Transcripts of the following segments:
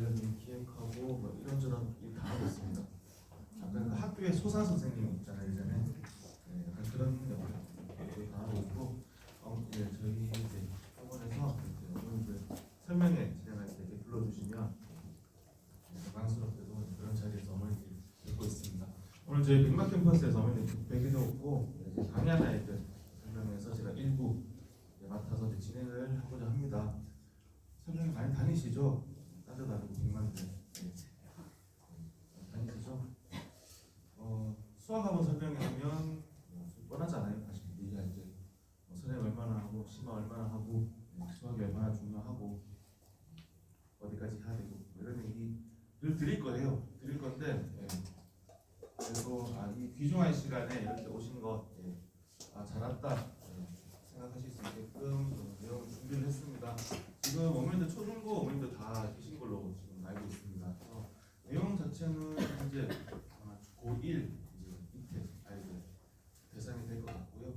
관련된 기획하고 뭐 이런저런 일 다 하고 있습니다. 잠깐 그 학교의 소사 선생님 있잖아요, 예전에. 네, 약간 그런 역할 다 하고 있고, 저희 이제 학원에서 여러분들 설명회 진행할 때 이렇게 불러주시면 영광스럽게도 그런 자리에서 어머니들이 듣고 있습니다. 오늘 저희 백막 캠퍼스에서 어머니들 뵙기도 없고 강의하는 아이들 설명회에서 제가 일부 맡아서 진행을 하고자 합니다. 설명회 많이 다니시죠? 딴 데도 아니고 백만들 다니시죠? 수학학원 설명회 하면 뻔하잖아요. 사실 얘기할 때 선생님 얼마나 하고 심화 얼마나 하고 수학이 얼마나 중요하고 어디까지 해야 되고 이런 얘기를 드릴 거예요. 드릴 건데 그리고 이 귀중한 시간에 이렇게 오신 거 잘 왔다 생각하실 수 있게끔 내용 준비를 했습니다. 지금 어머니들 초중고 어머니들 다 계신 걸로 지금 알고 있습니다. 그래서 내용 자체는 현재 고1 이제 밑에 아이들 대상이 될 것 같고요.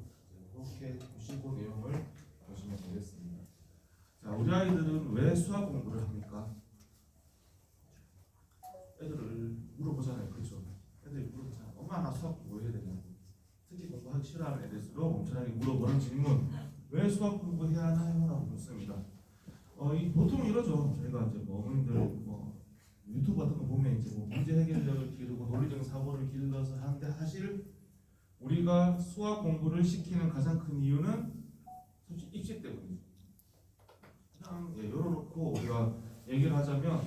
그렇게 보시고 내용을 보시면 되겠습니다. 자, 우리 아이들은 왜 수학 공부를 합니까? 애들을 물어보잖아요. 그렇죠? 애들이 물어보잖아요. 엄마 나 수학 공부해야 되냐고. 특히 공부하기 싫어하는 애들일수록 엄청나게 물어보는 질문. 왜 수학 공부해야 하나요? 라고 묻습니다. 보통 이러죠. 저희가 이제 어머님들 유튜브 같은 거 보면 이제 문제 해결력을 기르고 논리적인 사고를 길러서 하는데 사실 우리가 수학 공부를 시키는 가장 큰 이유는 솔직히 입시 때문이죠. 그냥 열어놓고 우리가 얘기를 하자면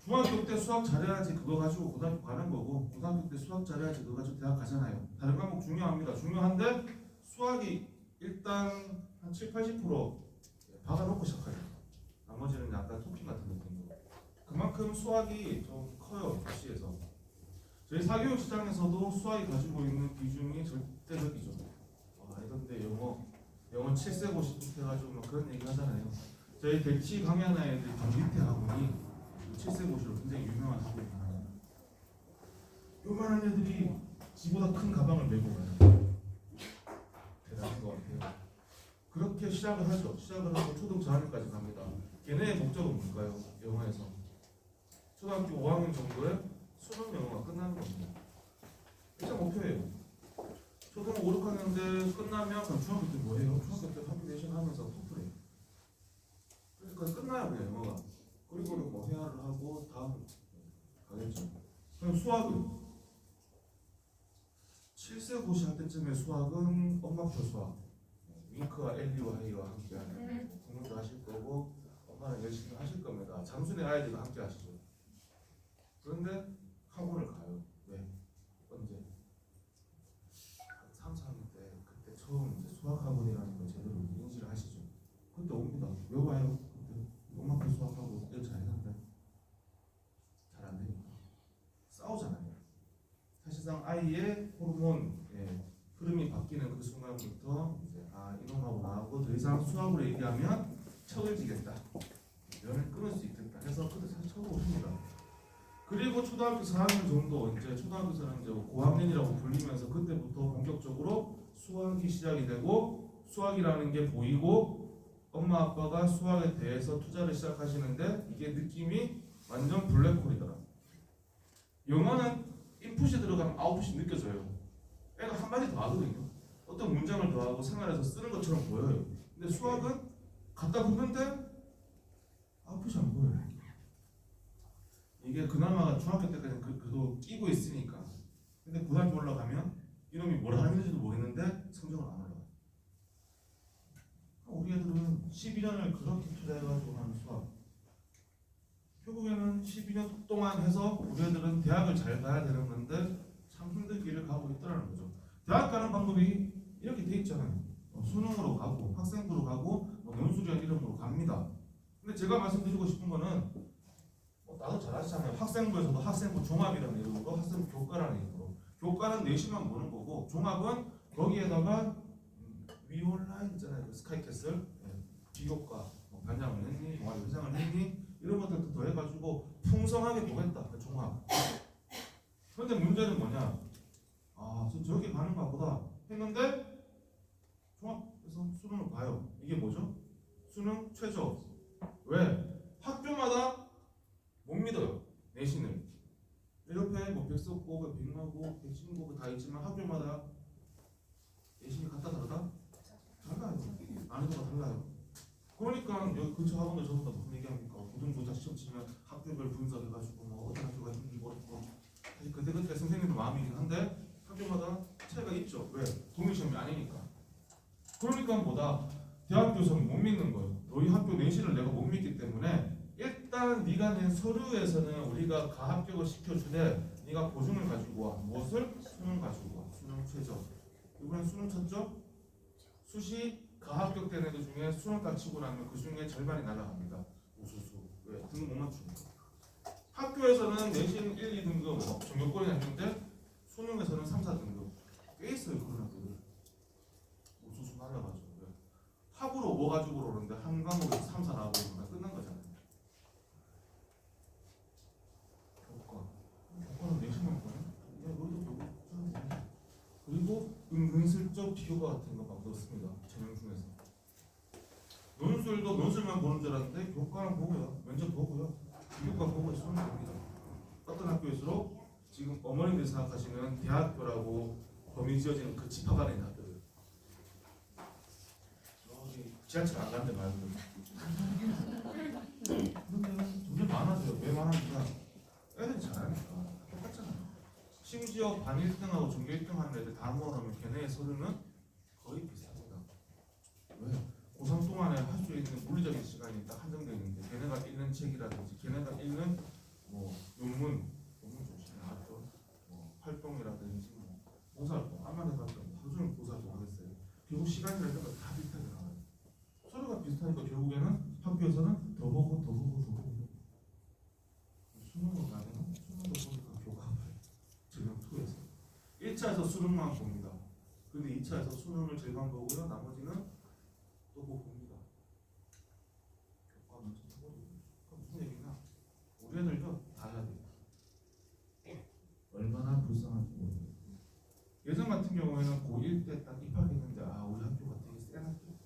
중학교 때 수학 잘해야지 그거 가지고 고등학교 가는 거고 고등학교 때 수학 잘해야지 그거 가지고 대학 가잖아요. 다른 과목 중요합니다. 중요한데 수학이 일단 한 70-80% 박아놓고 시작하죠. 나머지는 약간 토핑 같은 느낌으로. 그만큼 수학이 좀 커요. 입시에서. 저희 사교육 시장에서도 수학이 가지고 있는 비중이 절대적이죠. 이런데 영어 7세 50 해가지고 그런 얘기 하잖아요. 저희 대치 강의하는 애들 밑에 학원이 7세 50으로 굉장히 유명한 학원이 하나요. 요만한 애들이 지보다 큰 가방을 메고 가요. 대단한 것 같아요. 그렇게 시작을 하죠. 시작을 하고 초등 저학년까지 갑니다. 걔네의 목적은 뭘까요? 영어에서 초등학교 5학년 정도에 수능 영어가 끝나는 겁니다. 일단 목표예요. 초등 5, 6학년 때 끝나면 그럼 중학교 때 뭐예요? 중학교 때 컴퓨테이션 하면서 토플해요. 그러니까 끝나요 그냥 영어가. 그리고 뭐 회화를 하고 다음 가겠죠. 그럼 수학은 7세 고시 할 때쯤에 수학은 엄마표 수학 윙크와 엘리와 헤이와 함께하는 공부도 하실 거고 엄마는 열심히 하실 겁니다. 장순의 아이들과 함께 하시죠. 그런데 학원을 가요. 왜? 언제? 3, 4학년 때 그때 처음 이제 수학 학원이라는 걸 제대로 인지를 하시죠. 그때 옵니다. 왜 와요? 그때 엄마표 수학하고 일 잘했는데 잘 안 되니까 싸우잖아요. 사실상 아이의 호르몬 흐름이 바뀌는 그 순간부터 이제 이놈하고 나하고 더 이상 수학으로 얘기하면 척을 지겠다. 연을 끊을 수 있겠다. 해서 그때 사실 척을 오십니다. 그리고 초등학교 4학년 정도 이제 초등학교에서는 이제 고학년이라고 불리면서 그때부터 본격적으로 수학이 시작이 되고 수학이라는 게 보이고 엄마 아빠가 수학에 대해서 투자를 시작하시는데 이게 느낌이 완전 블랙홀이더라. 영어는 인풋이 들어가면 아웃풋이 느껴져요. 애가 한 마디 더 하거든요. 어떤 문장을 더 하고 생활에서 쓰는 것처럼 보여요. 근데 수학은 갖다 붙는데 아웃풋이 안 보여요. 이게 그나마 중학교 때까지는 그래도 끼고 있으니까. 근데 고등학교 올라가면 이놈이 뭘 하는지도 모르겠는데 성적은 안 올라가요. 우리 애들은 12년을 그렇게 투자해가지고 하는 수학. 결국에는 12년 동안 해서 우리 애들은 대학을 잘 가야 되는 건데 참 힘든 길을 가고 있더라는 거죠. 대학 가는 방법이 이렇게 돼 있잖아요. 수능으로 가고 학생부로 가고 논술이라는 이름으로 갑니다. 근데 제가 말씀드리고 싶은 거는 나도 잘 아시잖아요. 학생부에서도 학생부 종합이라는 이름으로 학생부 교과라는 이름으로 교과는 내신만 보는 거고 종합은 거기에다가 위온라인 있잖아요. 스카이캐슬 비교과 반장을 했니? 동아리 회장을 했니? 이런 것들도 더해가지고 풍성하게 보겠다. 종합. 그런데 문제는 뭐냐? 저렇게 가는가 보다 했는데 종합에서 수능을 봐요. 이게 뭐죠? 수능 최저. 왜? 학교마다 못 100석고 100만고 110고 다 있지만 학교마다 내신이 같다 다르다? 달라요. 난이도가 달라요. 그러니까 여기 근처 학원들 전부 다 무슨 얘기합니까? 고등부자 시험 치면 학교별 분석해가지고 뭐 어떤 학교가 힘들고 어렵고 그때 선생님도 마음이긴 한데 학교마다 차이가 있죠. 왜? 동일시험이 아니니까. 그러니까 뭐다 대학교에서는 못 믿는 거예요. 너희 학교 내신을 내가 못 믿기 때문에 일단 네가 낸 서류에서는 우리가 가합격을 시켜주되 네가 보증을 가지고 와. 무엇을? 수능 가지고 와. 수능 최저. 이번엔 수능 쳤죠? 수시 가합격된 애들 중에 수능 딱 치고 나면 그 중에 절반이 날아갑니다. 우수수. 왜? 등급 못 맞추니까. 학교에서는 내신 1, 2등급 뭐 전교권이 있는데 수능에서는 3, 4등급 꽤 있어요. 그런 학교들. 우수수 날라가죠. 왜? 합으로 뭐 가지고 오는데 한 과목에서 3, 4 나오고 있으면 끝난 거잖아요. 교과는 내신만 보네. 여기도 교과. 그리고 은근슬쩍 비교과 같은 거 막 넣습니다. 전형 중에서. 논술도 논술만 보는 줄 알았는데 교과는 보고요. 면접 보고요. 비교과 보고 수능 봅니다. 어떤 학교일수록 지금 어머님들이 생각하시는 대학교라고 범위 지어지는 그 집합 안에 있는 학교들. 여기 지하철 안 가는데 말고. 그러면 점점 많아져요. 왜 많아지냐? 애들이 잘하니까. 똑같잖아요. 심지어 반 1등하고 전교 1등 하는 애들 다 모아놓으면 걔네의 서류는 거의 비슷합니다. 왜? 고3 동안에 할 수 있는 물리적인 시간이 딱 한정되어 있는데 걔네가 읽는 책이라든지 걔네가 읽는 뭐 논문 조심해 나왔죠. 뭐 활동이라든지 뭐 봉사활동 암만 해봤자 하루 종일 봉사활동 하겠어요. 결국 시간이라는 건 다 비슷하게 나와요. 서류가 비슷하니까 결국에는 학교에서는 더 보고 수능으로 가면 수능도 보니까 교과를 전형 2에서 1차에서 수능만 봅니다. 근데 2차에서 수능을 절반 보고요. 나머지는 또 뭐 봅니다. 교과 먼저 해버리고. 그럼 무슨 얘기냐? 우리 애들도 다 해야 돼요. 얼마나 불쌍한지 모르겠어요. 예전 같은 경우에는 고1 때 딱 입학했는데 아 우리 학교가 되게 센 학교.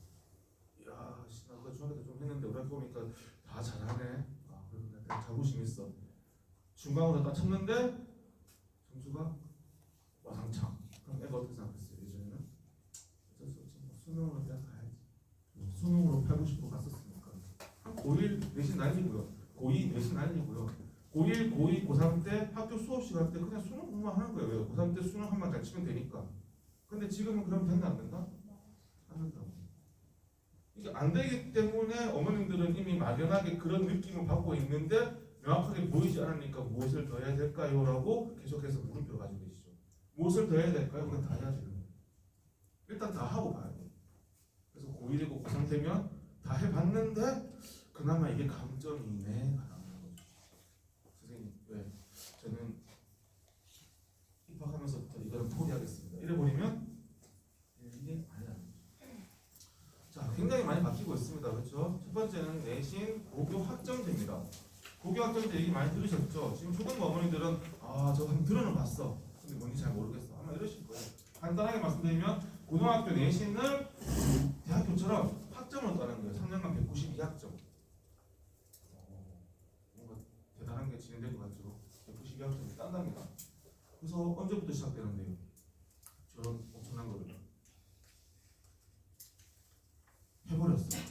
이야 나 중학교 때 좀 했는데 우리 학교 보니까 다 잘하네. 아 그래서 내가 자부심 있어. 중간고사 딱 쳤는데 점수가 와상창. 그럼 애가 어떻게 생각했어요? 예전에는 어쩔 수 없지. 뭐 수능으로 그냥 가야지. 수능으로 8, 90% 갔었으니까. 고1 내신 난리고요. 고2 내신 난리고요. 고1, 고2, 고3 때 학교 수업 시간 때 그냥 수능 공부만 하는 거예요. 왜? 고3 때 수능 한번 잘 치면 되니까. 근데 지금은 그럼 된다 안 된다? 안 된다고. 이게 안 되기 때문에 어머님들은 이미 막연하게 그런 느낌을 받고 있는데 명확하게 보이지 않으니까 무엇을 더 해야 될까요? 라고 계속해서 물음표를 가지고 계시죠. 무엇을 더 해야 될까요? 그냥 다 해야 되는 거예요. 일단 다 하고 봐야 돼요. 그래서 고1이고 고3 되면 다 해봤는데 그나마 이게 감점이네 가능한 거죠. 선생님 왜? 저는 입학하면서부터 이거는 포기하겠습니다. 이래버리면 이게 아니야. 자, 굉장히 많이 바뀌고 있습니다. 그렇죠? 첫 번째는 내신 고교 학점제입니다. 고교 학점제 얘기 많이 들으셨죠? 지금 초등부 어머니들은 아, 저 한번 들어는 봤어. 근데 뭔지 잘 모르겠어. 아마 이러실 거예요. 간단하게 말씀드리면 고등학교 내신을 대학교처럼 학점을 따는 거예요. 3년간 192학점. 뭔가 대단한 게 진행될 것 같죠? 192학점을 딴답니다. 그래서 언제부터 시작되는데요? 저런 엄청난 거를 해버렸어요.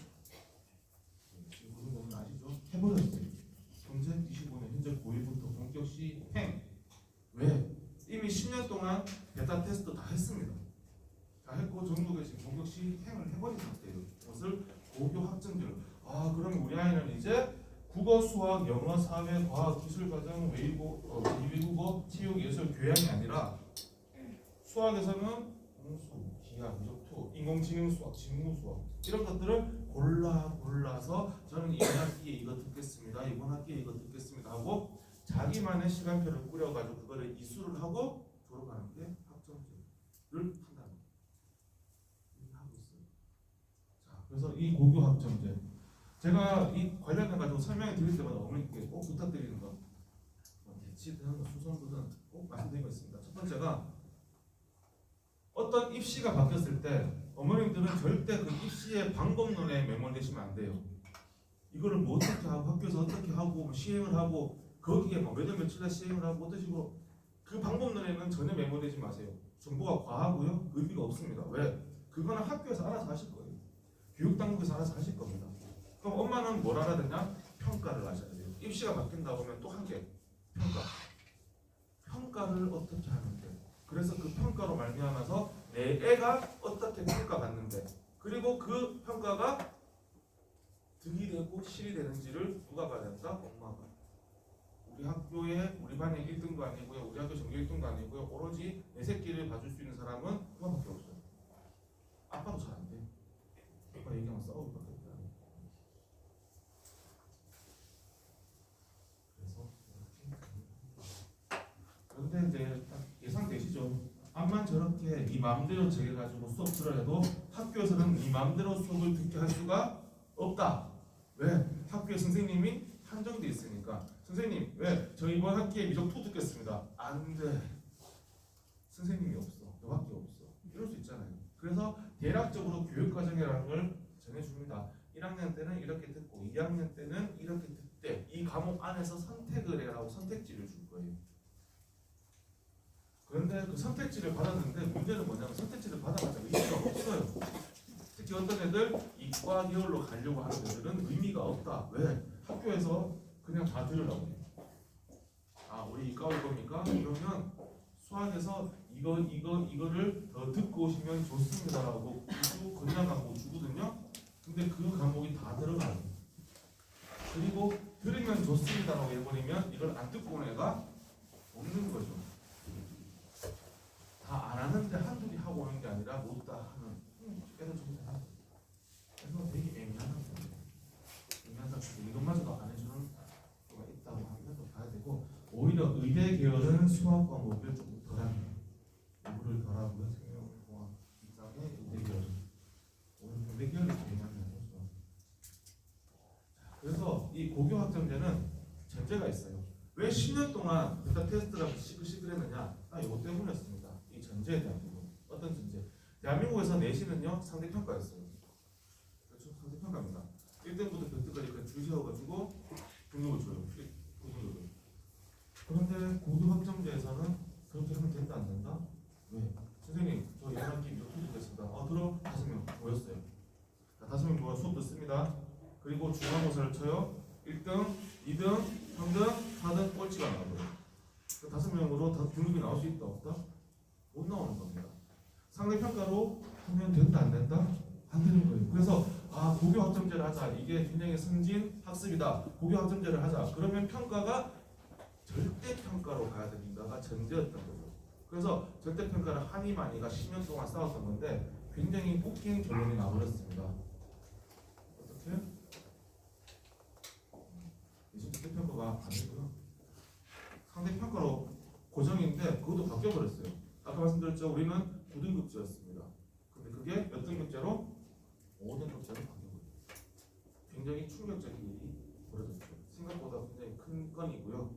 지금 고등부는 아시죠? 해버렸어요. 현재 25년 현재 고1부터 본격 시행. 왜? 이미 10년 동안 베타 테스트 다 했습니다. 다 했고 전국에 지금 본격 시행을 해버린 상태예요. 그것을 고교 학점제로. 아 그럼 우리 아이는 이제 국어, 수학, 영어, 사회, 과학, 기술 과정, 외국어, 체육, 예술, 교양이 아니라 수학에서는 공수, 기하, 미적투, 인공지능 수학, 직무 수학 이런 것들을 골라서 저는 이번 학기에 이거 듣겠습니다. 이번 학기에 이거 듣겠습니다 하고 자기만의 시간표를 꾸려가지고 그거를 이수를 하고 졸업하는 게 학점제를 한다는 거예요. 이렇게 하고 있어요. 자, 그래서 이 고교 학점제 제가 이 관련해 가지고 설명을 드릴 때마다 어머니께 꼭 부탁드리는 거 대치든 수성구든 꼭 말씀드리고 있습니다. 첫 번째가 어떤 입시가 바뀌었을 때 어머님들은 절대 그 입시의 방법론에 매몰되시면 안 돼요. 이거를 뭐 어떻게 하고 학교에서 어떻게 하고 시행을 하고 거기에 뭐 몇월 며칠에 시행을 하고 어떤 식으로 그 방법론에는 전혀 매몰되지 마세요. 정보가 과하고요. 의미가 없습니다. 왜? 그거는 학교에서 알아서 하실 거예요. 교육당국에서 알아서 하실 겁니다. 그럼 엄마는 뭘 알아야 되냐? 평가를 하셔야 돼요. 입시가 바뀐다 보면 또 한 개. 평가. 평가를 어떻게 하는데. 그래서 그 평가로 말미암아서 내 애가 어떻게 평가받는데. 그리고 그 평가가 득이 되고 실이 되는지를 누가 봐야 된다? 엄마가. 우리 학교에 우리 반에 1등도 아니고요. 우리 학교 전교 1등도 아니고요. 오로지 내 새끼를 봐줄 수 있는 사람은 엄마밖에 없어요. 아빠도 잘 안 돼. 아빠 얘기하면 싸우고 밖에 없다. 그래서 그런데 이제 딱 예상되시죠? 암만 저렇게 네 마음대로 정해가지고 수업 들어야 해도 학교에서는 네 마음대로 수업을 듣게 할 수가 없다. 왜? 학교에 선생님이 한정돼 있으니까. 선생님, 왜? 저 이번 학기에 미적 2 듣겠습니다. 안 돼. 선생님이 없어. 너밖에 없어. 이럴 수 있잖아요. 그래서 대략적으로 교육과정이라는 걸 정해줍니다. 1학년 때는 이렇게 듣고 2학년 때는 이렇게 듣되 이 과목 안에서 선택을 해라고 선택지를 줄 거예요. 그런데 그 선택지를 받았는데 문제는 뭐냐면 선택지를 받아봤자 의미가 없어요. 특히 어떤 애들 이과 계열로 가려고 하는 애들은 의미가 없다. 왜? 학교에서 그냥 다 들으라고 해요. 아, 우리 이과 올 겁니까? 그러면 수학에서 이거를 더 듣고 오시면 좋습니다라고 구두 건강 과목 주거든요. 근데 그 과목이 다 들어가요. 그리고 들으면 좋습니다라고 해버리면 이걸 안 듣고 온 애가 없는 거죠. 다 안 하는데 한둘이 하고 오는 게 아니라 못다 하는 애들 좀 있어요. 그래서 되게 애매한 거예요. 애매한 상태. 이것마저도 안 해주는 거가 있다고 하면 또 봐야 되고, 오히려 의대 계열은 수학 과목을 조금 덜합니다. 공부를 덜하고요. 생명공학 이상의 의대 계열은 오늘 의대 계열이 애매한 거죠. 그래서 이 고교 학점제는 전제가 있어요. 왜 10년 동안 일단 테스트라고 시끌시끌했느냐? 이거 때문이었습니다. 이 전제에 대한 부분. 어떤 전제? 대한민국에서 내신은요 상대평가였어요. 그렇죠? 상대평가입니다. 1등부터 몇 등까지 그냥 줄 세워가지고 등록을 줘요. 고등급을. 그런데 고교 학점제에서는 그렇게 하면 된다 안 된다? 왜? 선생님 저 이번 학기 몇 분 됐습니다. 들어 5명 모였어요. 자, 5명 모여 수업 듣습니다. 그리고 중간고사를 쳐요. 1등, 2등, 3등, 4등 꼴찌가 나와요. 그 5명으로 다 등급이 나올 수 있다 없다? 못 나오는 겁니다. 상대평가로 하면 된다 안 된다? 안 되는 거예요. 그래서 고교 학점제를 하자. 이게 굉장히 승진 학습이다. 고교 학점제를 하자. 그러면 평가가 절대평가로 가야 됩니다가 전제였던 거죠. 그래서 절대평가를 하니 마니가 10년 동안 싸웠던 건데 굉장히 웃긴 결론이 나버렸습니다. 어떻게? 이제 절대평가가 아니고요. 상대평가로 고정인데 그것도 바뀌어버렸어요. 아까 말씀드렸죠. 우리는 9등급제였습니다. 근데 그게 몇 등급제로? 5등급제로 바뀌어버렸어요. 굉장히 충격적인 일이 벌어졌죠. 생각보다 굉장히 큰 건이고요.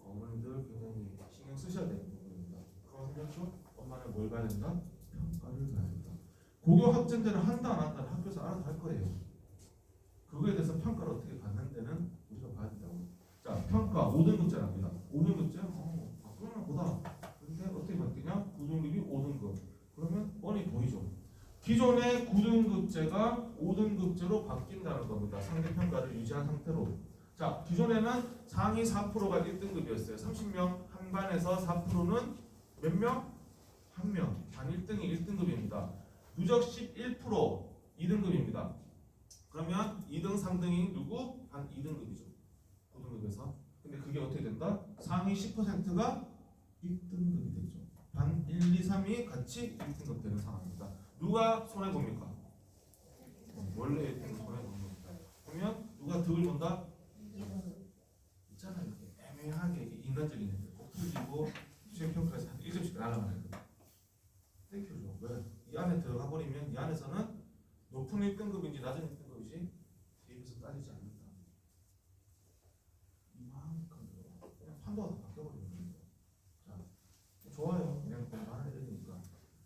어머님들 굉장히 신경 쓰셔야 되는 부분입니다. 그거 생각죠? 엄마는 뭘 봐야 된다? 평가를 봐야 된다. 고교 학점제를 한다 안 한다는 학교에서 알아서 할 거예요. 그거에 대해서 평가를 어떻게 받는 데는 우리가 봐야 된다고. 자, 평가 5등급제랍니다. 5등급제? 그러면 보다. 근데 어떻게 바뀌냐? 9등급이 5등급. 그러면 뻔히 보이죠. 기존의 9등급제가 5등급제로 바뀐다는 겁니다. 상대평가를 유지한 상태로. 자, 기존에는 상위 4%가 1등급이었어요. 30명 한 반에서 4%는 몇 명? 한 명. 반 1등이 1등급입니다. 누적 11% 2등급입니다. 그러면 2등, 3등이 누구? 반 2등급이죠. 9등급에서. 근데 그게 어떻게 된다? 상위 10%가 1등급이 되죠. 반 1, 2, 3이 같이 1등급 되는 상황입니다. 누가 손해봅니까? 원래 1등급 손해보는 겁니다. 그러면 누가 득을 본다? 있잖아요. 애매하게 인간적인 일들 꼭 풀리고 시험평가에서 한 1점씩 날아가는 거. 땡큐죠. 왜? 이 안에 들어가 버리면 이 안에서는 높은 1등급인지 낮은 1등급인지 대입해서 따지지 않는다. 이만큼 그냥 판도가 다 바뀌어버리는 겁니다. 자, 좋아요. 그냥 공부하는 애들이니까.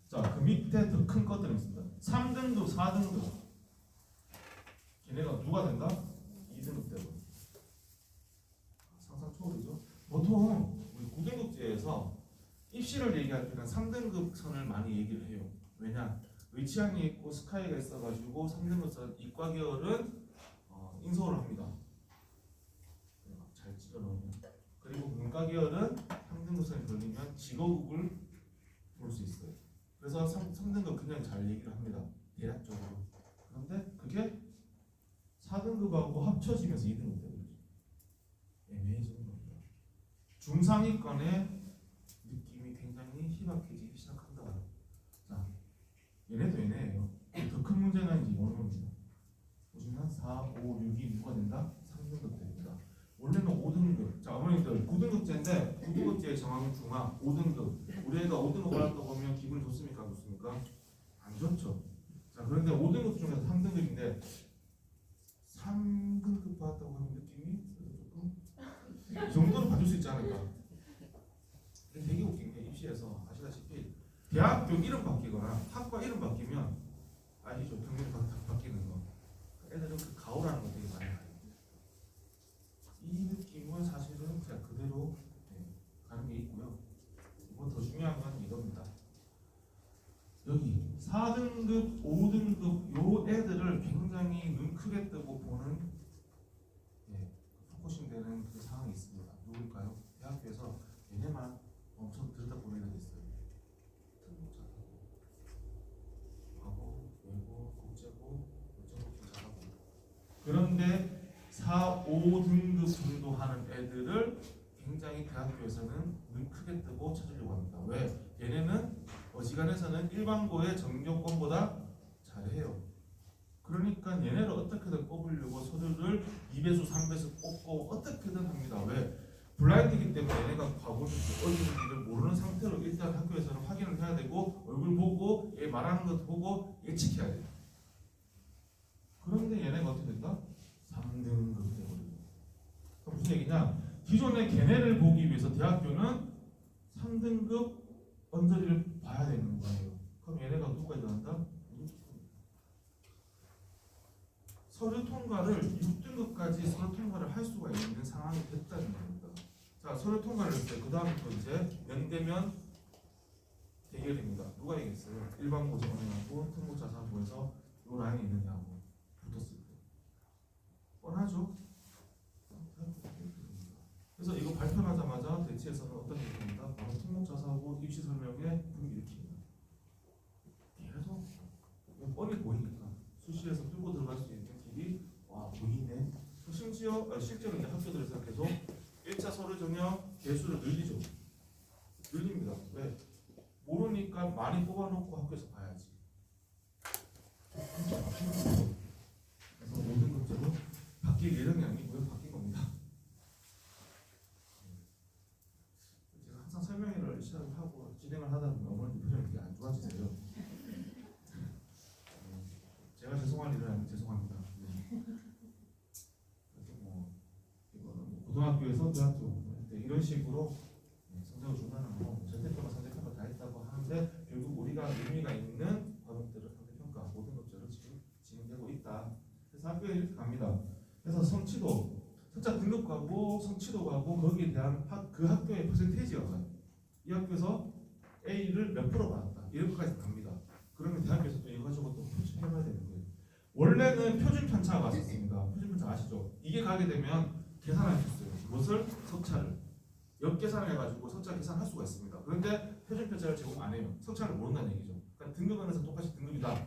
자, 그 밑에 더 큰 것들은 있습니다. 3등급, 4등급. 걔네가 누가 된다? 2등급 되고. 상상 초월이죠. 보통 우리 9등급제에서 수치를 얘기할 때는 3등급 선을 많이 얘기를 해요. 왜냐? 의치항이 있고 스카이가 있어가지고 3등급 선 이과 계열은 인서울을 합니다. 잘 찔러넣으면. 그리고 문과 계열은 3등급 선이 걸리면 직업을 볼 수 있어요. 그래서 3등급 그냥 잘 얘기를 합니다. 대략적으로. 그런데 그게 4등급하고 합쳐지면서 2등급 되거든요. 애매해지는 겁니다. 중상위권의 느낌이 굉장히 희박해지기 시작한다. 자, 얘네도 얘네예요. 더 큰 문제는 이제 이런 겁니다. 보시면 4, 5, 6이 누가 된다? 3등급 됩니다. 원래는 5등급. 자, 어머니들 9등급제인데 9등급제의 정확히 중앙 5등급. 우리 애가 5등급 받았다고 보면 기분이 좋습니까? 좋습니까? 안 좋죠. 자, 그런데 5등급 중에서 3등급인데 3등급 받았다고 하는 느낌이 조금 이 정도로 봐줄 수 있지 않을까? 되게 웃긴 게 입시에서 아시다시피 대학교 이름 바뀌거나 학과 이름 바뀌면 아시죠? 경력이 바뀌는 거. 애들은 그 가오라는 거 되게 많이 봐요. 이 느낌은 사실은 그냥 그대로 가는 게 있고요. 이건 더 중요한 건 이겁니다. 여기 4등급, 5등급 요 애들을 굉장히 눈 크게 뜨고 보는 포커싱 되는 그 상황이 있습니다. 누굴까요? 대학교에서 얘네만 엄청 들여다보는 애들이 있어요. 특목자하고 외고, 국제고, 요청도 잘하고. 그런데 4, 5등급 정도 하는 애들을 굉장히 대학교에서는 눈 크게 뜨고 찾으려고 합니다. 왜? 얘네는 어지간해서는 일반고의 정교권보다 잘해요. 그러니까 얘네를 어떻게든 뽑으려고 서류를 2배수, 3배수 뽑고 어떻게든 합니다. 왜? 블라인드이기 때문에 얘네가 과거인지 어디인지를 모르는 상태로 일단 학교에서는 확인을 해야 되고 얼굴 보고 얘 말하는 것 보고 예측해야 돼요. 그런데 얘네가 어떻게 된다? 3등급이 되거든요. 그럼 무슨 얘기냐? 기존의 걔네를 보기 위해서 대학교는 3등급 언저리를 봐야 되는 거예요. 그럼 얘네가 누구까지 나간다? 서류 통과를 6등급까지 서류 통과를 할 수가 있는 상황이 됐다는 겁니다. 자, 서류 통과를 할 때 그 다음부터 이제 면대면 대결입니다. 누가 이겼어요? 일반고 정원하고 특목자사고에서 요 라인이 있느냐고 붙었을 때 뻔하죠? 그래서 이거 발표하자마자 대치에서는 어떤 일이 있습니다. 바로 특목자사고 입시 설명에 불일으킵니다. 계속 뻔히 보이니까 수시에서 끌고 들어갈 수 있는 길이 와 보이네. 심지어 실제로 이제 학교들에서 계속 1차 서류 전형 개수를 늘리죠. 늘립니다. 왜? 모르니까 많이 뽑아놓고 학교에서 봐야지. 그래서 모든 것들은 바뀔 예정이 아니고요. 바뀐 겁니다. 제가 항상 설명회를 시작하고 진행을 하다 보면 어머니 표정이 되게 안 좋아지세요. 제가 죄송할 일은 아니고 죄송합니다. 그래서 이거는 고등학교에서 대학교 이런 식으로 성적을 중간하고 전체평가, 상대평가 다 했다고 하는데 결국 우리가 의미가 있는 과목들을 상대평가 모든 것들을 지금 진행되고 있다. 그래서 학교에 이렇게 갑니다. 그래서 성취도, 석자 등급 가고 성취도 가고 거기에 대한 그 학교의 퍼센테이지가 가요. 이 학교에서 A를 몇 프로 받았다 이런 것까지 갑니다. 그러면 대학교에서 또 이거 가지고 또 표준해봐야 되는 거예요. 원래는 표준 편차가 왔었습니다. 표준 편차 아시죠? 이게 가게 되면 계산할 수 있어요. 무엇을? 석차를 역계산을 해가지고 석차 계산할 수가 있습니다. 그런데 표준 편차를 제공 안 해요. 석차를 모른다는 얘기죠. 그러니까 등급 안에서 똑같이 등급이다.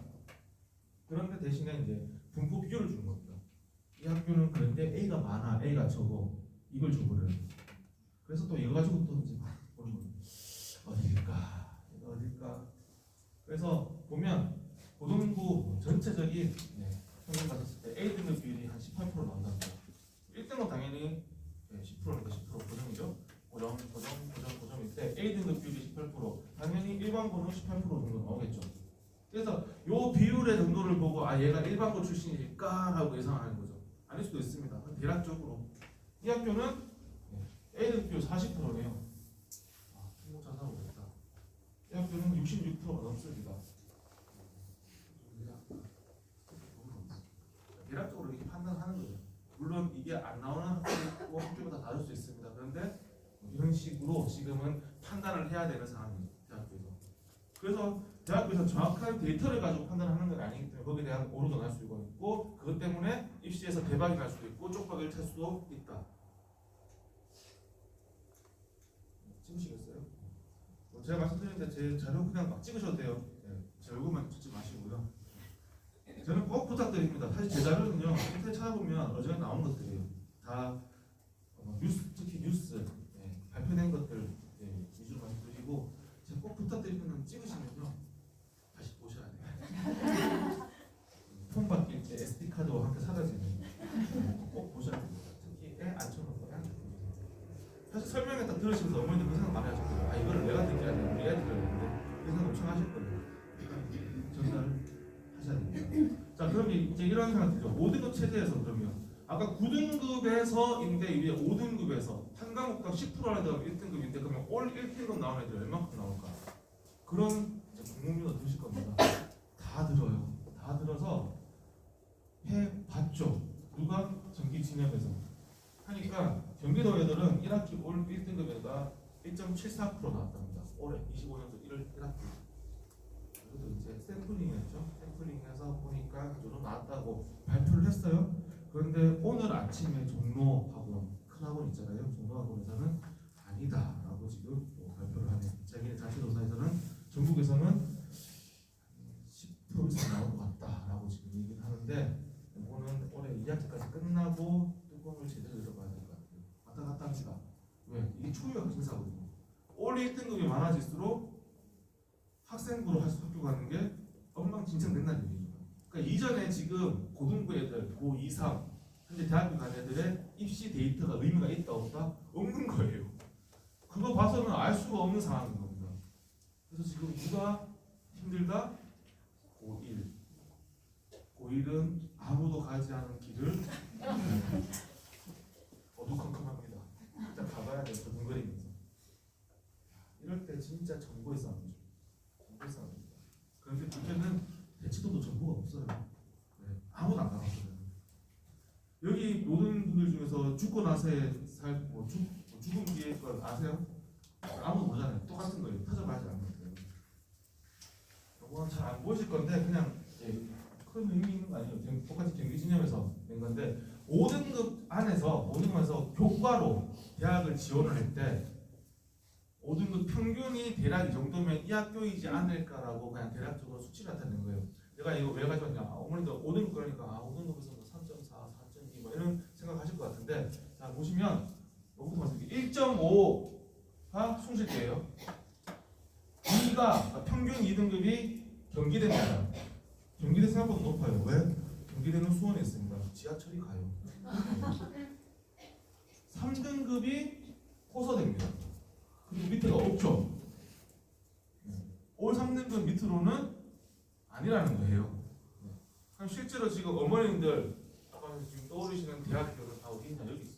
그런데 대신에 이제 분포 비율을 주는 겁니다. 이 학교는 그런데 A가 많아, A가 적어 이걸 줘버려요. 그래서 또 이거 가지고 또 이제 막 보는 거예요. 어딜까? 이거 어딜까? 그래서 보면 고등부 전체적인 평균 받았을 때 A 등급 비율이 한 18% 나온답니다. 1등은 당연히 10%니까 10% 고정이죠. 고정일 때 A 등급 비율이 18% 당연히 일반고는 18% 정도 나오겠죠. 그래서 요 비율의 정도를 보고 아 얘가 일반고 출신일까라고 예상하는 거죠. 아닐 수도 있습니다. 대략적으로 이 학교는 A 등급 비율 40%네요. 특목자사고 됐다. 이 학교는 66%가 넘습니다. 대략적으로 이렇게 판단하는 거죠. 물론 이게 안 나오는 학교도 있고 학교마다 다를 수 있습니다. 그런데 이런 식으로 지금은 판단을 해야 되는 상황이에요. 대학교에서. 그래서 대학교에서 정확한 데이터를 가지고 판단하는 건 아니기 때문에 거기에 대한 오류도 날 수가 있고 그것 때문에 입시에서 대박이 날 수도 있고 쪽박이를 칠 수도 있다. 찍으시겠어요? 제가 말씀드렸는데 제 자료 그냥 막 찍으셔도 돼요. 네, 제 얼굴만 찍지 마시고요. 저는 꼭 부탁드립니다. 사실 제 자료는요 인터넷 찾아보면 어제에 나온 것들이에요. 다 뉴스, 특히 뉴스 발표된 것들 위주로 말씀드리고 제가 꼭 부탁드리는 건 찍으시면요 다시 보셔야 돼요. 폰 바뀔 때 SD 카드와 함께 사라지는 꼭 보셔야 됩니다. 특히 애 앉혀놓고 애 사실 설명에 딱 들으시면서 어머니들 그 생각 많이 하실 거예요. 아 이거를 내가 듣게 하냐 우리 애들 들었는데 그 생각 엄청 하실 거예요. 전달하셔야 됩니다. 자 그럼 이제 이런 생각 들죠. 5등급 체제에서 그러면 아까 9등급에서인데 이제 5등급에서 한 과목당 10%나 되면 1등급인데 그러면 올 1등급 나온 애들 얼마큼 나올까? 그런 공문도 드실 겁니다. 다 들어요. 다 들어서 해봤죠. 누가 전기 진협에서 하니까 경기도 애들은 1학기 올 1등급에다가 1.74% 나왔답니다. 올해 25년도 1학기. 이것도 이제 샘플링이었죠. 샘플링해서 보니까 그 정도 나왔다고 발표를 했어요. 그런데 오늘 아침에 종로학원 큰 학원 있잖아요. 종로학원에서는 아니다라고 지금 발표를 하네요. 자기네 자체조사에서는 전국에서는 10% 이상 나올 것 같다라고 지금 얘기를 하는데 이거는 올해 2학기까지 끝나고 뚜껑을 제대로 열어봐야 될 것 같아요. 왔다 갔다 합니다. 왜? 이게 초유학 심사거든요. 올 1등급이 많아질수록 학생부로 학교 가는 게 엉망진창 된다는 얘기죠. 그러니까 이전에 지금 고등부 애들, 고2, 3 현재 대학교 간 애들의 입시 데이터가 의미가 있다 없다? 없는 거예요. 그거 봐서는 알 수가 없는 상황인 겁니다. 그래서 지금 누가 힘들다? 고1. 고1은 아무도 가지 않은 길을 어두컴컴합니다. 일단 가봐야 돼요. 두근거리면서. 이럴 때 진짜 정보의 싸움이죠. 정보의 싸움입니다. 그런데 문제는 대치도도 정보가 없어요. 네, 아무도 안 가봤어요. 여기 모든 분들 중에서 죽고 나서의 죽음 뒤에 걸 아세요? 아무도 모르잖아요. 똑같은 거예요. 터져봐야지 아는 거예요. 이건 잘 안 보이실 건데 그냥 큰 의미 있는 거 아니에요. 똑같이 경기 진영에서 낸 건데 5등급 안에서 교과로 대학을 지원을 할 때 5등급 평균이 대략 이 정도면 이 학교이지 않을까라고 그냥 대략적으로 수치를 나타낸 거예요. 내가 이거 왜 가져왔냐? 어머니도 5등급 그러니까 5등급에서 뭐 3.4, 4.2 뭐 이런 생각하실 것 같은데 자 보시면 요것도 말씀드릴게요. 1.5가 숭실대예요. 2가 평균 2등급이 경기대입니다. 경기대 생각보다 높아요. 왜? 경기대는 수원에 있습니다. 지하철이 가요. 3등급이 호서대입니다. 그리고 밑에가 없죠. 올 3등급 밑으로는 아니라는 거예요. 그럼 실제로 지금 어머님들 아까 지금 떠오르시는 대학교는 다 어디 있냐? 여기 있어요.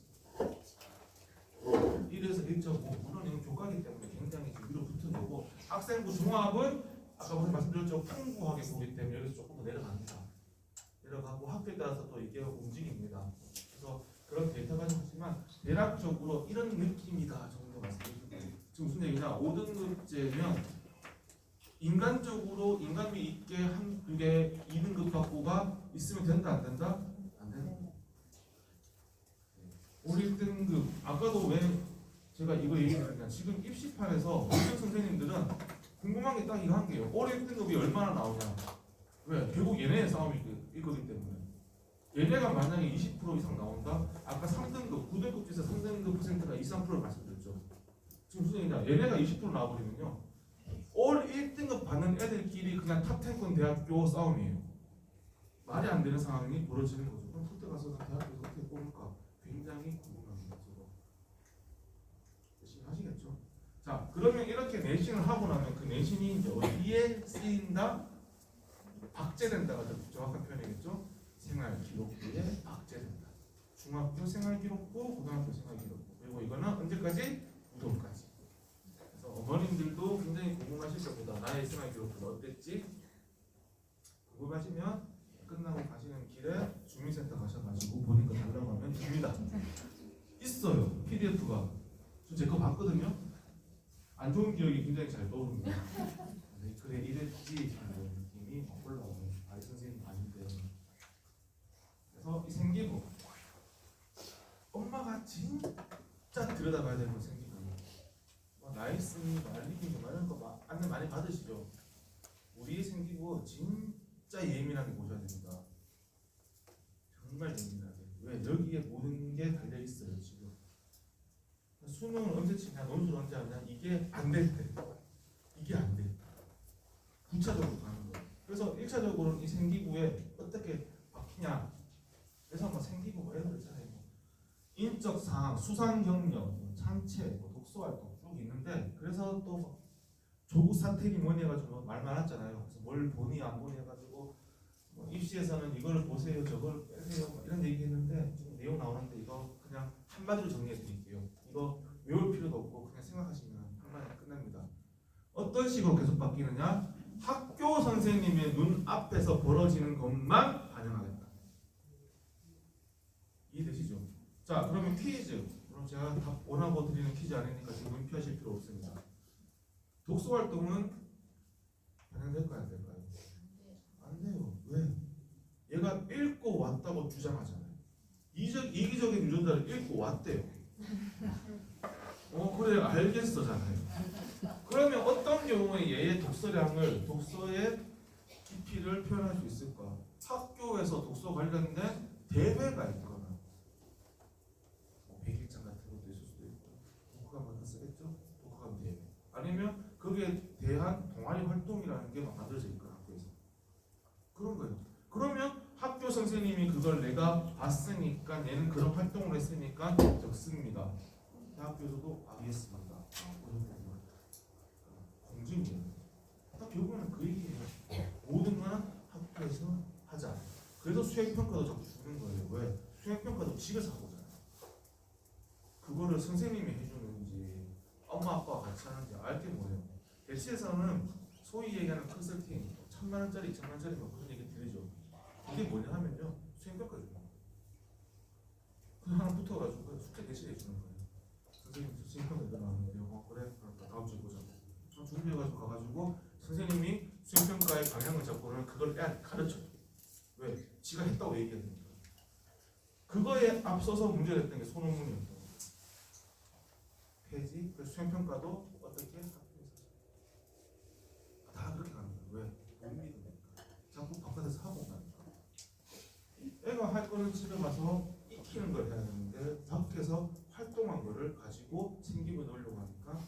1에서 1.5 물론 이건 교과이기 때문에 굉장히 위로 붙은 거고 학생부 종합은 아까 말씀드렸죠. 풍부하게 보기 때문에 여기서 조금 더 내려갑니다. 내려가고 학교에 따라서 또 이게 움직입니다. 그래서 그런 데이터가 있지만 대략적으로 이런 느낌이다 정도 말씀드립니다. 지금 무슨 얘기냐? 5등급제면 인간적으로 인간미 있게 한국에 2등급 받고가 있으면 된다 안 된다? 안 된다. 올 1등급 아까도 왜 제가 이거 얘기했냐? 지금 입시판에서 모든 선생님들은 궁금한 게 딱 이거 한 개예요. 올 1등급이 얼마나 나오냐? 왜? 결국 얘네의 싸움이 있거든 때문에. 얘네가 만약에 20% 이상 나온다? 아까 3등급, 9등급 중에서 3등급 퍼센트가 2, 3%를 말씀드렸죠. 지금 무슨 얘기냐? 얘네가 20% 나와버리면요. 올 1등급 받는 애들끼리 그냥 탑10권 대학교 싸움이에요. 말이 안 되는 상황이 벌어지는 거죠. 그럼 그때 가서는 대학교에서 어떻게 뽑을까? 굉장히 궁금합니다. 열심히 하시겠죠? 자, 그러면 이렇게 내신을 하고 나면 그 내신이 이제 어디에 쓰인다? 박제된다가 더 정확한 표현이겠죠? 생활기록부에 박제된다. 중학교 생활기록부, 고등학교 생활기록부. 그리고 이거는 언제까지? 무도까지. 그래서 어머님들도 굉장히 궁금하실 겁니다. 나의 생활기록부는 어땠지? 궁금하시면 끝나고 가시는 길에 주민센터 가셔가지고 본인 거 달라고 하면 됩니다. 있어요. PDF가. 제 거 봤거든요. 안 좋은 기억이 굉장히 잘 떠오릅니다. 네, 그래 이랬지 하는 느낌이 막 올라오는 아이 선생님 아닌데. 그래서 이 생기부 엄마가 진짜 들여다봐야 되는 거 생기부. 나이스니 말리기 뭐 이런 거 안내 많이 받으시죠? 우리 생기부 진짜 예민하게 보셔야 됩니다. 정말 예민하게. 왜? 여기에 모든 게 달려 있어요 지금. 수능을 언제 치냐, 논술을 언제 하냐, 이게 안 될 때, 이게 안 돼. 부차적으로 가는 거예요. 그래서 1차적으로는 이 생기부에 어떻게 바뀌냐. 그래서 뭐 생기부 뭐 이런 거 있잖아요. 뭐 인적 사항, 수상 경력, 창체, 뭐 독서 활동 쭉 있는데, 그래서 또 조국 사택이 뭐니 해가지고 말 많았잖아요. 그래서 뭘 보니 안 보니 해가지고 뭐 입시에서는 이걸 보세요, 저걸 빼세요, 뭐 이런 얘기했는데 지금 내용 나오는데 이거 그냥 한마디로 정리해 드릴게요. 이거 외울 필요도 없고 그냥 생각하시면 한마디로 끝납니다. 어떤 식으로 계속 바뀌느냐? 학교 선생님의 눈 앞에서 벌어지는 것만 반영하겠다. 이해되시죠? 자, 그러면 퀴즈. 그럼 제가 답 원하고 드리는 퀴즈 아니니까 지금 문표하실 필요 없습니다. 독서 활동은 반영될까요, 안 될까요? 안 돼요. 왜? 얘가 읽고 왔다고 주장하잖아요. 이기적인 유전자를 읽고 왔대요. 그래 알겠어잖아요. 그러면 어떤 경우에 얘의 독서량을, 독서의 깊이를 표현할 수 있을까? 학교에서 독서 관련된 대회가 있거나, 뭐 100일장 같은 것도 있을 수도 있고, 독후감 같은 거 쓰겠죠? 독후감 대회. 아니면 거기에 대한 동아리 활동이라는 게 막 만들어져 있거나 학교에서. 그런 거예요. 그러면 학교 선생님이 그걸 내가 봤으니까, 얘는 그런 활동을 했으니까 적습니다. 대학교에서도 알겠습니다. 공증이에요. 딱 결국에는 그 얘기예요. 모든 건 학교에서 하자. 그래서 수행평가도 자꾸 주는 거예요. 왜? 수행평가도 집에서 하고잖아요. 그거를 선생님이 해주는지 엄마 아빠가 같이 하는지 알게 뭐예요. 대치에서는 소위 얘기하는 컨설팅 1000만원짜리 2000만원짜리 뭐 그런 얘기 들리죠. 그게 뭐냐 하면요, 수행평가 주는 거예요. 그 하나 붙어가지고 숙제 대신해 주는 거예요. 선생님 수행평가 일어나는데요. 그래? 그러니까 다음 주에 보자고. 준비해가지고 가가지고 선생님이 수행평가의 방향을 잡고는 그걸 애한테 가르쳐요. 왜? 지가 했다고 얘기해야 되니까. 그거에 앞서서 문제가 됐던 게 소논문이었던 거예요. 폐지, 그래서 수행평가도 어떻게 학교에서 다 그렇게 가는 거예요. 왜? 못 믿으니까. 자꾸 바깥에서 하고 나니까. 애가 할 거는 집에 가서 익히는 걸 해야 되는데 밖에서 활동한 거를 가지고 생기부에 넣으려고 하니까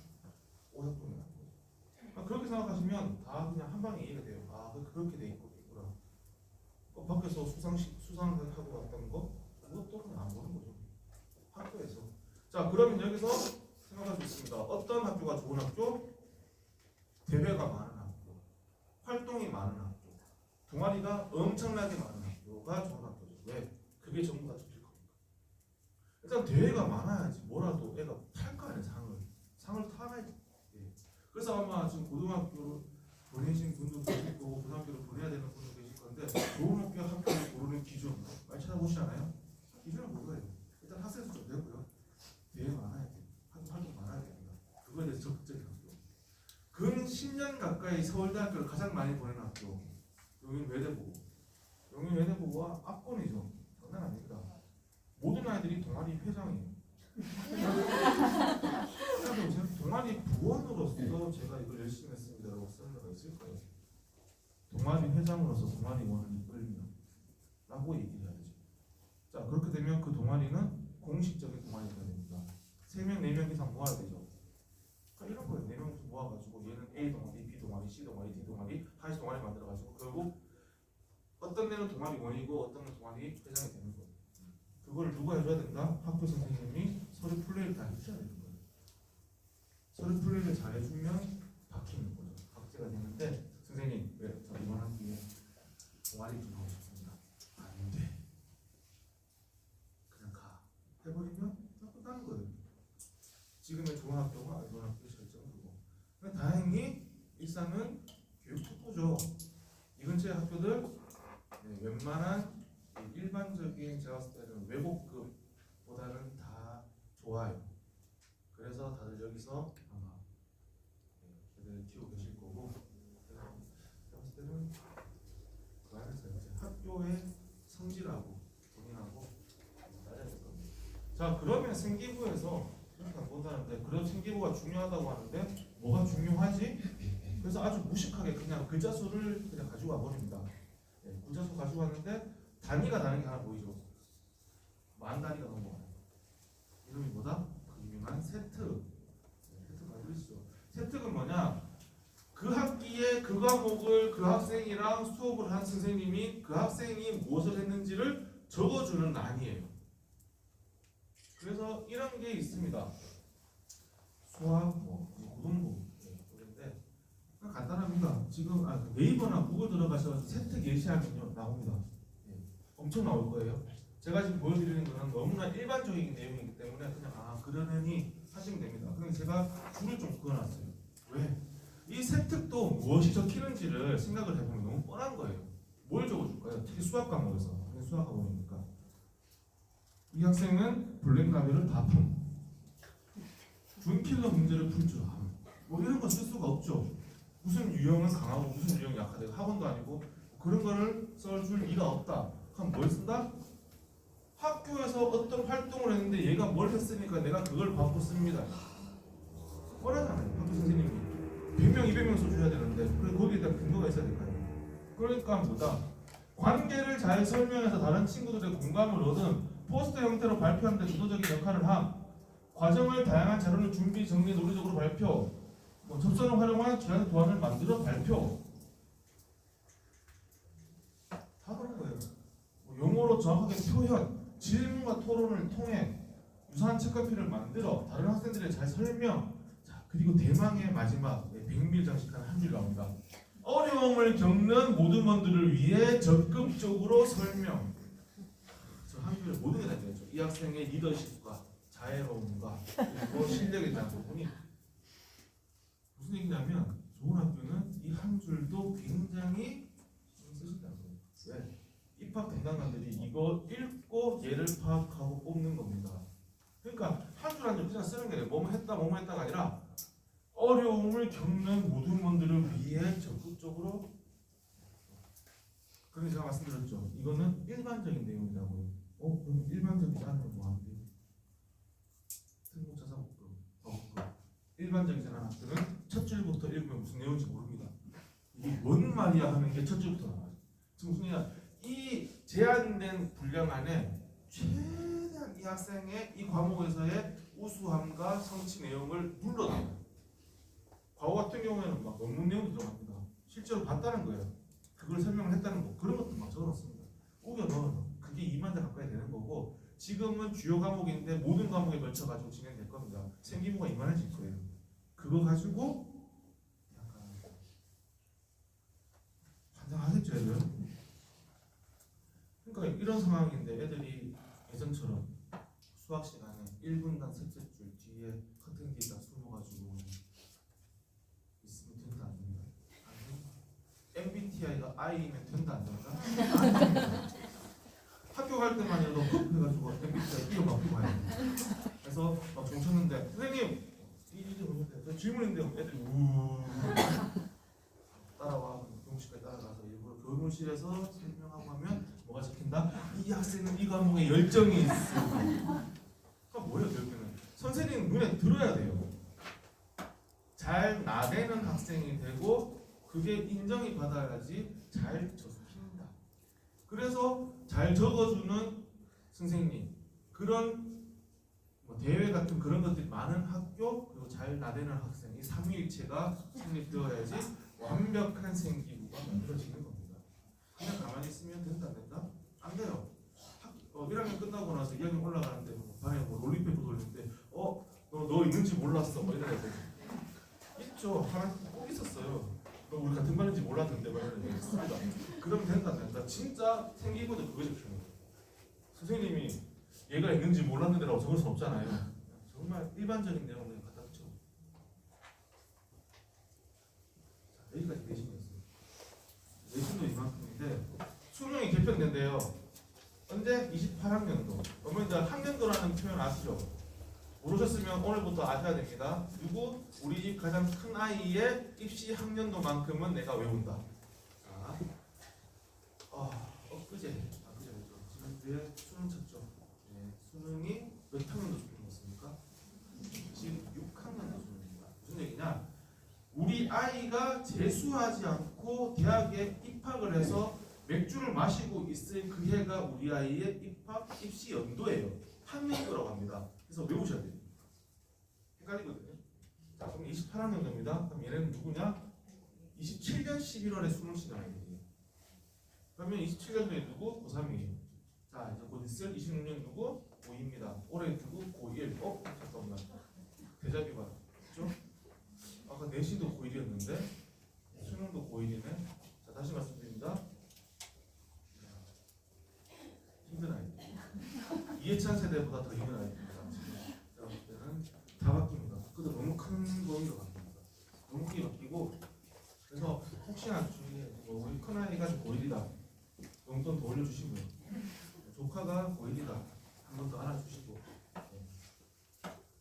오작동이 나는 거예요. 그렇게 생각하시면 다 그냥 한 방에 이해가 돼요. 아, 그렇게 돼 있구나. 밖에서 수상하고 왔던 거, 그것도 그냥 안 보는 거죠. 학교에서. 자, 그러면 여기서 생각할 수 있습니다. 어떤 학교가 좋은 학교? 대회가 많은 학교, 활동이 많은 학교, 동아리가 엄청나게 많은 학교가 좋은 학교죠. 왜? 그게 전부 다 좋을 겁니까? 일단 대회가 많아야지 뭐라도 애가 탈 거 아니에요. 상을 타야지. 그래서 아마 지금 고등학교로 보내신 분도 계실 거고 고등학교로 보내야 되는 분도 계실 건데, 좋은 학교를 고르는 기준 많이 찾아보시잖아요. 기준은 뭐예요? 일단 학생 수 좀 되고요. 대회 많아야 돼요. 활동 많아야 됩니다. 그거에 대해서 적극적인 학교. 근 10년 가까이 서울대학교를 가장 많이 보내는 학교, 용인외대부고. 용인외대부가 압권이죠. 장난 아닙니다. 모든 아이들이 동아리 회장이에요. 동아리 부원으로서 제가 이걸 열심히 했습니다라고 쓰는 데가 있을 거예요. 동아리 회장으로서 동아리원을 이끌면 라고 얘기해야 되죠. 자, 그렇게 되면 그 동아리는 공식적인 동아리가 됩니다. 3명, 4명 이상 모아야 되죠. 그러니까 이런 거예요. 4명 모아가지고 얘는 A 동아리, B 동아리, C 동아리, D 동아리, 하나씩 동아리 만들어가지고 결국 어떤 데는 동아리원이고 어떤 데는 동아리 회장이 되는 거예요. 그걸 누가 해줘야 된다? 학교 선생님이 서류 플레이를 다 해주셔야 되는 거예요. 서류 플레이를 잘 해주면 바뀌는 거죠. 박제가 되는데, 선생님, 왜 저 이번 학기에 동아리 좀 하고 싶습니다. 안 돼. 그냥 가. 해버리면 다 끝나는 거예요. 지금의 좋은 학교가 이번 학교의 결정이고. 다행히 일산은 교육 특구죠. 이 근처의 학교들 웬만한 일반적인 제가 봤을 때는 외국급보다는 다 좋아요. 그래서 여기서 아마 애들 키우고 계실 거고, 제가 봤을 때는 그 안에서 이제 학교의 성질하고 본인하고 따져야 될 겁니다. 자, 그러면 생기부에서 그러니까 못하는데 그래도 생기부가 중요하다고 하는데 뭐가 중요하지? 그래서 아주 무식하게 그냥 글자 수를 그냥 가지고 와버립니다. 글자 수 가지고 왔는데 단위가 다른 게 하나 보이죠? 만 단위가 너무 많아요. 이름이 뭐다? 그 유명한 세트. 세트가 알고 있죠. 세특은 뭐냐? 그 학기에 그 과목을 그 학생이랑 수업을 한 선생님이 그 학생이 무엇을 했는지를 적어주는 란이에요. 그래서 이런 게 있습니다. 수학, 고등부 그런데 간단합니다. 지금 네이버나 구글 들어가셔서 세트 게시하면요 나옵니다. 엄청 나올 거예요. 제가 지금 보여드리는 거는 너무나 일반적인 내용이기 때문에 그냥 그러려니 하시면 됩니다. 그럼 제가 줄을 좀 그어놨어요. 왜? 이 세특도 무엇이 적히는지를 생각을 해보면 너무 뻔한 거예요. 뭘 적어줄까요? 특히 수학 과목에서. 수학 과목이니까. 이 학생은 블랙라벨을 다 품. 준킬러 문제를 풀 줄 함. 뭐 이런 거 쓸 수가 없죠. 무슨 유형은 강하고 무슨 유형이 약하고 학원도 아니고 그런 거를 써줄 리가 없다. 그럼 뭘 쓴다? 학교에서 어떤 활동을 했는데 얘가 뭘 했으니까 내가 그걸 받고 씁니다. 뻔하잖아요. 학교 선생님이 100명, 200명 써줘야 되는데 그래 거기에 대한 근거가 있어야 될까요? 그러니까 뭐다? 관계를 잘 설명해서 다른 친구들의 공감을 얻은 포스터 형태로 발표하는 데 주도적인 역할을 함. 과정을 다양한 자료를 준비, 정리, 논리적으로 발표. 접선을 활용한 제안 도안을 만들어 발표. 다 그런 거예요. 용어로 정확하게 표현, 질문과 토론을 통해 유사한 책갈피를 만들어 다른 학생들에게 잘 설명. 자, 그리고 대망의 마지막 백밀장식하는 한 줄 나옵니다. 어려움을 겪는 모든 분들을 위해 적극적으로 설명. 저 한 줄에 모든 게 다 되겠죠. 이 학생의 리더십과 자애로움과 그리고 실력에 대한 부분이 무슨 얘기냐면 좋은 학교는 이 한 줄도 굉장히 신경 쓰신다는 거예요. 왜? 입학 담당관들이 이거 읽고 얘를 파악하고 뽑는 겁니다. 그러니까 한 줄 한 줄 그냥 쓰는 게 아니라 뭐뭐 했다가 아니라 어려움을 겪는 모든 분들을 위해 적극적으로. 그래서 제가 말씀드렸죠. 이거는 일반적인 내용이라고요. 그럼 일반적이지 않으면 뭐 하면 돼요? 특목자사법도 일반적이지 않은 학교는 첫 줄부터 읽으면 무슨 내용인지 모릅니다. 이게 뭔 말이야 하는 게 첫 줄부터 나와요. 지금 무슨 얘기야? 이 제한된 분량 안에 최대한 이 학생의 이 과목에서의 우수함과 성취 내용을 불러놔요. 과거 같은 경우에는 막 논문 내용도 들어갑니다. 실제로 봤다는 거예요. 그걸 설명을 했다는 거. 그런 것도 막 적어놨습니다. 우겨 넣어서 그게 2만 자 가까이 되는 거고 지금은 주요 과목인데 모든 과목에 걸쳐가지고 진행될 겁니다. 생기부가 이만해질 거예요. 그거 가지고 약간 환장하겠죠 애들. 그러니까 이런 상황인데 애들이 예전처럼 수학 시간에 1분간 셋째 줄 뒤에 커튼 뒤에다 숨어가지고 있으면 된다 안 된다? MBTI가 I면 된다 안 된다? 학교 갈 때만이라도 급해가지고 MBTI 이거 막 가야 돼. 그래서 막 종쳤는데 선생님 이게 뭐냐? 질문인데 애들이 우 따라와 교무실까지 따라가서 일부러 교무실에서 설명하고 하면 뭐가 적힌다? 이 학생은 이 과목에 열정이 있어. 그러니까 뭐예요 결국에는? 선생님 눈에 들어야 돼요. 잘 나대는 학생이 되고 그게 인정이 받아야지 잘 적힌다. 그래서 잘 적어주는 선생님, 그런 대회 같은 그런 것들이 많은 학교, 그리고 잘 나대는 학생, 이 삼위일체가 성립되어야지 완벽한 생기부가 만들어지는 겁니다. 그냥 가만히 있으면 된다 안 된다? 안 돼요. 1학년 끝나고 나서 2학년 올라가는데 반에 롤리페이퍼 돌리는데 너 있는지 몰랐어 뭐 이런 애들 있죠. 하나 꼭 있었어요. 우리 같은 반인지 몰랐는데 뭐 이런 애들 있습니다. 그러면 된다 안 된다? 진짜 생기부도 그거 적히는 거예요. 선생님이 얘가 있는지 몰랐는데라고 적을 수는 없잖아요. 정말 일반적인 내용을 갖다 붙여. 여기까지 내신이었어요. 내신도 이만큼인데 수능이 개편된대요. 언제? 28학년도. 어머니들 학년도라는 표현 아시죠? 모르셨어요? 모르셨으면 오늘부터 아셔야 됩니다. 누구? 우리 집 가장 큰 아이의 입시 학년도만큼은 내가 외운다. 자, 엊그제죠. 지난주에 수능 쳤죠. 네, 수능이 몇 학년도 수능이었습니까? 지금 6학년도 수능입니다. 무슨 얘기냐? 우리 아이가 재수하지 않고 대학에 입학을 해서 맥주를 마시고 있을 그 해가 우리 아이의 입시 연도예요. 학년도라고 합니다. 그래서 외우셔야 돼요. 헷갈리거든요. 자, 그럼 28학년도입니다. 그럼 얘는 누구냐? 27년 11월에 수능 치는 아이들이에요. 그러면 27년도에 누구? 고3이에요. 자, 이제 곧 있을 26년 누구? 고2입니다. 올해 누구? 고1. 잠깐만. 대자비 봐. 그렇죠? 아까 내신도 고1이었는데 수능도 고1이네. 자, 다시 말씀드립니다. 힘든 아이들. 이해찬 세대보다 더 힘든 아이들입니다. 제가 볼 때는 다 바뀝니다. 그도 너무 큰 범위로 바뀝니다. 너무 크게 바뀌고 그래서 혹시나 주위에 우리 큰 아이가 고1이다. 용돈 더 올려주시고요. 조카가 고1이다. 한 번 더 알아주시고.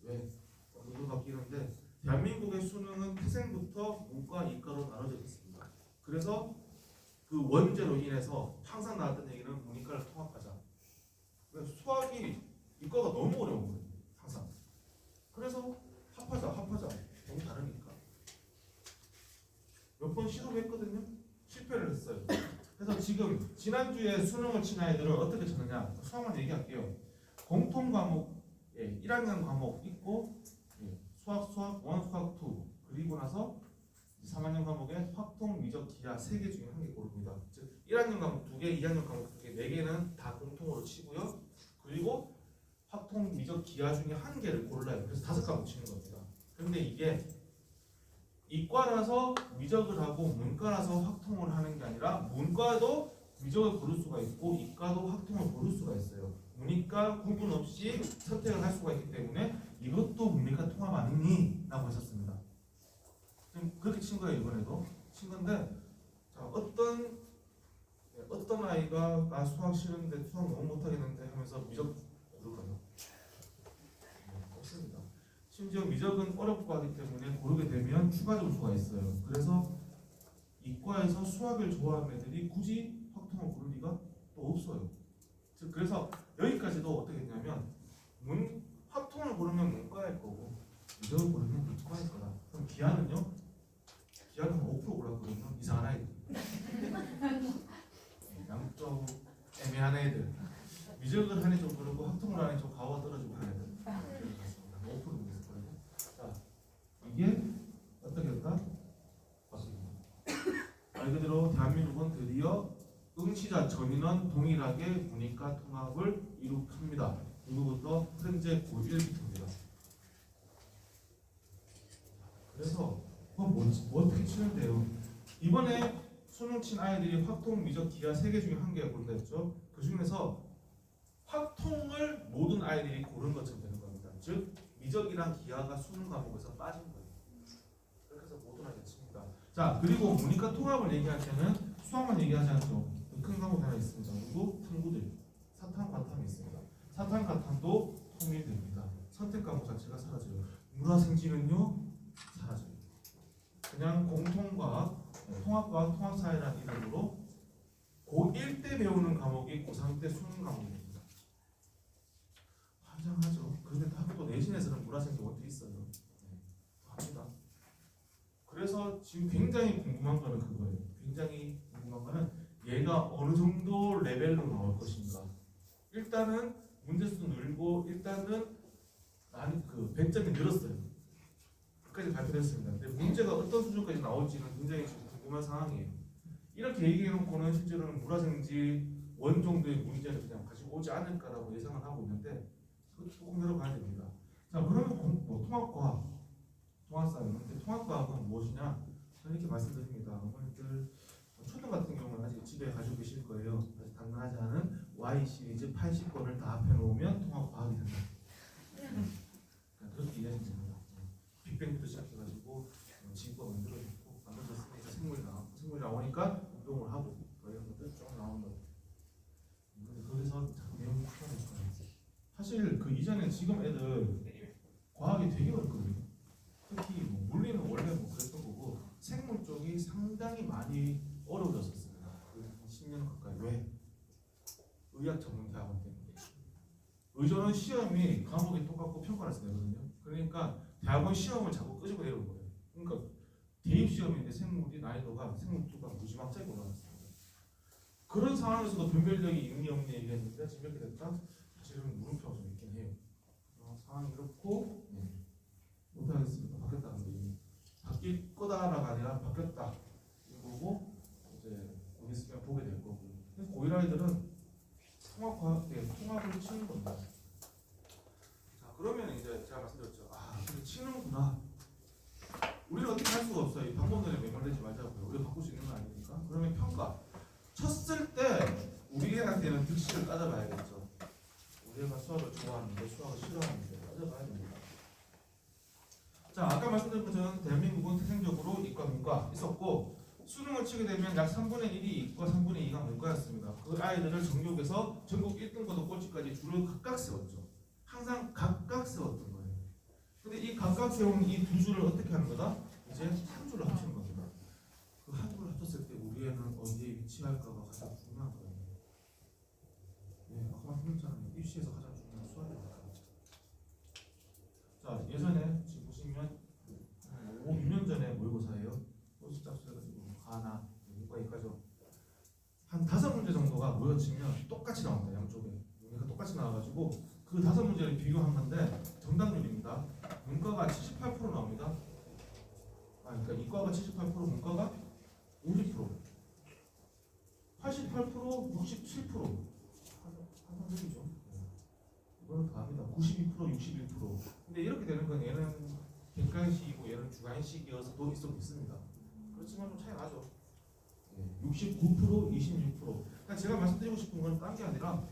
왜? 너무 바뀌는데 대한민국의 수능은 태생부터 문과, 이과로 나눠져 있습니다. 그래서 그 원죄로 인해서 항상 나왔던 얘기는 문이과를 통합하자. 수학이 이과가 너무 어려운 거예요. 항상. 그래서 합하자. 너무 다르니까. 몇 번 시도를 했거든요. 실패를 했어요. 그래서 지금 지난주에 수능을 친 아이들을 어떻게 쳤느냐. 수학만 얘기할게요. 공통 과목 1학년 과목 있고 수학 1, 수학 2 그리고 나서 3학년 과목에 확통, 미적, 기하 3개 중에 한 개 고릅니다. 즉 1학년 과목 2개, 2학년 과목 2개, 4개는 다 공통으로 치고요. 그리고 확통, 미적, 기하 중에 한 개를 골라요. 그래서 5과목 치는 겁니다. 그런데 이게 이과라서 미적을 하고 문과라서 확통을 하는 게 아니라 문과도 미적을 고를 수가 있고 이과도 확통을 고를 수가 있어요. 문이과 구분 없이 선택을 할 수가 있기 때문에 이것도 문이과 통합 아니니? 라고 하셨습니다. 그렇게 친 거예요. 이번에도 친 건데 자, 어떤 아이가 나 수학 싫은데 수학 너무 못하겠는데 하면서 미적 고를까요? 없습니다. 심지어 미적은 어렵고 하기 때문에 고르게 되면 추가 점수가 있어요. 그래서 이과에서 수학을 좋아하는 애들이 굳이 확통을 고를 리가 또 없어요. 즉 그래서 여기까지도 어떻게 했냐면 확통을 고르면 문과일 거고 미적을 고르면 이과일 거다. 그럼 기하는요? 기하는 5% 골랐거든요. 이상한 아이들. 양쪽 애매한 애들. 미적을 하니 좀 그렇고 확통을 하니 좀 가오가 떨어지고 하는 애들. 5%는 있을 거예요. 자, 이게 어떻게 할까? 맞습니다. 말 그대로 대한민국은 드디어 응시자 전인원 동일하게 문이과 통합을 이룩합니다. 누구부터? 현재 고1부터입니다. 그래서 뭐 어떻게 치는데요? 이번에 수능 친 아이들이 확통, 미적, 기하 3개 중에 한 개가 고른다 했죠. 그 중에서 확통을 모든 아이들이 고른 것처럼 되는 겁니다. 즉 미적이랑 기하가 수능 과목에서 빠진 거예요. 그렇게 해서 모든 아이들이 칩니다. 자, 그리고 문이과 통합을 얘기할 때는 수학만 얘기하지 않죠. 큰 과목 하나 있습니다. 그리고 탐구들, 사탐, 과탐이 있습니다. 사탐, 과탐도 통일됩니다. 선택 과목 자체가 사라져요. 물화생지는요 사라져요. 그냥 공통과학, 통합과학, 통합사회라는 이름으로 고1 때 배우는 과목이 고3 때 수능 과목입니다. 환장하죠. 그런데 또 내신에서는 물화생지 원투 있어요. 합니다. 그래서 지금 굉장히 궁금한 거는 그거예요. 굉장히 궁금한 거는 얘가 어느 정도 레벨로 나올 것인가. 일단은 문제수도 늘고 일단은 그 100점이 늘었어요. 끝까지 발표됐습니다. 근데 문제가 어떤 수준까지 나올지는 굉장히 궁금한 상황이에요. 이렇게 얘기해놓고는 실제로는 물화생지 원 정도의 문제를 그냥 가지고 오지 않을까라고 예상을 하고 있는데 그것도 조금 내려가야 됩니다. 자, 그러면 통합과학, 통합사회. 근데 통합과학은 무엇이냐? 저는 이렇게 말씀드립니다. 어머니들 초등 같은 경우는 아직 집에 가지고 계실 거예요. 아직 당연하지 않은 Y 시리즈 80권을 다 합해놓으면 통합과학이 된다. 그렇게 이해하시면 됩니다. 빅뱅부터 시작해가지고 지구가 만들어졌으니까 생물이 나오니까 운동을 하고 이런 것들 쭉 나오는 거. 근데 거기서 내용이 크다니까. 사실 그 이전에 지금 애들 굉장히 많이 어려워졌었습니다. 그 10년 가까이. 왜? 의학 전문 대학원 때문에. 의전은 시험이 과목이 똑같고 평가라서 되거든요. 그러니까 대학원 시험을 자꾸 끄집어 내는 거예요. 그러니까 대입 시험인데 생물이 난이도가 생물투가 무지막지하게 올라갔습니다. 그런 상황에서도 변별력이 있니 없니 얘기했는데 지금 이렇게 됐다. 사실은 물음표가 좀 있긴 해요. 상황이 이렇고 못하겠습니다. 바뀌었다는 게 바뀔 거다라가 아니라 바뀌었다 이거고 이제 여기 있으면 보게 될 거고. 그래서 고1 아이들은 통합을 치는 겁니다. 자 그러면 이제 제가 말씀드렸죠. 아 근데 치는구나. 우리는 어떻게 할 수가 없어요. 이 방법론에 매몰되지 말자고요. 우리가 바꿀 수 있는 건 아니니까. 그러면 평가. 쳤을 때 우리 애한테는 득실을 따져봐야겠죠. 우리 애가 수학을 좋아하는데 수학을 싫어하는데 따져봐야 됩니다. 자 아까 말씀드린 것처럼 대한민국은 태생적으로 이과 문과 있었고 수능을 치게 되면 약 3분의 1이 이과 3분의 2가 문과였습니다. 그 아이들을 전교에서 전국 1등부터 꼴찌까지 줄을 각각 세웠죠. 항상 각각 세웠던 거예요. 근데 이 각각 세운 이 두 줄을 어떻게 하는 거다? 이제 한 줄로 합치는 겁니다. 그 한 줄을 합쳤을 때 우리 애는 어디에 위치할까가 가장 중요한 거예요. 네, 아까 말씀드렸잖아요. 입시에서 가장 중요한 수학이니까. 자, 예전에 지금 보시면 5, 6년 전에 모의고사예요. 소수짝수 해가지고 하나, 문과 이과죠. 한 5문제 정도가 모여치면 똑같이 나옵니다. 양쪽에. 문제가 똑같이 나와가지고 그 5문제를 비교한 건데 정답률입니다. 문과가 78% 나옵니다. 그러니까 이과가 78%, 문과가 50%, 88%, 67%. 한번이죠. 이거는 다합니다. 92%, 61%. 근데 이렇게 되는 건 얘는 객관식이고 얘는 주관식이어서 더 있어 있습니다. 그렇지만 좀 차이 나죠. 69%, 26%. 그러니까 제가 말씀드리고 싶은 건 딴 게 아니라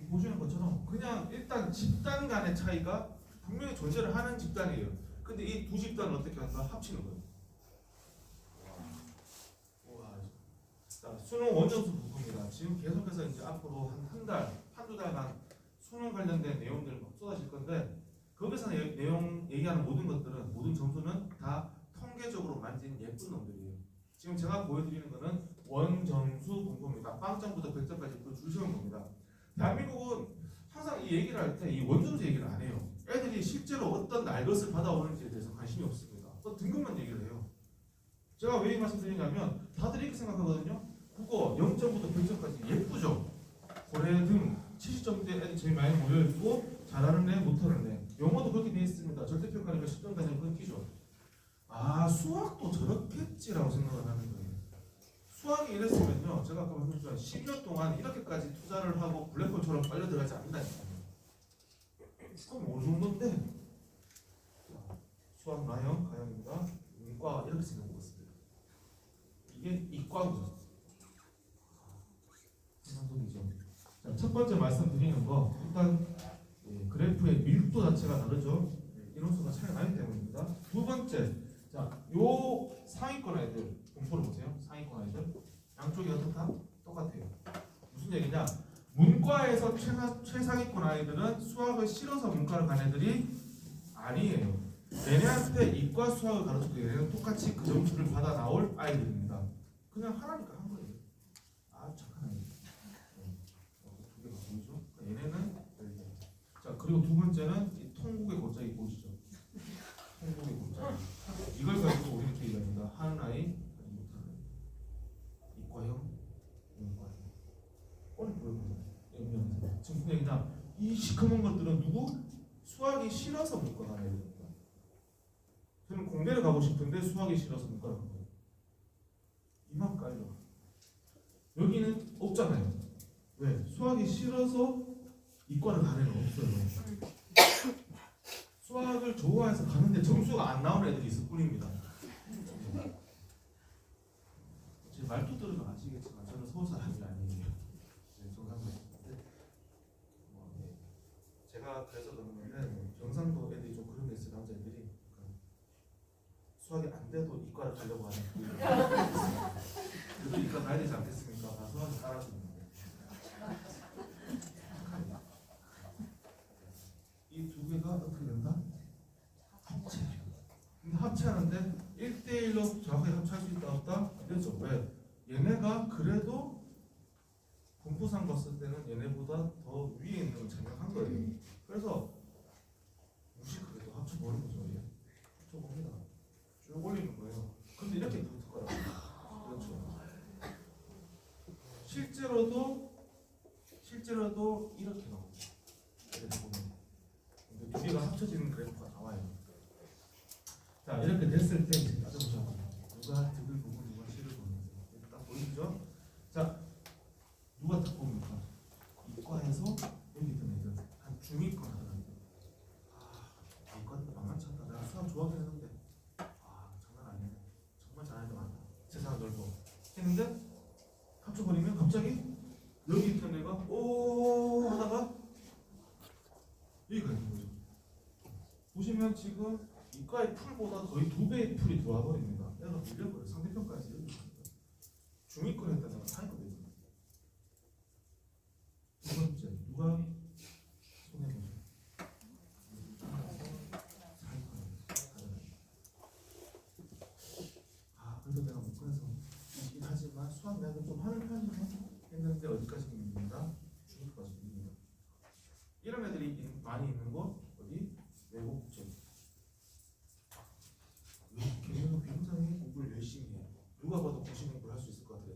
보시는 것처럼 그냥 일단 집단 간의 차이가 분명히 존재를 하는 집단이에요. 근데 이 두 집단을 어떻게 한다? 합치는 거예요. 와. 자, 수능 원점수 부분입니다. 지금 계속해서 이제 앞으로 한 달, 한두 달간 수능 관련된 내용들 막 쏟아질 건데 거기서 내용 얘기하는 모든 것들은 모든 점수는 다 통계적으로 만진 예쁜 놈들이에요. 지금 제가 보여드리는 거는 원점수 분포입니다. 빵점부터 100점까지 줄 세운 겁니다. 대한민국은 항상 이 얘기를 할 때 이 원점수 얘기를 안 해요. 애들이 실제로 어떤 날것을 받아오는지에 대해서 관심이 없습니다. 또 등급만 얘기를 해요. 제가 왜 이 말씀드리냐면 다들 이렇게 생각하거든요. 국어 0점부터 100점까지 예쁘죠. 고래 등 70점대 애들이 제일 많이 모여있고 잘하는 애, 못하는 애. 영어도 그렇게 되어 있습니다. 절대평가니까 10점 단위로 끊기죠. 아 수학도 저렇겠지라고 생각을 하는 거예요. 수학이 이랬으면요. 제가 아까 말씀드렸지만 10년 동안 이렇게까지 투자를 하고 블랙홀처럼 빨려 들어가지 않는다니까요. 그럼 어느 정도인데? 수학 나형, 가형입니다. 문과 이렇게 생각해보겠습니다. 이게 이과고요. 상상이죠. 자, 첫 번째 말씀드리는 거 일단 그래프의 밀도 자체가 다르죠. 인원수가 차이가 나기 때문입니다. 두 번째, 자, 요 상위권 애들 분포를 보세요. 상위권 애들 양쪽이 어떻다? 똑같아요. 무슨 얘기냐? 문과에서 최상위권 아이들은 수학을 싫어서 문과를 간 애들이 아니에요. 얘네한테 이과 수학을 가르쳐도 얘네는 똑같이 그 점수를 받아 나올 아이들입니다. 그냥 하나니까 한 거예요. 아 착한 아이. 두 개가 보이죠? 얘네는 자 그리고 두 번째는 이 통국의 골짜기 보이시죠? 통국의 골짜기. 이걸 가지고 우리 이렇게 얘기합니다. 하는 아이, 못하는 아이. 이과형, 문과형. 오늘 보여보세요. 지금 무슨 얘기냐? 이 시커먼 것들은 누구? 수학이 싫어서 문과 가는 애들입니다. 저는 공대를 가고 싶은데 수학이 싫어서 문과를 간 거예요. 이만 깔려. 여기는 없잖아요. 왜? 수학이 싫어서 이과를 가는 애는 없어요. 수학을 좋아해서 가는데 점수가 안 나오는 애들이 있을 뿐입니다. 제 말투 들으면 아시겠지만 저는 서울 사람이 아니에요. 제가 그래서 그런 건데 경상도 애들이 좀 그런 게 있어요. 남자애들이 수학이 안 돼도 이과를 가려고 하는 그래도 이과 가야 되지 않겠습니까? 다 수학을 따라주는 거예요. 이 두 개가 어떻게 된다? 합체. 근데 합체하는데 1대1로 정확하게 합치할 수 있다 없다? 안 되죠. 왜? 얘네가 그래도 분포상 봤을 때는 얘네보다 더 위에 있는 걸 장착한 거예요. 그래서 무식하게도 합쳐버린 거죠. 얘. 합쳐봅니다. 쭉 올리는 거예요. 근데 이렇게 붙을 거라고. 그렇죠. 실제로도 이렇게 나오죠. 이렇게 보면. 근데 두 개가 합쳐지는 그래프가 나와요. 자, 이렇게 됐을 때 이제 따져보자고. 누가 득을 보고 누가 실을 보는지 딱 보이죠? 자, 누가 득 봅니까? 이과에서 여기 있던 애들 한 중위권 하더라고요. 아, 이과는 만만치 않다. 내가 수학 좋아하긴 했는데 장난 아니네. 정말 잘하는 게 많다. 세상 넓어. 했는데 합쳐버리면 갑자기 여기 있던 애가 오 하다가 여기가 있는 거죠. 보시면 지금 이과의 풀보다 거의 2배의 풀이 들어와 버립니다. 얘가 밀려버려요. 상대평가에서 여기 있습니다. 중위권 했던 애가 상위권 되죠. 두 번째, 누가 손해보죠? 그래도 내가 못 그래서 있긴 하지만 수학 내가 좀 하는 편이네 했는데 어디까지 밀립니다? 중위권까지 밀립니다. 이런 애들이 많이 있는 곳 어디? 외국제. 걔네가 굉장히 공부를 열심히 해. 누가 봐도 90 공부를 할 수 있을 것 같아요.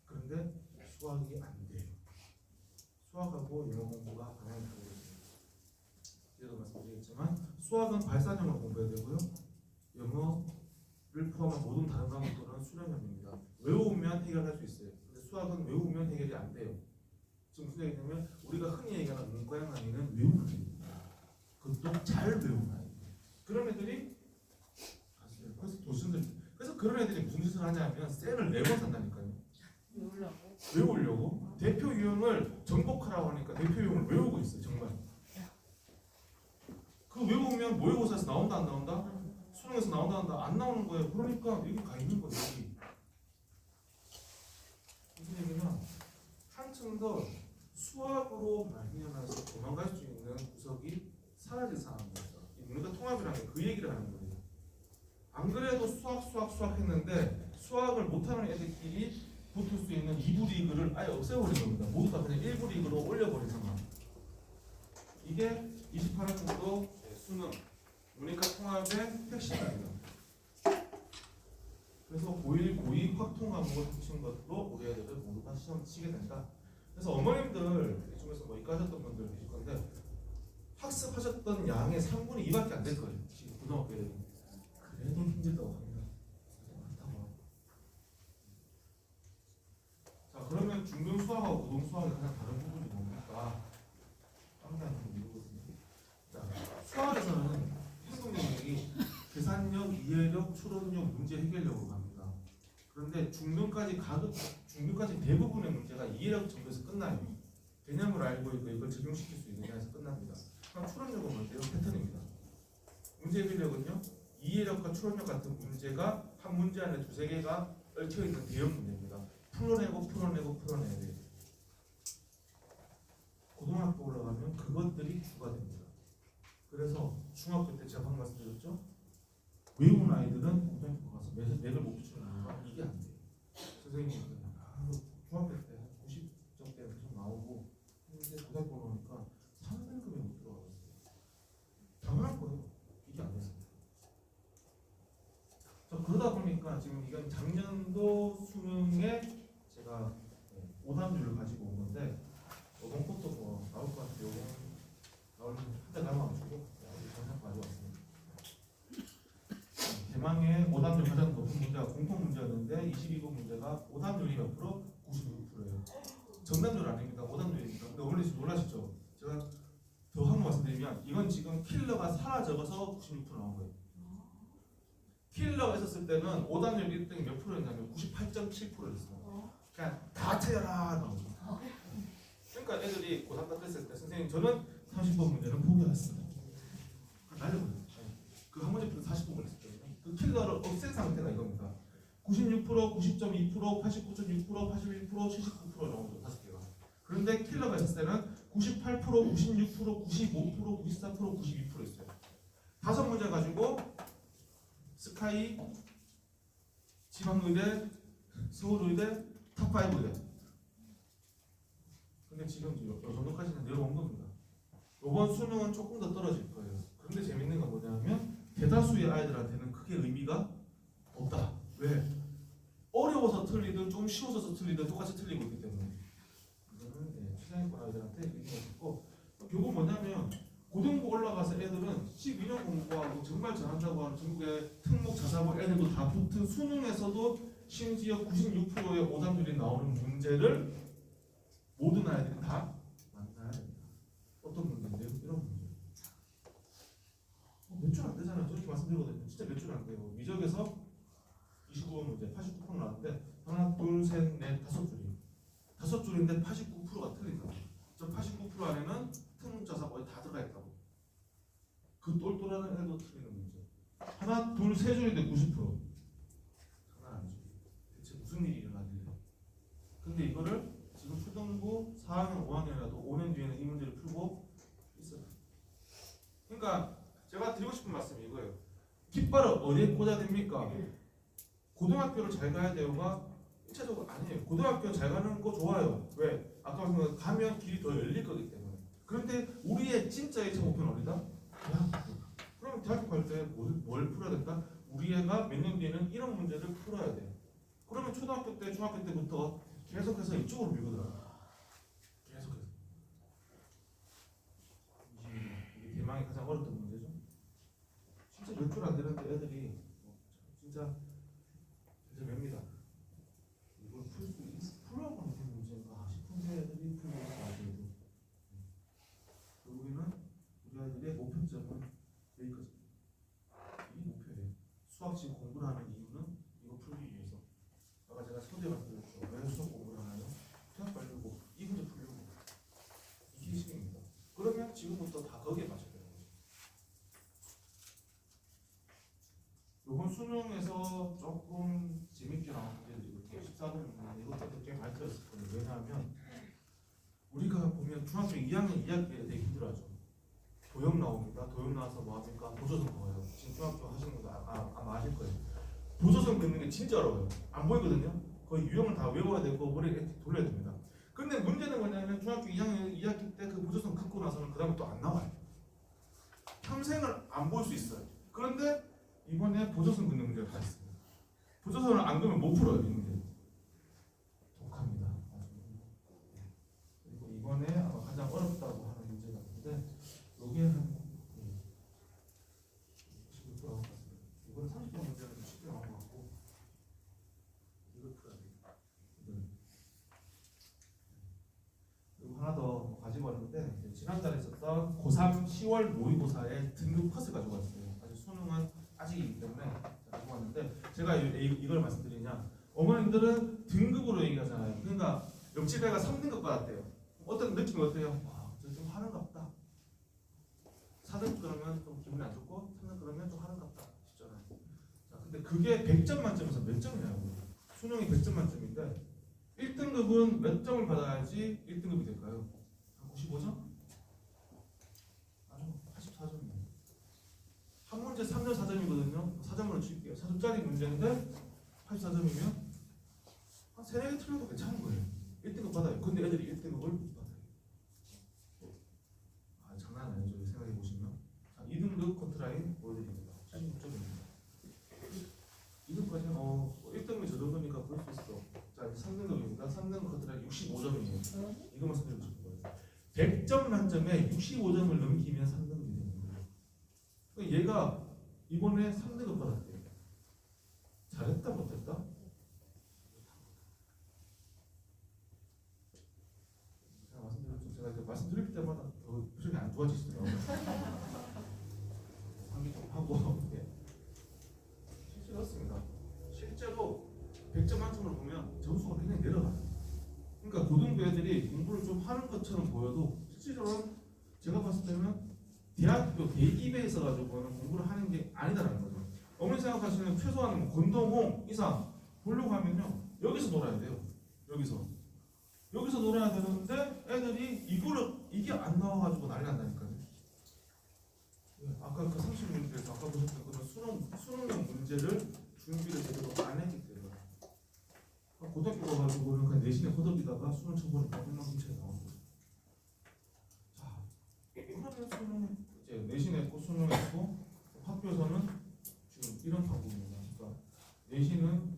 그런데 수학이 안 돼요. 수학하고 영어 공부가 방향이 다르거든요. 제가 말씀드리겠지만 수학은 발산형으로 공부해야 되고요. 영어를 포함한 모든 다른 과목들은 수련형입니다. 외우면 해결할 수 있어요. 근데 수학은 외우면 해결이 안 돼요. 지금 무슨 얘기냐면 우리가 흔히 얘기하는 문과형 아이는 외우는 애입니다. 그것도 잘 외우는 아이. 그런 애들이 그래서 도시들 그래서 그런 애들이 무슨 짓을 하냐면 쌤을 4번 산다니까요. 외우려고 대표 유형을 정복하라고 하니까 대표 유형을 외우고 있어요. 정말 그 외우면 모의고사에서 나온다 안 나온다? 수능에서 나온다 안 나오는 거예요. 그러니까 여기 가 있는 거예요. 여기 무슨 얘기냐 한층 더 수학으로 말미암아서 도망갈 수 있는 구석이 사라질 상황입니다. 우리가 통합이라는 게 그 얘기를 하는 거예요. 안 그래도 수학 했는데 수학을 못하는 애들끼리 붙을 수 있는 2부 리그를 아예 없애버린 겁니다. 모두 다 그냥 1부 리그로 올려버린 상황. 이게 28학년도 수능 문이과 통합의 핵심입니다. 그래서 고1, 고2 확통 과목을 합친 것으로 우리 애들을 모두 다 시험 치게 된다. 그래서 어머님들 이 중에서 뭐 이과 하셨던 분들 계실 건데 학습하셨던 양의 3분의 2밖에 안 될 거예요. 지금 고등학교 애들이. 그래도 힘들다고 합니다. 많다고. 자, 그러면 중등 수학하고 고등 수학의 가장 다른 부분이 뭡니까? 딴게아니고 이거거든요. 자, 수학에서는 행동 능력이 계산력, 이해력, 추론력, 문제 해결력으로 갑니다. 그런데 중등까지 대부분의 문제가 이해력 정도에서 끝나요. 개념을 알고 있고 이걸 적용시킬 수 있느냐에서 끝납니다. 그럼 추론력은 뭔데요? 패턴입니다. 문제 해결력은요? 이해력과 추론력 같은 문제가 한 문제 안에 2-3개가 얽혀있는 대형 문제입니다. 풀어내야 돼요. 고등학교 올라가면 그것들이 주가 됩니다. 그래서 중학교 때 제가 방금 말씀드렸죠? 외우는 아이들은 고등학교 가서 맥을 못 붙이는 이유가 이게 안 돼요. 선생님이 중학교 때 90점대 계속 나오고 근데 고등학교 올라오니까 3등급에 못 들어가고 있어요. 당연할 거예요. 이게 안 돼서. 그러다 보니까 지금 이건 작년도 수능에 제가 오답률을 가지고 온 건데 이번 것도 뭐 나올 것 같아요. 나올 한때 남아가지고 전상 가져왔습니다. 대망의 오답률 가장 높은 문제가 공통 문제였는데 22번 문제가 오답률이 몇 프로? 96%예요. 정답률 아닙니다. 오답률입니다. 근데 어머니 놀라시죠? 제가 더 한 번 말씀드리면 이건 지금 킬러가 사라져서 96% 나온 거예요. 킬러가 있었을 때는 오답률 1등이 몇 프로였냐면 98.7%였어요. 그냥 다 틀려라 나오죠. 그러니까 애들이 고3 다 됐을 때 선생님 저는 30번 문제는 포기하겠습니다. 날려버려요. 그 한 문제부터 40번 걸렸었거든요. 그 킬러를 없앤 상태가 이겁니다. 96%, 90.2%, 89.6%, 81%, 79% 나오죠. 5개가. 그런데 킬러가 있을 때는 98%, 96%, 95%, 94%, 92% 있어요. 5문제 가지고 스카이, 지방의대, 서울의대, 탑5대. 근데 지금 요 정도까지는 내려온 겁니다. 이번 수능은 조금 더 떨어질 거예요. 그런데 재밌는 건 뭐냐면 대다수의 아이들한테는 크게 의미가 없다. 왜? 어려워서 틀리든 좀 쉬워져서 틀리든 똑같이 틀리고 있기 때문에 이거는 최상위권 아이들한테 의미가 없고, 결국 뭐냐면 고등부 올라가서 애들은 12년 공부하고 정말 잘한다고 하는 전국의 특목 자사고 애들도 다 붙은 수능에서도 심지어 96%의 오답률이 나오는 문제를 모든 아이들이 다 만나야 됩니다. 어떤 문제인데요? 이런 문제. 몇 줄 안 되잖아요. 저렇게 말씀드리거든요. 진짜 몇 줄 안 돼요. 미적에서 29번 문제 89% 나왔는데 하나, 둘, 셋, 넷, 다섯 줄이. 다섯 줄인데 89%가 틀린다. 저 89% 안에는 특목자사 거의 다 들어가 있다고. 그 똘똘한 애도 틀리는 문제. 하나, 둘, 세 줄인데 90%. 장난 아니죠. 대체 무슨 일이 일어나길래. 근데 이거를 지금 초등부 4학년, 5학년이라도 5년 뒤에는 이 문제를 풀고 있어요. 그러니까 제가 드리고 싶은 말씀이 이거예요. 깃발을 어디에 꽂아야 됩니까? 고등학교를 잘 가야 돼요가 1차적으로 아니에요. 고등학교 잘 가는 거 좋아요. 왜? 아까 말씀드린 것처럼 가면 길이 더 열릴 거기 때문에. 그런데 우리의 진짜 1차 목표는 어디다? 대학교. 그럼 대학교 갈 때 뭘 풀어야 될까? 우리 애가 몇 년 뒤에는 이런 문제를 풀어야 돼. 그러면 초등학교 때, 중학교 때부터 계속해서 이쪽으로 밀거든. 계속해서. 이게 대망의 가장 어렵던 문제죠. 진짜 몇 줄 안 되는데 애들이 진짜 맵니다. 이걸 풀려고 하는 게 문제인가 싶은데 애들이 풀려고 하더라도 결국에는 우리 아이들의 목표점은 여기까지. 이게 목표예요. 수학 지금 공부를 하는 이유는 이거 풀기 위해서. 아까 제가 서두에 말씀드렸죠. 왜 수학 공부를 하나요? 대학 가려고, 이 문제 풀려고. 이게 핵심입니다. 그러면 지금부터 다 거기에 맞춰야 되는 거죠. 이번 수능에서 조금 재밌게 나온 문제들이 14번 이것도 꽤 많이 틀렸을 거예요. 왜냐하면 우리가 보면 중학교 2학년 2학기에 되게 힘들어하죠. 도형 나옵니다. 도형 나와서 뭐 합니까? 도조선 그어요. 지금 중학교 하시는 분들 아마 아실 거예요. 도조선 긋는 게 진짜 어려워요. 안 보이거든요. 거의 유형을 다 외워야 되고 머리에 돌려야 됩니다. 근데 문제는 뭐냐면 중학교 2학년 2학기 때 그 도조선 긋고 나서는 그 다음에 또 안 나와요. 평생을 안 볼 수 있어요. 그런데 이번에 보조선 긋는 문제가 다 있습니다. 보조선을 안 그으면 못 풀어요. 이 문제. 독합니다. 그리고 이번에 아마 가장 어렵다고 하는 문제가 있는데 여기에 한 90% 나온 것 같습니다. 이번에 30번 문제는 좀 쉽게 나온 것 같고 이걸 풀어야 돼요. 그리고 하나 더 가지고 왔는데 지난달에 있었던 고3 10월 모의고사의 등급 컷을 가지고 왔어요. 아직 수능은 아직이기 때문에 가지고 왔는데 제가 이걸 말씀드리냐, 어머님들은 등급으로 얘기하잖아요. 그러니까 옆집 애가 3등급 받았대요. 어떤 느낌이 어때요? 와, 저 좀 하는갑다. 4등급 그러면 좀 기분이 안 좋고 3등급 그러면 좀 하는갑다 싶잖아요. 자, 근데 그게 100점 만점에서 몇 점이냐고. 수능이 100점 만점인데 1등급은 몇 점을 받아야지 1등급이 될까요? 한 95점? 아니요, 84점이에요. 한 문제 3점 4점이거든요. 4점으로 칠게요. 4점짜리 문제인데 84점이면 한 3-4개 틀려도 괜찮은 거예요. 1등급 받아요. 근데 애들이 1등급을 못 받아요. 아, 장난 아니죠. 생각해 보시면. 자, 2등급 컨트라인 보여드립니다. 76점입니다. 2등급까지는 1등급이 저 정도니까 그럴 수 있어. 자, 3등급입니다. 3등급 컨트라인 65점이에요. 이것만 선택해 주실 거예요. 100점 만점에 65점을 넘기면 3등급이 되는 거예요. 그러니까 얘가 이번에 3등급 받았대요. 잘했다 못했다? 제가 말씀드렸죠. 제가 이렇게 말씀드릴 때마다 더 표정이 안 좋아지시더라고요. 환기 좀 하고. 예. 실제로습니다. 실제로 100점 만점으로 보면 점수가 굉장히 내려가요. 그러니까 고등부 애들이 공부를 좀 하는 것처럼 보여도 실제로는 제가 봤을 때는 대학교 대입에 있어가지고는 공부를 하는 게 아니다라는 거죠. 어머니 생각하시는 최소한 권동홍 이상 보려고 하면요 여기서 놀아야 돼요. 여기서 놀아야 되는데 애들이 이게 안 나와가지고 난리 난다니까요. 아까 그 30문제에서 아까 보셨던 그런 수능용 문제를 준비를 제대로 안 했기 때문에 고등학교 가가지고는 그냥 내신에 허덕이다가 수능 쳐보니까 엉망진창이 나온 거예요. 자, 그러면 수능 이제 내신에 있고 수능에 있고 학교에서는 지금 이런 방법입니다. 그러니까 내신은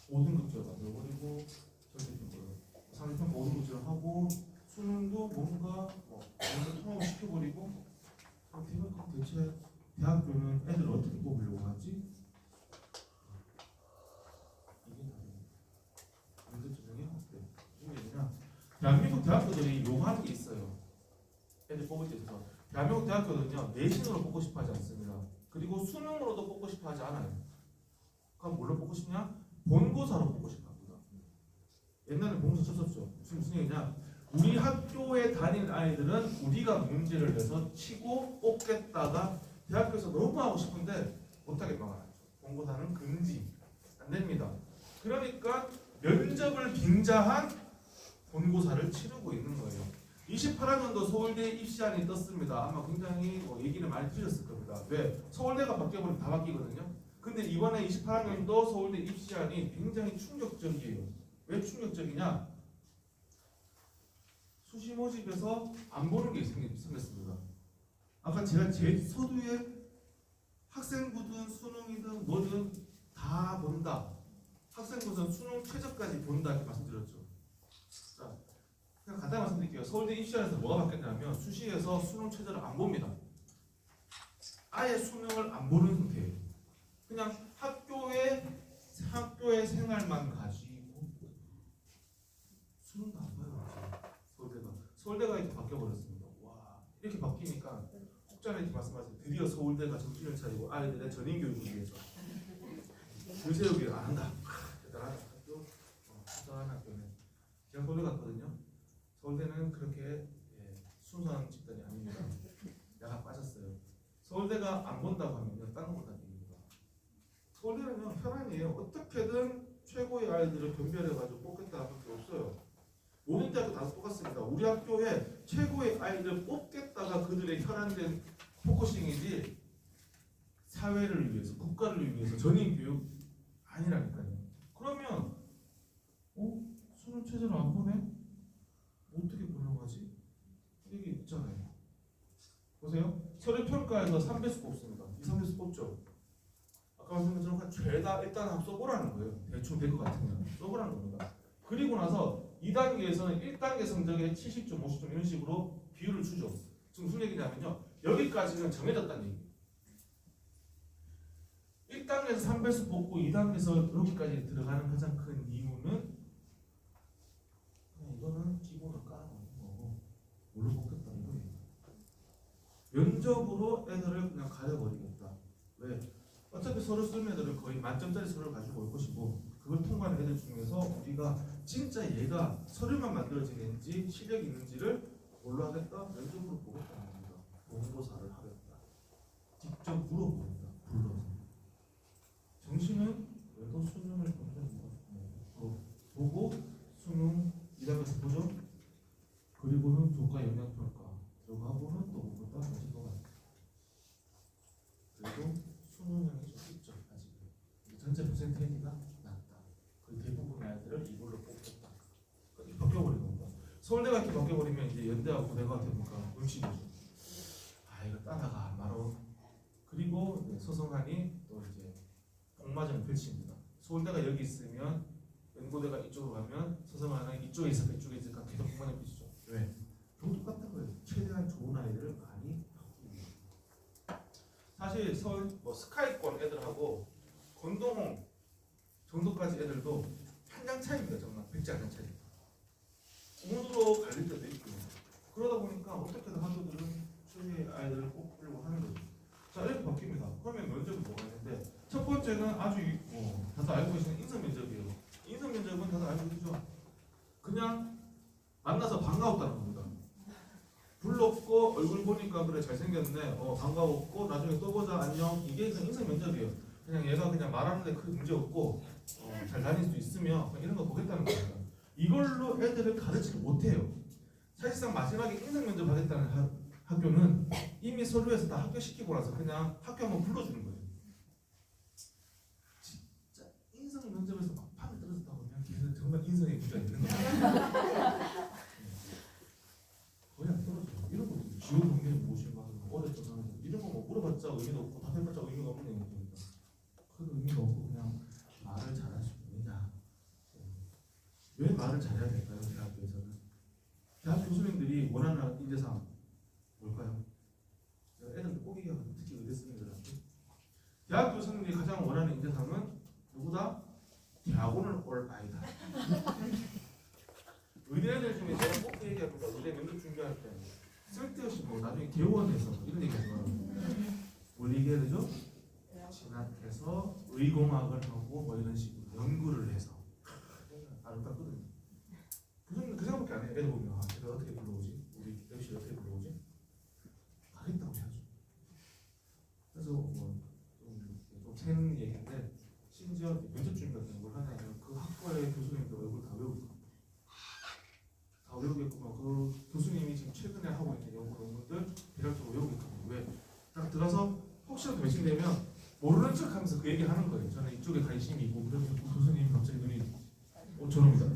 5등급제로 만들어버리고 절대평가를 3등평가 5등급제로 하고 수능도 뭔가 먼저 통합을 시켜버리고 대체 대학교는 애들 어떻게 뽑으려고 하지? 이게 문제 중에 어때? 이게 뭐냐? 대한민국 대학교들이 요구하는 게 있어요. 애들 뽑을 때 있어서 대한민국 대학교는요 내신으로 뽑고 싶어하지 않습니다. 그리고 수능으로도 뽑고 싶어하지 않아요. 그럼 뭘로 뽑고 싶냐? 본고사로 뽑고 싶어합니다. 옛날에 본고사 쳤었죠. 무슨 얘기냐? 우리 학교에 다닌 아이들은 우리가 문제를 내서 치고 뽑겠다가 대학교에서 너무 하고 싶은데 못하게 막아놨죠. 본고사는 금지. 안 됩니다. 그러니까 면접을 빙자한 본고사를 치르고 있는 거예요. 28학년도 서울대 입시안이 떴습니다. 아마 굉장히 얘기를 많이 들으셨을 겁니다. 왜? 서울대가 바뀌어버리면 다 바뀌거든요. 근데 이번에 28학년도 서울대 입시안이 굉장히 충격적이에요. 왜 충격적이냐? 수시 모집에서 안 보는 게 생겼습니다. 아까 제가 제 서두에 학생부든 수능이든 뭐든 다 본다. 학생부든 수능 최저까지 본다 이렇게 말씀드렸죠. 자, 그냥 간단히 말씀드릴게요. 서울대 입시안에서 뭐가 바뀌었냐면 수시에서 수능 최저를 안 봅니다. 아예 수능을 안 보는 상태예요. 그냥 학교의 생활만 가지고 수능도 안 봐요. 서울대가 이렇게 바뀌어버렸습니다. 와, 이렇게 바뀌니까 혹자는 이렇게 말씀하세요. 드디어 서울대가 정신을 차리고 아이들의 전인교육을 위해서 불세우기를 안 한다. 대단한 학교, 대단한 학교네. 제가 서울대 갔거든요. 서울대는 그렇게 순수한 집단이 아닙니다. 야가 빠졌어요. 서울대가 안 본다고 하면요, 다른 거 본다는 얘기입니다. 서울대는요, 편안이에요. 어떻게든 최고의 아이들을 변별해가지고 뽑겠다는 게 없어요. 모든 대학교 다 똑같습니다. 우리 학교에 최고의 아이를 뽑겠다가 그들의 혈안된 포커싱이지 사회를 위해서, 국가를 위해서 전인 교육 아니라니까요. 그러면 수능 최저를 안 보네? 어떻게 보려고 하지? 이게 있잖아요. 보세요. 서류 평가에서 3배수 뽑습니다. 2, 3배수 뽑죠. 아까 말씀드린 것처럼 죄다 일단 한번 써보라는 거예요. 대충 될 것 같으면 써보라는 겁니다. 그리고 나서 2단계에서는 1단계 성적의 70점, 50점 이런 식으로 비율을 주죠. 지금 무슨 얘기냐면요. 여기까지는 정해졌다는 얘기예요. 1단계에서 3배수 뽑고 2단계에서 여기까지 들어가는 가장 큰 이유는 그냥 이거는 기본을 깔아놓는 거고 뭘로 뽑겠다 이거예요. 면접으로 애들을 그냥 가려버리겠다. 왜? 어차피 서류 쓰는 애들은 거의 만점짜리 서류를 가지고 올 것이고 그걸 통과하는 애들 중에서 우리가 진짜 얘가 서류만 만들어지는지 실력이 있는지를 뭘로 하겠다? 면접으로 보겠다는 겁니다. 본고사를 하겠다. 직접 물어봅니다. 불러서. 정시는 그래도 수능을 보고 수능 2단계에서 보죠. 그리고는 교과 영역평가 들어가고는 또 보다 다시 또 가요. 그래도 수능형이 좀 있죠. 아직은 전체 퍼센테이지가 낮다. 그 대부분의 아이들을 이걸로 뽑겠다. 이렇게 바뀌어버리는 겁니다. 서울대가 이렇게 바뀌어버리면 이제 연대와 고대가 되니까 눈치 보죠. 아 이거 따다가 바로 그리고 이제 서성한이 또 이제 복마전을 펼칩니다. 서울대가 여기 있으면 연고대가 이쪽으로 가면 서성한은 이쪽에 있을까 이쪽에 있을까 계속 복마전 펼치죠. 왜? 좀 똑같은 거예요. 최대한 좋은 아이들을 많이 바꾸기 위해. 사실 서울 스카이권 애들하고 건동홍 정도까지 애들도 한 장 차이입니다. 정말 100장 한 차이. 운으로 갈릴 때도 있고 그러다 보니까 어떻게든 학교들은 최대의 아이들을 뽑으려고 하는 거죠. 자 이렇게 바뀝니다. 그러면 면접이 뭐가 있는데 첫 번째는 아주 다들 알고 계시는 인성 면접이에요. 인성 면접은 다들 알고 계시죠? 그냥 만나서 반가웠다는 겁니다. 불렀고 얼굴 보니까 그래 잘생겼네 반가웠고 나중에 또 보자 안녕 이게 그냥 인성 면접이에요. 그냥 얘가 그냥 말하는데 큰 문제 없고 잘 다닐 수 있으며 이런 거 보겠다는 겁니다. 이걸로 애들을 가르치지 못해요. 사실상 마지막에 인성 면접 하겠다는 학교는 이미 서류에서 다 합격시키고 나서 그냥 학교 한번 불러주는 거예요. 진짜 인성 면접에서 막 판을 떨어졌다고 하면 걔는 정말 인성에 문제가 있는 거예요. 거의 안 떨어져요. 이런 거 지원 동기를 무엇인가 어렵죠. 이런 거 뭐 물어봤자 의미도 없고 답해봤자 의미가 없는 얘기니까 큰 의미가 없고 그냥 말을 잘할 수 있느냐. 왜 말을 잘해야 될까요? 대학교에서는 대학 교수님들이 원하는 인재상 뭘까요? 제가 애들 꼭 얘기하거든요. 특히 의대 student들한테 대학 교수님들이 가장 원하는 인재상은 누구다? 대학원을 올 아이다. 의대들 중에 제가 꼭 얘기합니다. 의대 면접 준비할 때 쓸데없이 뭐 나중에 개원해서 뭐 이런 얘기하지 말아요. 뭘 얘기해야 되죠? 진학해서 의공학을 하고 뭐 이런 식으로 연구를 해서 아름답거든요. 교수님 그 생각밖에 안 해요. 애들 보면 아, 제가 어떻게 불러오지? 우리 MC 어떻게 불러오지? 가겠다고 해야죠. 그래서 뭐좀 새는 얘기인데 심지어 면접 준비 같은 걸 하냐면 그 학과의 교수님들 얼굴 다 외우고 다 외우겠구만. 그 교수님이 지금 최근에 하고 있는 연구 논문들 대략적으로 외우겠구만. 왜? 딱 들어서 혹시라도 의심되면 모르는 척하면서 그 얘기를 하는 거예요. 저는 이쪽에 관심이 있고 그러면 교수님 갑자기 눈이 저럽니다.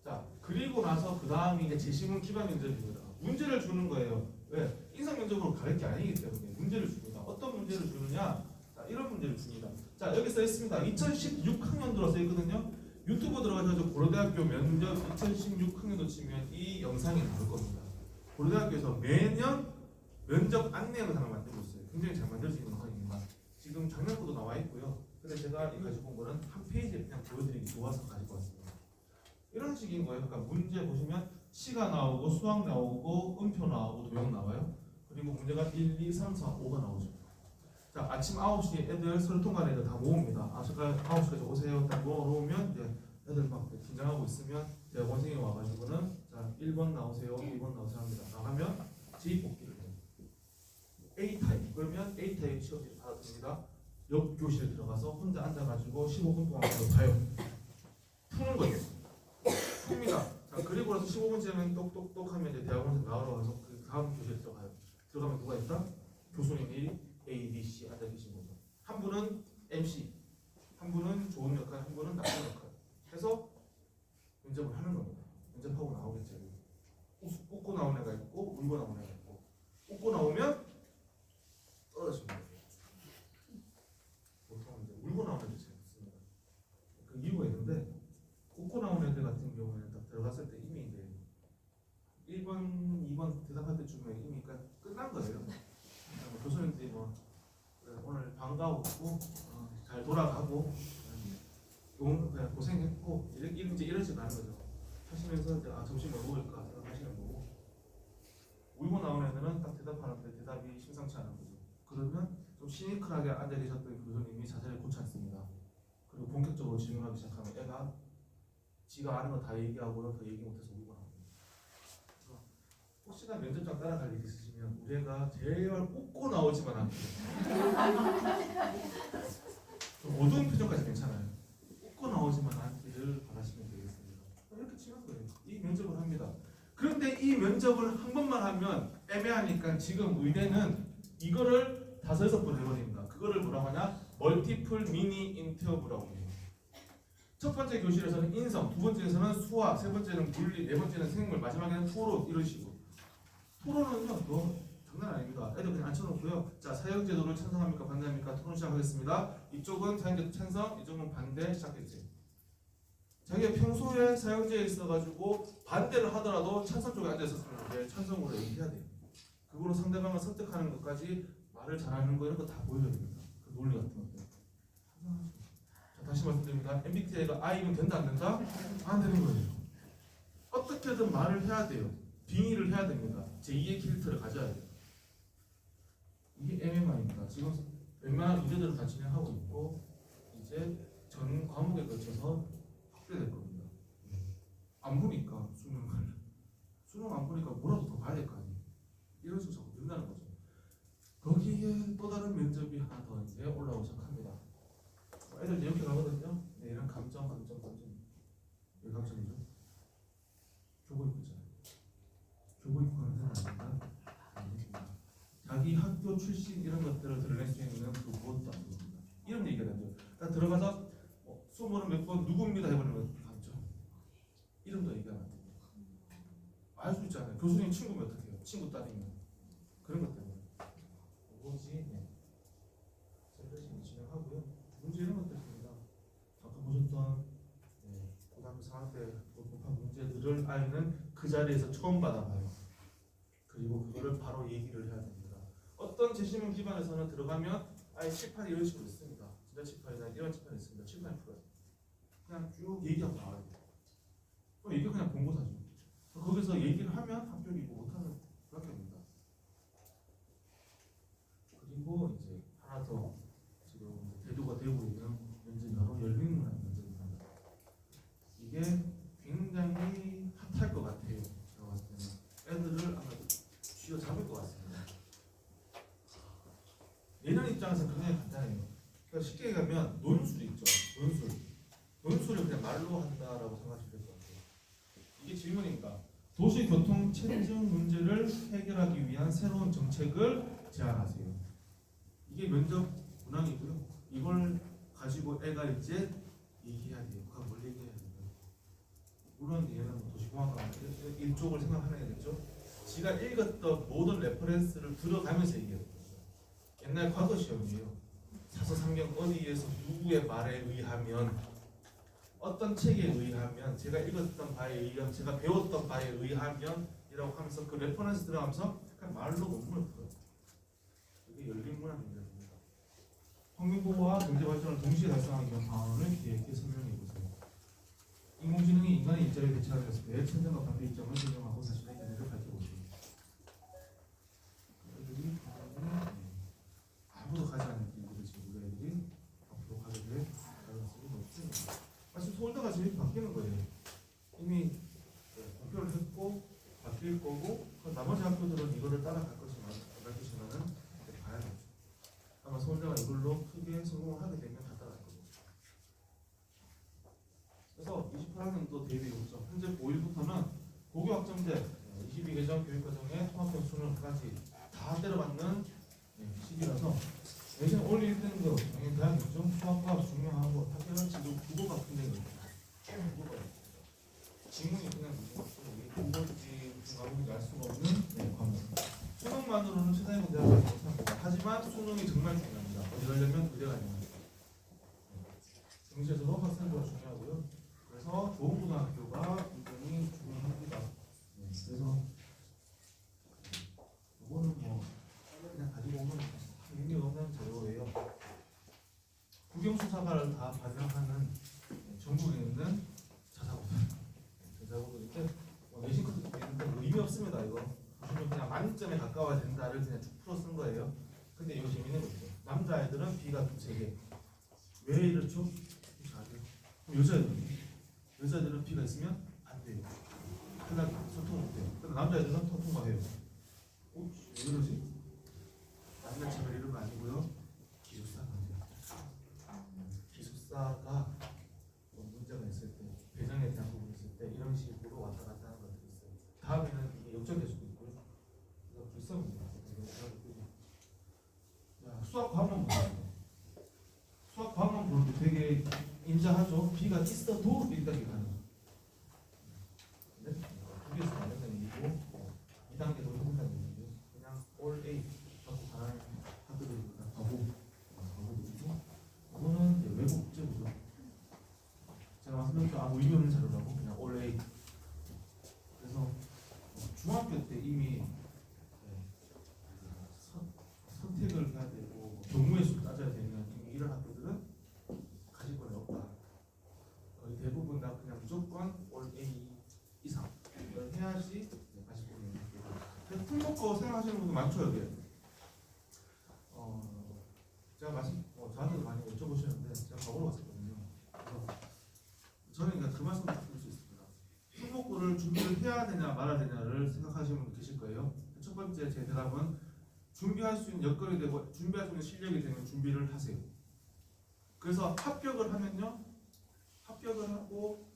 자 그리고 나서 그 다음이 이제 재시문 기반 면접입니다. 문제를 주는 거예요. 왜? 인성 면접으로 가릴 게 아니기 때문에 문제를 줍니다. 어떤 문제를 주느냐? 자 이런 문제를 줍니다. 자 여기 써 있습니다. 2016학년도로 써 있거든요. 유튜브 들어가셔서 고려대학교 면접 2016학년도 치면 이 영상이 나올 겁니다. 고려대학교에서 매년 면접 안내 영상을 만들고 있어요. 굉장히 잘 만들어진 영상입니다. 지금 작년부도 나와 있고요. 근데 제가 가지고 온 거는 한 페이지에 그냥 보여드리기 좋아서 가지고 왔습니다. 이런 식인 거예요. 그러니까 문제 보시면 시가 나오고 수학 나오고 음표 나오고 도형 나와요. 그리고 문제가 1, 2, 3, 4, 5가 나오죠. 자 아침 9시에 애들 설통관 애들 다 모읍니다. 9시까지 오세요. 딱 모으면 이제 애들 막 긴장하고 있으면 대학원생이 와가지고는 자 1번 나오세요. 2번 나오세요 합니다. 나가면 J-뽑기를 해요. A타입 그러면 A타입 시험지를 받아듭니다. 옆 교실에 들어가서 혼자 앉아가지고 15분 동안 봐요. 푸는 거예요. 풉니다. 자 그리고 나서 15분째는 똑똑똑 하면 이제 대학원생 나오러 가서 그 다음 교실에 들어가요. 들어가면 누가 있다? 교수님이 A, B, C 앉아 계신 거죠. 한 분은 MC, 한 분은 좋은 역할, 한 분은 나쁜 역할. 해서 면접을 하는 겁니다. 면접하고 나오겠죠. 웃고 나온 애가 있고 울고 나온 애가 있고 웃고 나오면 떨어집니다. 보통 이제 울고 나온 애들 잘 없습니다. 그 이유가 있는데 웃고 나온 애들 같은 경우에는 딱 들어갔을 때 이미 이제 1번, 2번 대답할 때쯤에 이미 끝난 거예요. 교수님들이 뭐 오늘 반가웠고 잘 돌아가고 그냥 고생했고 이러지 않은 거죠. 하시면서 이제 점심 뭐 먹을까 생각하시는 거고 울고 나온 애들은 딱 대답하는데 대답이 심상치 않은 거죠. 그러면 좀 시니컬하게 앉아 계셨던 교수님이 자세를 고치 않습니다. 그리고 본격적으로 질문하기 시작하면 애가 지가 아는 거 다 얘기하고는 더 얘기 못해서 울고 나옵니다. 혹시나 면접장 따라갈 일 있으시면 우리 애가 제발 웃고 나오지만 않게 좀 어두운 표정까지 괜찮아요. 웃고 나오지만 않기를 바라시면 되겠습니다. 이렇게 치는 거예요. 이 면접을 합니다. 그런데 이 면접을 한 번만 하면 애매하니까 지금 의대는 이거를 5, 6번 해버립니다. 그거를 뭐라고 하냐? 멀티플 미니 인터뷰라고 해요. 첫 번째 교실에서는 인성, 두 번째에서는 수학, 세 번째는 물리, 네 번째는 생물, 마지막에는 토론 이런 식으로. 토론은요, 너 장난 아닙니다. 애들 그냥 앉혀놓고요. 자, 사형제도를 찬성합니까? 반대합니까? 토론 시작하겠습니다. 이쪽은 사형제도 찬성, 이쪽은 반대 시작했지. 자기가 평소에 사형제에 있어가지고 반대를 하더라도 찬성 쪽에 앉아있었으면 찬성으로 얘기해야 돼요. 그거로 상대방을 설득하는 것까지 말을 잘하는 거 이런 거 다 보여줘야 됩니다. 그 논리 같은 것들. 자, 다시 말씀드립니다. MBTI가 I면 된다 안 된다? 안 되는 거예요. 어떻게든 말을 해야 돼요. 빙의를 해야 됩니다. 제2의 캐릭터를 가져야 돼요. 이게 MMI입니다. 지금 웬만한 의제들을 다 진행하고 있고 이제 전 과목에 걸쳐서 확대될 겁니다. 안 보니까 수능 안 보니까 뭐라도 더 봐야 될 거 아니에요. 이런 식으로 자꾸 된다는 거죠. 거기에 또 다른 면접이 하나 더 이제 올라오기 시작합니다. 애들 이렇게 가거든요. 네, 이런 감점. 왜 감점이죠? 교복 입고 있잖아요. 자기 학교 출신 이런 것들을 드러낼 수 있는 그 무엇도 안 됩니다. 이런 얘기가 나죠. 딱 들어가서 수업은 몇 번 누구입니다 해버리면 감죠. 이름도 얘기가 안 돼요. 알 수 있잖아요. 교수님 친구면 어떡해요? 친구 딸이면 그런 것 때문에 뭐지? 네. 열심히 진행하고요. 문제 이런 것들입니다. 아까 보셨던 고등학교 3학년 때 복잡한 문제들을 아이는 그 자리에서 처음 받아봐요. 그리고 그거를 바로 얘기를 해야 됩니다. 어떤 재심문 기반에서는 들어가면 아예 칠판이 이런 식으로 있습니다. 진짜 칠판이나 이런 칠판이 있습니다. 칠판이 풀어요. 그냥 쭉 얘기하고 나와야 돼요. 그럼 이게 그냥 본고사죠. 거기서 얘기를 하면 합격이고 못하면 불합격입니다. 그리고 이제 하나 더 지금 대두가 되고 있는 면접이 바로 열린문학 면접입니다. 이게 굉장히 핫할 것 같아요. 제가 봤을 때는 애들을 아마 쥐어잡을 것 같습니다. 얘는 입장에서 굉장히 간단해요. 그러니까 쉽게 얘기하면 논술 있죠. 논술을 그냥 말로 한다라고 생각하시면 될 것 같아요. 이게 질문이니까 도시교통 체증 문제를 해결하기 위한 새로운 정책을 제안하세요. 이게 면접 문항이고요. 이걸 가지고 애가 이제 얘기해야 돼요. 그가 뭘 얘기해야 돼요. 물론 얘는 도시공학과 일쪽을 생각하는 애겠죠. 지가 읽었던 모든 레퍼런스를 들어가면서 얘기해요. 옛날 과거 시험이에요. 사서삼경 어디에서 누구의 말에 의하면 어떤 책에 의하면 제가 읽었던 바에 의하면 제가 배웠던 바에 의하면 이라고 하면서 그 레퍼런스 들어가면서 그냥 말로 논문을 풀어요. 이게 열린 문학 문제입니다. 환경보호와 경제발전을 동시에 달성하기 위한 방안을 기획해 설명해 보세요. 인공지능이 인간의 일자리에 대체하였을 때 천장과 반대 입장을 설명하고 자신의 견해를 밝혀보세요. 애들이 아무도 가지 않는 길들을 지금 우리 애들이 앞으로 가게 될 가능성이 높습니다. 사실 서울대가 제일 바뀌는 거예요. 이미 공표를 했고 바뀔 거고 나머지 학교들은 이거를 따라갈 것이면 안 갈 것이면은 봐야겠죠. 아마 서울대가 이걸로 크게 성공을 하게 되면 다 따라갈 거고. 그래서 28학년도 대비 요점 현재 고1부터는 고교 학점제 22개정 교육과정의 통합형 수능까지 다 때려받는 시기라서 대신 올 1등급 당연히 대학이죠. 수학과 중요하고 학교는 지금 국어가 굉장히 어려워요. 국어가 지문이 그냥 국어지 무슨 과목인지 알 수가 없는 과목. 수능만으로는 최상위권 대학을 가지 못합니다. 하지만 수능이 정말 중요합니다. 어디 가려면 의대가 아닙니다. 정시에서도 학생부가 중요하고요. 그래서 좋은 고등학교가 굉장히 중요합니다. 그래서 이거는 뭐 그냥 가지고 오면 의미 없는 자료예요. 국영수사과를 다 반영하는 전국에 있는 자사고들인데 내신 것도 있는데 의미 없습니다. 이거 보시면 그냥 만점에 가까워야 된다를 그냥 쭉 풀어 쓴 거예요. 근데 이거 재밌는 거 있죠. 남자애들은 B가 2개. 왜 이렇죠? 그럼 여자애들은 B가 있으면 안 돼요. 편하게 소통 못 해요. 근데 남자애들은 통과해요. 왜 그러지? 남녀차별 이런 거 아니고요. 기숙사가 문제예요. 기숙사가 문제가 있을 때, 배정에 대한 부분이 있을 때 이런 식으로 왔다 갔다 하는 것들이 있어요. 다음에는 이게 역전될 수도 있고요. 그래서 불쌍합니다. 수학 과목만 보세요. 수학 과목만 보는데 되게 인자하죠. B가 있어도 1단계 가능. 네? 2개에서 만든다는 얘기고 2단계도 해본다는 얘기고 그냥 all A 갖고 가는 학교들이니까 가보들이고 이거는 외국 국제부죠. 제가 말씀드렸죠. 아무 의미 없는 자료라고 그냥 all A. 그래서 중학교 때 이미 선택을 해야 되고 경우의 수 따져야 되면 이미 이런 학교들은 가질 권이 없다. 거의 대부분 다 그냥 무조건 all A 이상 이걸 해야지 가질 권이 있는 학교. 그래서 풀먹고 생각하시는 분도 많죠 여기. 제가 저한테도 많이 여쭤보시는데 제가 가보러 갔었거든요. 그래서 저는 그러니까 그 말씀을 드릴 수 있습니다. 풀먹고를 준비를 해야 되냐 말아야 되냐를 생각하시는 분도 계실 거예요. 첫 번째 제 대답은 준비할 수 있는 여건이 되고 준비할 수 있는 실력이 되면 준비를 하세요. 그래서 합격을 하면요. 합격을 하고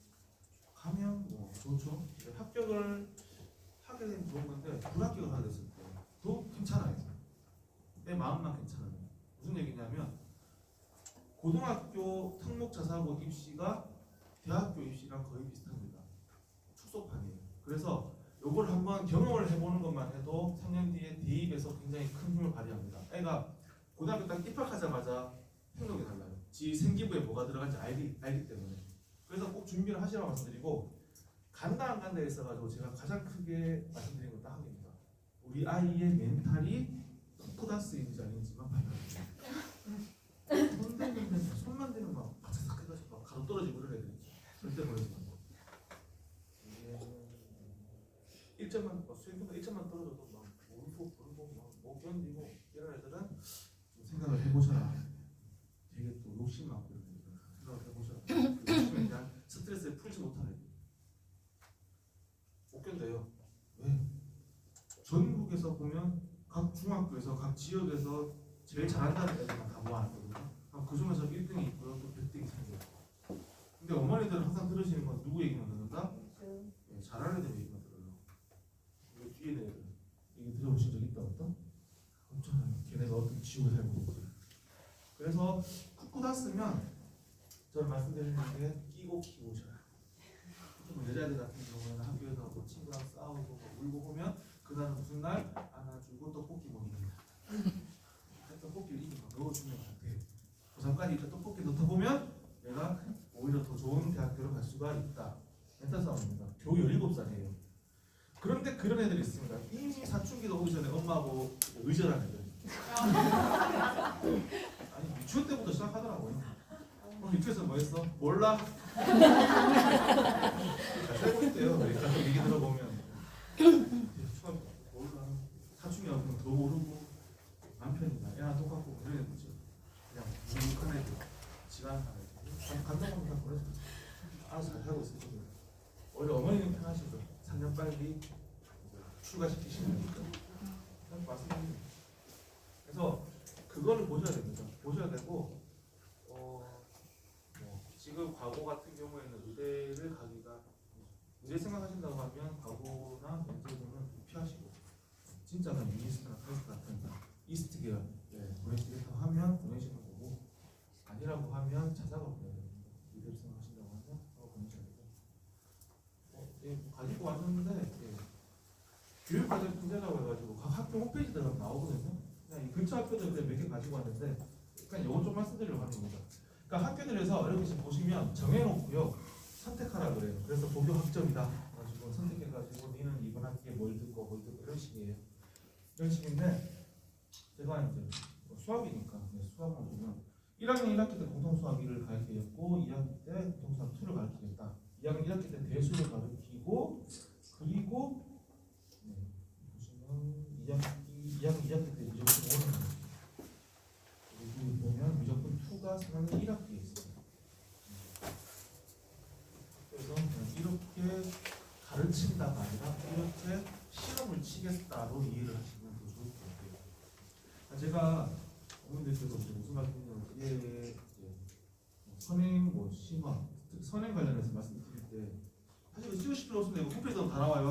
가면 뭐 좋죠. 합격을 하게 되면 좋은 건데 불합격을 하게 됐을 때도 괜찮아요. 마음만 괜찮아요. 무슨 얘기냐면 고등학교 특목자사고 입시가 대학교 입시랑 거의 비슷합니다. 축소판이에요. 그래서 요걸 한번 경험을 해보는 것만 해도 3년 뒤에 대입에서 굉장히 큰 힘을 발휘합니다. 애가 고등학교 딱 입학하자마자 행동이 달라요. 지 생기부에 뭐가 들어간지 알기 때문에. 그래서 꼭 준비를 하시라고 말씀드리고, 간다 안 간다에 있어가지고 제가 가장 크게 말씀드린 건 딱 한 개입니다. 우리 아이의 멘탈이 쿠쿠다스인지 아닌지만 봐야죠. 손만 대면 막 바삭 해가지고 막 가로 떨어지고 이런 애들이 절대 그러지 말고, 이게 1점만 수행보다 1점만 떨어져도 막 울고 부르고 막 못 견디고 이런 애들은 좀 생각을 해보셔라. 되게 또 욕심 많고 이런 애들은 생각을 해보셔라. 그 욕심에 대한 스트레스를 풀지 못하는 애들 못 견뎌요. 왜? 전국에서 보면 각 중학교에서 각 지역에서 제일 잘한다는 애들만 다 모아놨거든요. 그 중에서 1등이 있고요, 또 100등이 생겨요. 근데 어머니들은 항상 들으시는 건 누구 얘기만 듣는다? 네, 잘하는 애들 얘기만 들어요. 이거 뒤에 있는 애들 얘기 들어보신 적 있다 없다? 없잖아요. 걔네가 어떤 지옥에 살고 있지. 그래서 쿠쿠다 쓰면 저는 말씀드리는 게 끼고 키우셔라. 좀 여자애들 같은 경우는 학교에서 뭐 친구랑 싸우고 뭐 울고 보면 그날은 무슨 날? 안아주고 떡볶이 먹입니다. 떡볶이를 이기고 넣어주면 안 돼. 고3까지 이렇게 떡볶이 넣다 보면 내가 오히려 더 좋은 대학교로 갈 수가 있다. 멘탈 싸움입니다. 겨우 17살이에요. 그런데 그런 애들이 있습니다. 이미 사춘기도 오기 전에 엄마하고 의절한 애들. 아니 유치원 때부터 시작하더라고요. 유치원에서 뭐 했어? 몰라? 잘 살고 있대요. 가족 얘기 들어보면 몰라. 사춘기하고 그럼 더 모르고 남편이나 애랑 똑같고 그런 애들이죠. 그냥 묵묵한 애들, 집안 사는 애들, 간다고 다 보내줘. 알아서 잘 살고 있을 거예요. 오히려 어머니는 편하시죠. 3년 빨리 출가시키시는 거니까. 말씀드립니다. 그래서 그거를 보셔야 됩니다. 보셔야 되고, 지금 과거 같은 경우에는 의대를 가기가, 의대 생각하신다고 하면 과거나 면접은 피하시고, 진짜는 유니스트나 크래스트 같은 이스트 계열 보내시겠다고 하면 보내시는 거고, 아니라고 하면 자사가 보내야 됩니다. 의대를 생각하신다고 하면 자사가 보내셔야 되고, 가지고 왔는데 교육과정 분야라고 해가지고 각 학교 홈페이지 들어가면 나오거든요. 그냥 이 근처 학교들 그냥 몇 개 가지고 왔는데, 그냥 이거 좀 말씀드리려고 하는 겁니다. 그러니까 학교들에서 이렇게 지금 보시면 정해놓고요, 선택하라 그래요. 그래서 고교 학점이다 가지고 선택해가지고 니는 이번 학기에 뭘 듣고 이런 식이에요. 이런 식인데, 제가 이제 수학이니까 수학만 보면 1학년 1학기 때 공통수학 1을 가르치겠고 2학기 때 공통수학 2를 가르치겠다. 2학년 1학기 때 대수를 가르치고, 그리고 보시면 2학기 때 무조건 5를 가르치고, 그리고 보면 무조건 2가 3학년 1학기에 있어요. 그래서 이렇게 가르친다가 아니라 이렇게 시험을 치겠다로 이해를 하시면 더 좋을 것 같아요. 제가 어머니들께서 무슨 말씀이냐면, 이게 선행 심화, 선행 관련해서 말씀드릴 때 사실 찍으실 필요 없습니다. 이거 홈페이지에 다 나와요.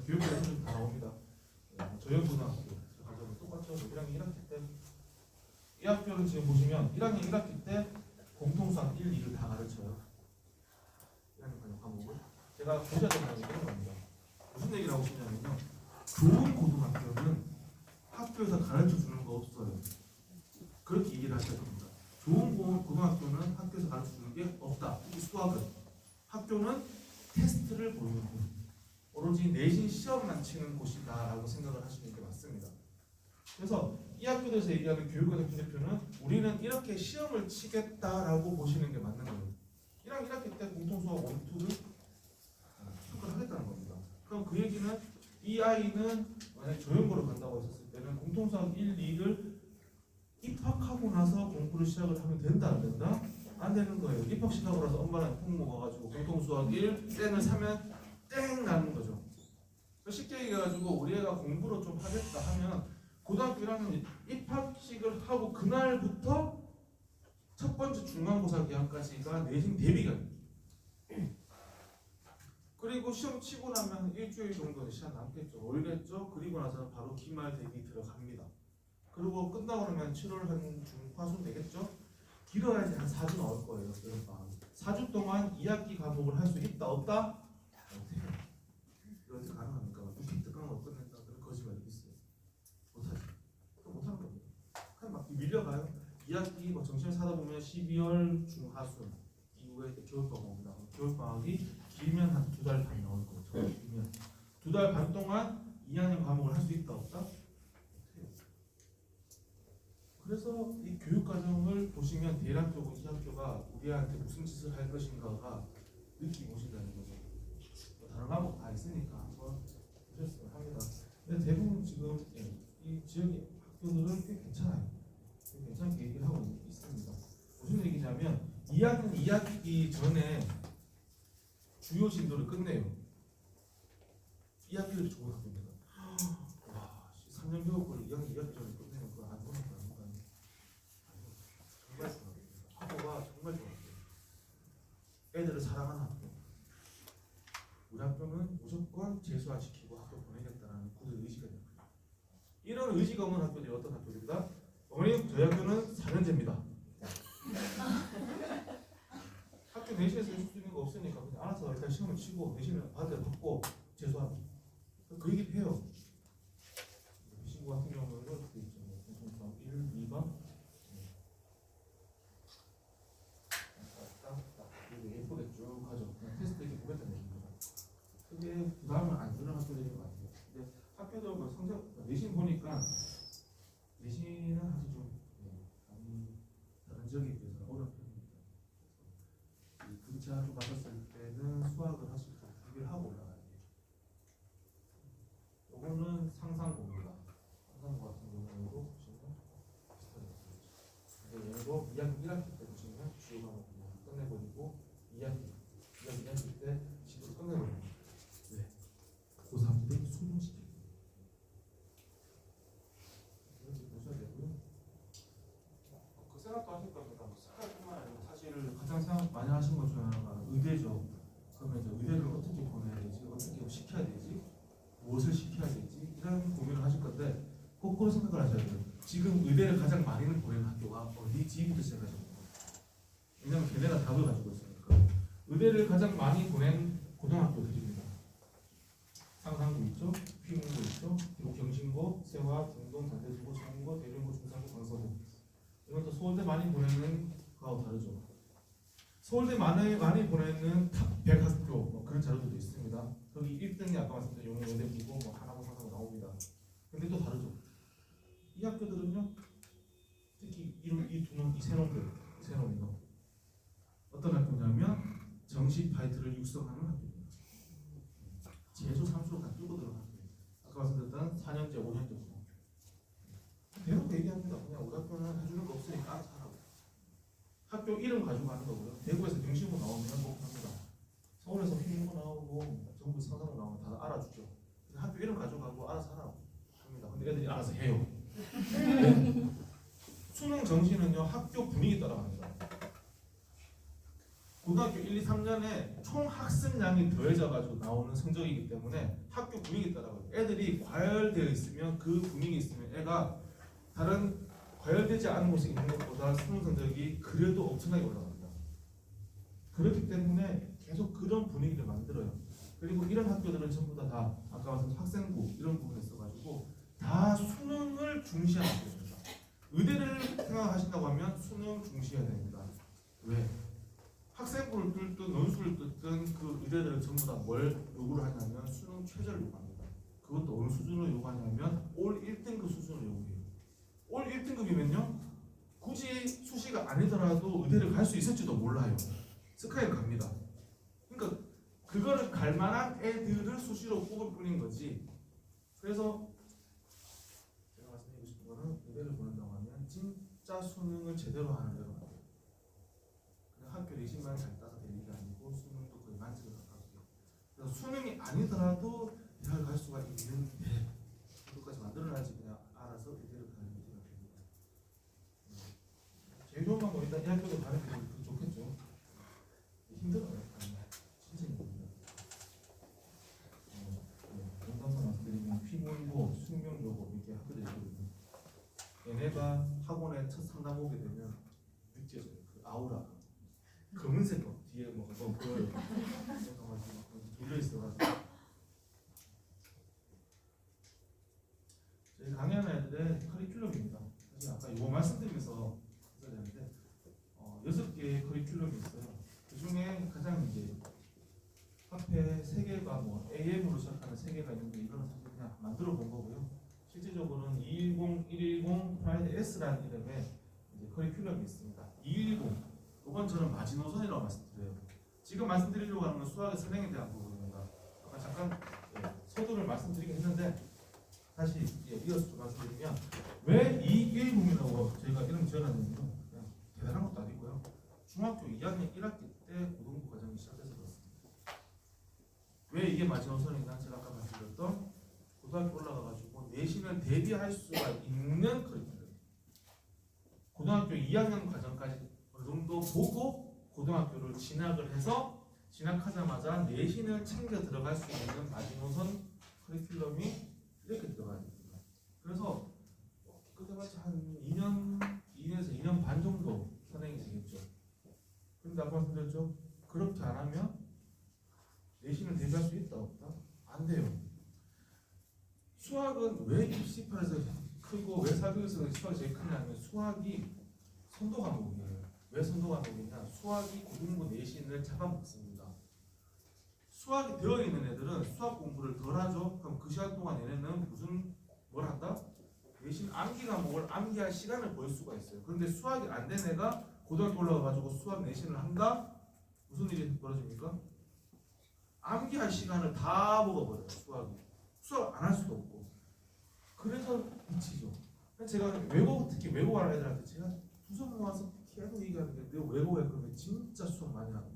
교육부에서 다 나옵니다. 저희고등학교 가정은 똑같죠. 1학년 1학기 때 이 학교를 지금 보시면 1학년 1학기 때 공통수학 1, 2를 다 가르쳐요. 1학년 관련 과목을 제가 보셔야 된다는 게 그런 겁니다. 무슨 얘기를 하고 싶냐면요, 좋은 고등학교는 학교에서 가르쳐 주는 거 없어요. 그렇게 얘기를 하셔야 됩니다. 좋은 고등학교는 학교에서 가르쳐 주는 게 없다. 특히 수학은 학교는 테스트를 보이는 곳, 오로지 내신 시험만 치는 곳이다라고 생각을 하시는 게 맞습니다. 그래서 이 학교에서 얘기하는 교육과정 분대표는 우리는 이렇게 시험을 치겠다라고 보시는 게 맞는 거예요. 1학년 1학기 때 공통수학 1, 2를 평가를 하겠다는 겁니다. 그럼 그 얘기는 이 아이는 만약 조형고를 간다고 했었을 때는 공통수학 1, 2를 입학하고 나서 공부를 시작을 하면 된다 안 된다? 안 되는 거예요. 입학시키고 나서 엄마랑 홍모 가가지고 공통수학 1 땡을 사면 땡 나는 거죠. 쉽게 얘기해가지고 우리 애가 공부를 좀 하겠다 하면 고등학교 1학년 입학식을 하고 그날부터 첫 번째 중간고사 기간까지가 내신 대비가 그리고 시험 치고 나면 일주일 정도는 시간 남겠죠. 올겠죠. 그리고 나서는 바로 기말 대비 들어갑니다. 그리고 끝나고 나면 7월 한 중하순 되겠죠? 길어야지 한 4주 나올 거예요. 여름방학. 4주 동안 2학기 과목을 할 수 있다 없다? 못해요. 이렇게 가능합니까? 무슨 특강을 끝낸다 그런 거짓말이 있어요. 못하지. 못하는 겁니다. 그냥 막 밀려가요. 2학기 뭐 정신을 사다 보면 12월 중하순 이후에 겨울방학 옵니다. 겨울방학이 길면 한 2달 반 나올 거예요. 길면 2달 반 동안 2학년 과목을 할 수 있다 없다? 그래서 이 교육 과정을 보시면 대학교고 이 학교가 우리한테 무슨 짓을 할 것인가가 느끼고 오신다는 거죠. 뭐 다른 과목 다 있으니까 한번 보셨으면 합니다. 근데 대부분 지금 이 지역의 학교들은 꽤 괜찮아요. 꽤 괜찮게 얘기를 하고 있습니다. 무슨 얘기냐면 2학기 전에 주요 진도를 끝내요. 2학기를 좋은 학교입니다. 와, 3년 교육을 2학기 전에 끝내면 그거 안 좋은 학교 아닌가요? 정말 좋은 학교가 정말 좋은 학교. 애들을 사랑하는 학교. 우리 학교는 무조건 재수화시키고 학교 보내겠다라는 굳은 의지가 있는 학교. 이런 의지가 없는 학교들이 어떤 학교입니다? 어머님, 저희 학교는 4년제입니다. 학교 내신에서 해줄 수 있는 거 없으니까 그냥 알아서 일단 시험을 치고 내신을 받을 때 받고 재수하는 그 얘기를 해요. 이 친구 같은 경우는 그렇게 있죠. 1, 2번 예쁘게 쭉 가죠. 그냥 테스트 이렇게 보겠다는 얘기입니다. 그게 부담을 안 주는 학교들인 것 같아요. 근데 학교들 그 성적 내신 보니까 내신은 사실 좀 다른 지역에 비해서 어려운 편입니다. 이 근처로 가셨을 때는 수학을 하실 때 준비를 하고 올라가야 돼요. 요거는 상상고입니다. 상상고 같은 경우에도 보시면 비슷하게 얘도 2학기 1학기 때 보시면 주요 과목 끝내버리고 2학기 때 지도를 끝내버립니다. 네. 고3 때 수능시키고 이렇게 보셔야 되고요. 그 생각도 하실 겁니다. 뭐 생각뿐만 아니고 사실 가장 생각 많이 하신 것 중에 하나가 의대죠. 그러면 이제 의대를 어떻게 보내야 되지? 어떻게 시켜야 되지? 무엇을 시켜야 되지? 이런 고민을 하실 건데 거꾸로 생각을 하셔야 돼요. 지금 의대를 가장 많이 보내는 학교가 어디지부터 시작하셔야 돼요. 왜냐면 걔네가 답을 가지고 있으니까. 의대를 가장 많이 보낸 고등학교들입니다. 상상고 있죠? 피문고 있죠? 그리고 경신고, 세화, 중동, 단대중고, 중문고, 대륜고, 중산고, 강서고. 이건 또 서울대 많이 보내는 거하고 다르죠. 서울대 많이 보내는 탑 100 학교 뭐 그런 자료들도 있습니다. 거기 1등이 아까 말씀드린 용인외대이고 뭐 하나고 상하고 나옵니다. 근데 또 다르죠. 이 학교들은요, 특히 이 세 놈이요. 어떤 학교냐면 정시 파이터를 육성하는 학교입니다. 제조 삼수로 다 뚫고 들어가는 학교입니다. 아까 말씀드렸던 4년제, 5년제 고등학교. 대놓고 얘기합니다. 그냥 우리 학교는 해주는 거 없으니까 알아서 하라고. 학교 이름 가지고 가는 거고요. 대구에서 경신고 나오면 목합니다. 서울에서 피문고 나오고 전부 상상고 나오면 다 알아주죠. 그냥 학교 이름 가지고 가고 알아서 하라고 합니다. 근데 애들이 알아서 해요. 네. 수능 정시는요 학교 분위기 따라갑니다. 고등학교 1, 2, 3년에 총 학습량이 더해져가지고 나오는 성적이기 때문에 학교 분위기 따라가요. 애들이 과열되어 있으면 그 분위기 있으면 애가 다른 과열되지 않은 곳에 있는 것보다 수능 성적이 그래도 엄청나게 올라갑니다. 그렇기 때문에 계속 그런 분위기를 만들어요. 그리고 이런 학교들은 전부 다 아까 말씀 학생부 이런 부분에 있어가지고 다 수능을 중시하는 학교입니다. 의대를 생각하신다고 하면 수능 중시해야 됩니다. 왜? 학생부를 뚫든 논술을 뚫든 그 의대들은 전부 다 뭘 요구를 하냐면 수능 최저를 요구합니다. 그것도 어느 수준으로 요구하냐면 올 1등급 수준으로 요구해요. 올 1등급이면요 굳이 수시가 아니더라도 의대를 갈 수 있을지도 몰라요. 스카이를 갑니다. 그러니까 그거를 갈 만한 애들을 수시로 뽑을 뿐인 거지. 그래서 제가 말씀드리고 싶은 거는 의대를 보낸다고 하면 진짜 수능을 제대로 하는 데로 가요. 학교 내신만 잘 따서 될 일이 아니고 수능도 거의 만점에 가까워요. 그래서 수능이 아니더라도 대학을 갈 수가 있는데 그것까지 만들어놔야지 그냥 알아서 의대를 가는 게 됩니다. 제일 좋은 방법은 일단 이 학교도 가는 게 좋겠죠. 힘들어요. 진짜 힘듭니다. 농담도 말씀드리면 피문고, 숙명여고 이렇게 학교들이 있거든요. 얘네가 학원에 첫 상담 오게 되면 느껴져요. 그 아우라 검은색 거 뒤에 뭐 그거 보여요. 돌려 있어가지고 저희 강의하는 애들의 커리큘럼입니다. 사실 아까 이거 말씀드리면서 했어야 되는데 6개의 커리큘럼이 있어요. 그 중에 가장 이제 앞에 3개가 뭐 AM으로 시작하는 3개가 있는데 이거는 사실 그냥 만들어 본 거고요. 실질적으로는 210, 110, 프라이드 S라는 이름의 이제 커리큘럼이 있습니다. 210 이건 저는 마지노선이라고 말씀드려요. 지금 말씀드리려고 하는 건 수학의 선행에 대한 부분입니다. 아까 잠깐 서두를 말씀드리긴 했는데 다시 이어서 좀 말씀드리면 왜 210이라고 저희가 이름 지어놨는지는 그냥 대단한 것도 아니고요. 중학교 2학년 1학기 때 고등부 과정이 시작해서 그렇습니다. 왜 이게 마지노선이냐? 제가 아까 말씀드렸던 고등학교 올라가가지고 내신을 대비할 수가 있는 커리큘럼. 고등학교 2학년 과정까지 어느 정도 보고 고등학교를 진학을 해서 진학하자마자 내신을 챙겨 들어갈 수 있는 마지노선 커리큘럼이 이렇게 들어가야 됩니다. 그래서 끝내봤자 한 2년에서 2년 반 정도 선행이 되겠죠. 그런데 아까 말씀드렸죠? 그렇게 안 하면 내신을 대비할 수 있다 없다? 안 돼요. 수학은 왜 입시판에서 크고 왜 사교육에서 수학이 제일 크냐면 수학이 선도 과목이에요. 왜 선도 과목이냐? 수학이 고등부 내신을 잡아먹습니다. 수학이 되어 있는 애들은 수학 공부를 덜 하죠. 그럼 그 시간 동안 얘네는 뭘 한다? 내신 암기 과목을 암기할 시간을 벌 수가 있어요. 그런데 수학이 안 된 애가 고등학교 올라가가지고 수학 내신을 한다? 무슨 일이 벌어집니까? 암기할 시간을 다 먹어버려요. 수학 안 할 수도 없고. 그래서 미치죠. 제가 외국, 특히 외국 하는 애들한테 제가 두 손 모아서 계속 얘기하는데 너 외국에 그러면 진짜 수학 많이 하고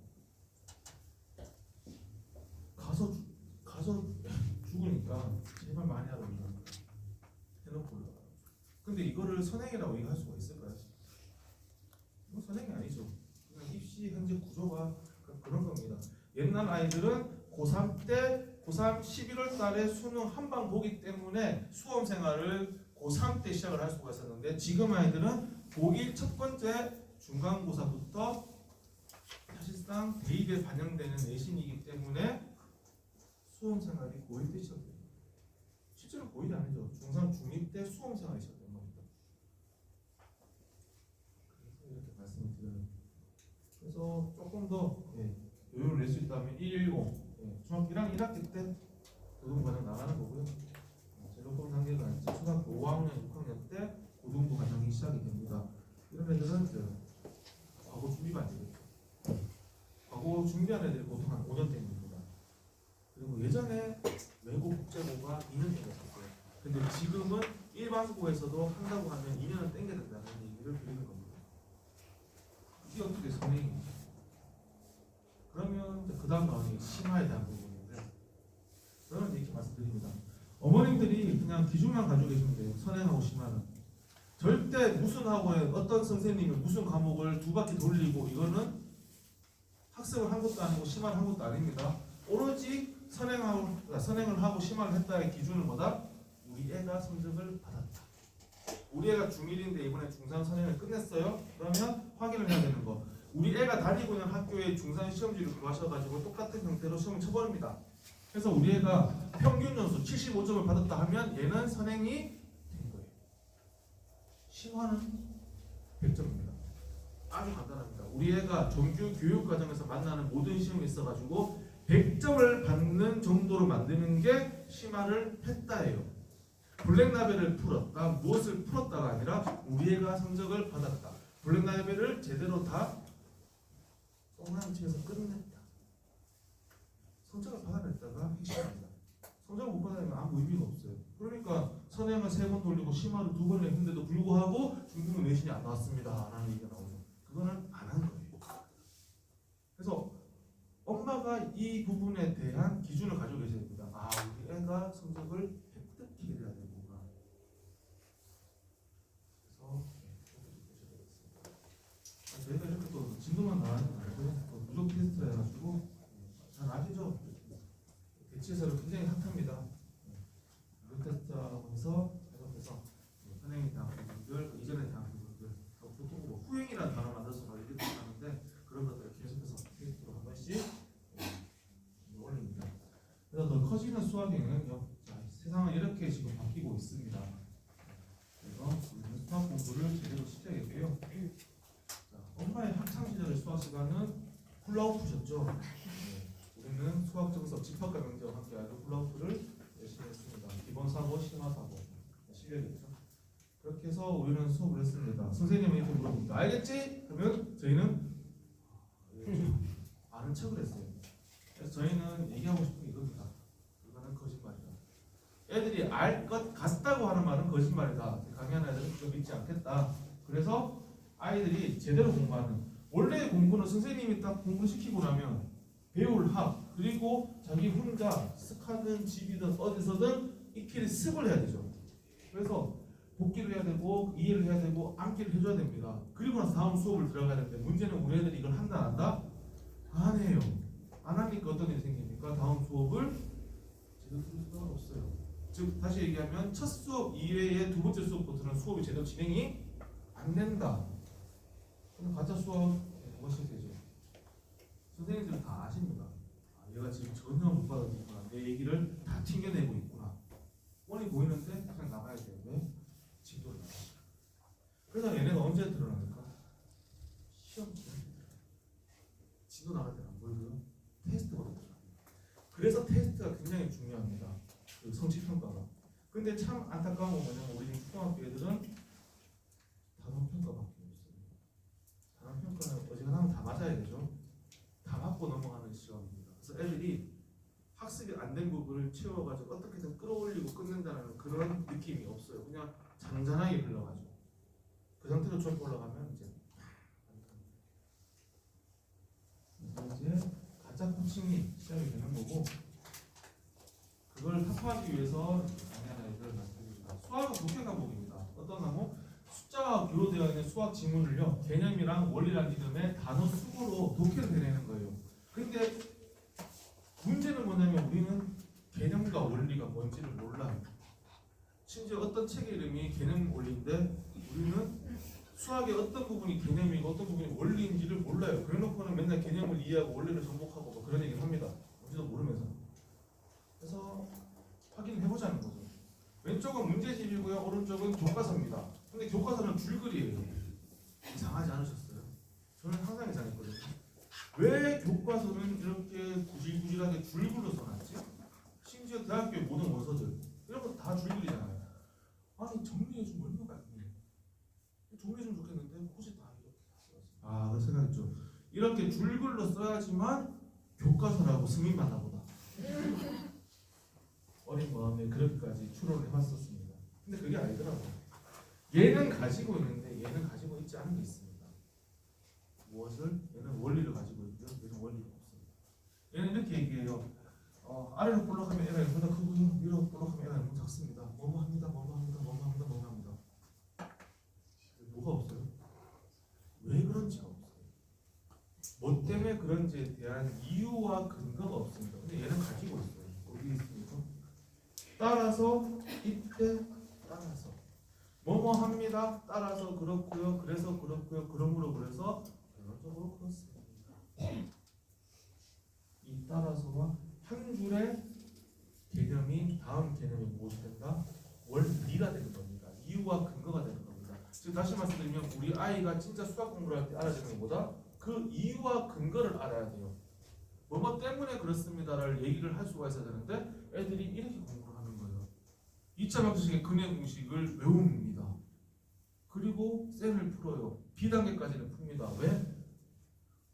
가서 죽으니까 제발 많이 하라고 해놓고 올라가요. 근데 이거를 선행이라고 얘기할 수가 있을까요? 이건 선행이 아니죠. 그냥 입시 현재 구조가 그런 겁니다. 옛날 아이들은 고3 때 고3 11월 달에 수능 한 방 보기 때문에 수험 생활을 고3 때 시작을 할 수가 있었는데 지금 아이들은 고1 첫 번째 중간고사부터 사실상 대입에 반영되는 내신이기 때문에 수험 생활이 고1 때 시작돼요. 실제로 고1이 아니죠. 중3, 중2 때 수험 생활이 시작된 겁니다. 그래서 이렇게 말씀을 드려요. 그래서 조금 더 요령을 낼 수 있다면 110 중학교 1학년 1학기 때 고등부 과정 나가는 거고요. 제로권 단계가 이제 초등학교 5학년, 6학년 때 고등부 과정이 시작이 됩니다. 이런 애들은 과거 준비가 안 되겠죠. 과거 준비하는 애들이 보통 한 5년 때입니다. 그리고 예전에 외고 국제고가 2년 땡겼었어요. 근데 지금은 일반고에서도 한다고 하면 2년은 땡겨야 된다는 얘기를 드리는 겁니다. 이게 어떻게 선행입니까? 그러면 그 다음 나오는 게 심화에 대한 부분인데 저는 이렇게 말씀드립니다. 어머님들이 그냥 기준만 가지고 계시면 돼요. 선행하고 심화는. 절대 무슨 학원에 어떤 선생님이 무슨 과목을 2바퀴 돌리고 이거는 학습을 한 것도 아니고 심화를 한 것도 아닙니다. 오로지 선행을 하고 심화를 했다의 기준은 뭐다? 우리 애가 성적을 받았다. 우리 애가 중1인데 이번에 중3 선행을 끝냈어요. 그러면 확인을 해야 되는 거. 우리 애가 다니고 있는 학교에 중3 시험지를 구하셔가지고 똑같은 형태로 시험을 쳐버립니다. 그래서 우리 애가 평균 점수 75점을 받았다 하면 얘는 선행이 된 거예요. 심화는 100점입니다. 아주 간단합니다. 우리 애가 정규 교육 과정에서 만나는 모든 시험이 있어가지고 100점을 받는 정도로 만드는 게 심화를 했다예요. 블랙라벨을 풀었다. 무엇을 풀었다가 아니라 우리 애가 성적을 받았다. 블랙라벨을 제대로 다 똥남치에서 끝냈다. 성적을 받아냈다가 핵심입니다. 성적을 못 받아내면 아무 의미가 없어요. 그러니까 선행을 3번 돌리고 심화를 2번 했는데도 불구하고 중등부 내신이 안 나왔습니다 라는 얘기가 나오죠. 그거는 안 한 거예요. 그래서 엄마가 이 부분에 대한 기준을 가지고 계셔야 됩니다. 아, 우리 애가 성적을 획득하게 돼야 되구나. 그래서 보셔야 되겠습니다. 저희가 이렇게 또 진도만 나가는 거 말고요. 또 누적 테스트를 해가지고 잘 아시죠? 대치에서는 굉장히 핫합니다. 누적 테스트라고 해서 계속해서 선행이 나온 분들 시간은 훌라후프셨죠? 네. 우리는 수학 정석, 집합과 명제와 함께 아주 훌라후프를 열심히 했습니다. 기본 사고, 심화 사고 실력이죠. 그렇게 해서 우리는 수업을 했습니다. 선생님이 이렇게 물어봅니다. 알겠지? 그러면 저희는 아는 척을 했어요. 그래서 저희는 얘기하고 싶은 게 이겁니다. 이거는 거짓말이다. 애들이 알 것 같다고 하는 말은 거짓말이다. 강의하는 애들은 좀 믿지 않겠다. 그래서 아이들이 제대로 공부하는, 원래 공부는 선생님이 딱 공부를 시키고 나면 배울 학, 그리고 자기 혼자 습하든 집이든 어디서든 익히를 습을 해야 되죠. 그래서 복기를 해야 되고 이해를 해야 되고 암기를 해줘야 됩니다. 그리고 나서 다음 수업을 들어가야 되는데, 문제는 우리 애들이 이걸 한다 안 한다? 안 해요. 안 하니까 어떤 일이 생깁니까? 다음 수업을 제대로 들을 수가 없어요. 즉 다시 얘기하면 첫 수업 이외의 두 번째 수업부터는 수업이 제대로 진행이 안 된다. 그럼 가짜 수업 무엇이 되죠? 선생님들은 다 아십니다. 아, 얘가 지금 전혀 못 받아들이구나. 내 얘기를 다 튕겨내고 있구나. 뻔히 보이는데 그냥 나가야 돼요. 왜? 진도를 나가. 그래서 얘네가 언제 드러납니까? 시험 기간. 진도 나갈 때는 안 보이고요. 테스트가 드러납니다. 그래서 테스트가 굉장히 중요합니다. 그 성취 평가가. 근데 참 안타까운 건 뭐냐면 우리 초등학교 애들은 단원 평가밖에 없어요. 단원 평가는 어지간하면 다 맞아야 되죠. 다 맞고 넘어가는 시험입니다. 그래서 애들이 학습이 안 된 부분을 채워가지고 어떻게든 끌어올리고 끝낸다는 그런 느낌이 없어요. 그냥 잔잔하게 흘러가죠. 그 상태로 쭉 올라가면 이제 가짜 코칭이 시작이 되는 거고, 그걸 타파하기 위해서 강의하는 아이들을 말씀드립니다. 수학은 독해 과목입니다. 어떤 과목? 숫자와 교로되어 있는 수학 지문을요, 개념이랑 원리랑 이름의 단어 수구로 독해를 해내는 거예요. 근데 문제는 뭐냐면 우리는 개념과 원리가 뭔지를 몰라요. 심지어 어떤 책의 이름이 개념 원리인데 우리는 수학의 어떤 부분이 개념이고 어떤 부분이 원리인지를 몰라요. 그래놓고는 맨날 개념을 이해하고 원리를 정복하고 뭐 그런 얘기를 합니다. 뭔지도 모르면서. 그래서 확인해보자는 거죠. 왼쪽은 문제집이고요, 오른쪽은 교과서입니다. 근데 교과서는 줄거리예요. 이상하지 않으셨어요? 저는 항상 이상했거든요. 왜 교과서는 이렇게 구질구질하게 줄글로 써놨지? 심지어 대학교의 모든 원서들 이런 거 다 줄글이잖아요. 아니 정리해주면 얼마나 깔끔해요. 정리해주면 좋겠는데 굳이 다 이렇게 써놨어요. 아, 그 생각했죠. 이렇게 줄글로 써야지만 교과서라고 승인받나 보다. 어린 마음에 그렇게까지 추론을 해봤었습니다. 근데 그게 아니더라고요. 얘는 가지고 있는데 얘는 가지고 있지 않은 게 있습니다. 무엇을? 얘는 원리를 가지고 있고요. 얘는 원리가 없습니다. 얘는 이렇게 얘기해요. 아래로 볼록하면 애가 보다 크고요, 위로 볼록하면 애가 너무 작습니다. 뭐뭐 합니다, 뭐뭐 합니다, 뭐뭐 합니다, 뭐뭐 합니다. 뭐가 없어요? 왜 그런지가 없어요. 뭐 때문에 그런지에 대한 이유와 근거가 없습니다. 근데 얘는 가지고 있어요. 어디 있습니까? 따라서 이때 따라서 뭐뭐 합니다. 따라서 그렇고요. 그래서 그렇고요. 그러므로 그래서 결론적으로 그렇습니다. 이 따라서와 한 줄의 개념이 다음 개념이 무엇이 된다? 원리가 되는 겁니다. 이유와 근거가 되는 겁니다. 즉 다시 말씀드리면 우리 아이가 진짜 수학 공부를 할 때 알아야 되는 것보다 그 이유와 근거를 알아야 돼요. 뭐뭐 때문에 그렇습니다를 얘기를 할 수가 있어야 되는데 애들이 이렇게 공부를 하는 거예요. 2차 방정식의 근해 공식을 외웁니다. 그리고 셀을 풀어요. B단계까지는 풉니다. 왜?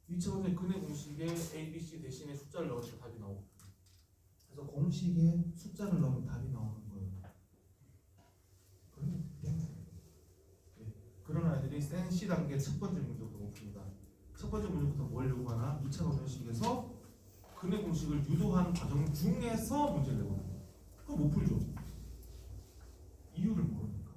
2차 방정식 근해 공식에 A, B, C 대신에 숫자를 넣으면 답이 나오고, 그래서 공식에 숫자를 넣으면 답이 나오는 거예요. 그런 아이들이 센 C단계 첫 번째 문제부터 못 풉니다. 첫 번째 문제부터 뭘 요구하나? 2차 방정식에서 근해 공식을 유도하는 과정 중에서 문제를 내거든요. 그거 못 풀죠. 이유를 모르니까.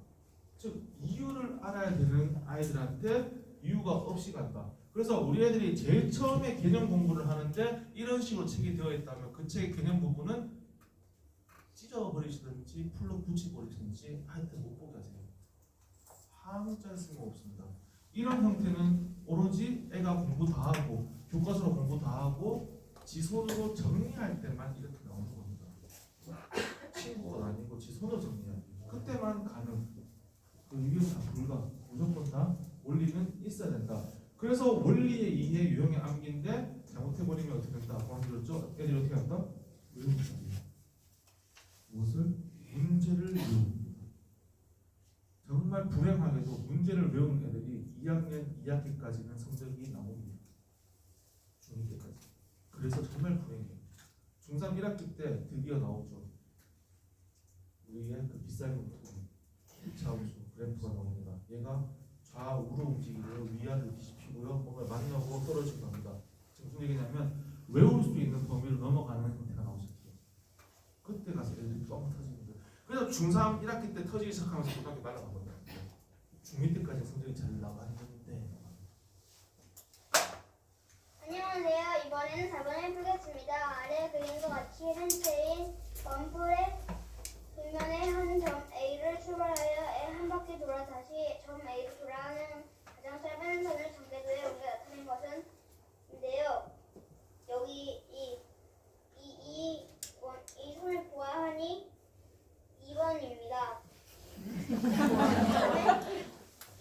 즉 이유를 알아야 되는 아이들한테 이유가 없이 간다. 그래서 우리 애들이 제일 처음에 개념 공부를 하는데 이런 식으로 책이 되어 있다면 그 책의 개념 부분은 찢어버리시든지 풀로 붙여버리시든지 하여튼 못 보게 하세요. 아무짝에 쓸모없습니다. 이런 형태는 오로지 애가 공부 다 하고 교과서로 공부 다 하고 지 손으로 정리할 때만 이렇게 나오는 겁니다. 친구가 아니고 지 손으로 정리할 때 그때만 가능. 그 이유는 다 불가. 무조건 다 원리는 있어야 된다. 그래서 원리의 이해, 유형의 암기인데 잘못해버리면 어떻게 된다? 방금 들었죠? 애들이 어떻게 한다? 외우는 거예요. 무엇을? 문제를 외웁니다. 정말 불행하게도 문제를 외우는 애들이 2학년 2학기까지는 성적이 나옵니다. 중2 때까지. 그래서 정말 불행해요. 중3 1학기 때 드디어 나오죠. 우리의 그 비싼 부품 1차 함수 그래프가 나옵니다. 얘가 좌우로 움직이고요. 위아래로 뒤집히고요. 뭔가 만나고 떨어지고 합니다. 지금 무슨 얘기냐면 외울 수 있는 범위를 넘어가는 형태가 나오죠. 그때 가서 애들이 뻥 터지는 거예요. 그래서 중3 1학기 때 터지기 시작하면서 고등학교 날아가거든요. 중2 때까지 성적이 잘 나갔는데. 안녕하세요. 이번에는 4번을 풀겠습니다. 아래 그림과 같이 한 채인 원뿔의 빗면에 한 점 A를 출발하여 한 바퀴 돌아 다시 점 A로 돌아가는 가장 짧은 선을 전개도에 옮겨 나타낸 것은인데요. 여기 이 선을 보아하니 2번입니다.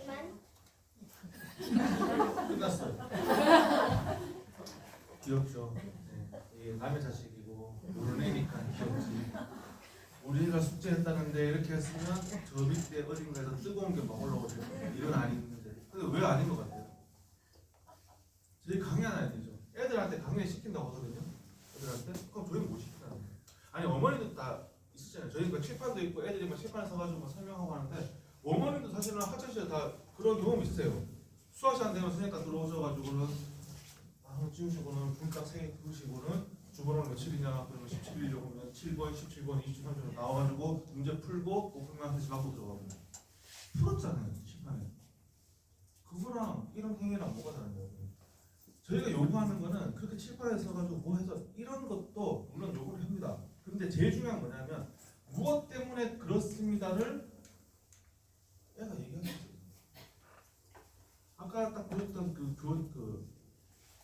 이만 끝났어요. 귀엽죠. 네. 이게 남의 자식이고 모르는 애니까 귀엽지. 우리가 숙제했다는데 이렇게 했으면 저 밑에 어딘가에서 뜨거운 게 막 올라오죠. 이건 아닌데. 근데 왜 아닌 것 같아요? 저희 강의 하나 해야 되죠. 애들한테 강의 시킨다고 하거든요. 애들한테? 그럼 저희는 못 시키잖아요. 아니 어머니도 다 있었잖아요. 저희가 칠판도 있고 애들이 막 칠판에 서가지고 막 설명하고 하는데 어머니도 사실은 학창시절에 다 그런 경험 있으세요. 수학 시간 되면 선생님 딱 들어오셔가지고는 한번 찍으시고는 분딱 3개 두시고는 주번호는 며칠이냐 그러면 17일이라고 하면 7번, 17번, 23번 나와가지고 문제 풀고 오픈만 해서 갖고 들어가고 풀었잖아요. 칠판에. 그거랑 이런 행위랑 뭐가 다른가요? 저희가 요구하는 거는 그렇게 칠판에 서가지고 뭐 해서 이런 것도 물론 요구를 합니다. 근데 제일 중요한 건 뭐냐면 무엇 때문에 그렇습니다를 애가 얘기하는 거죠. 아까 딱 보였던 그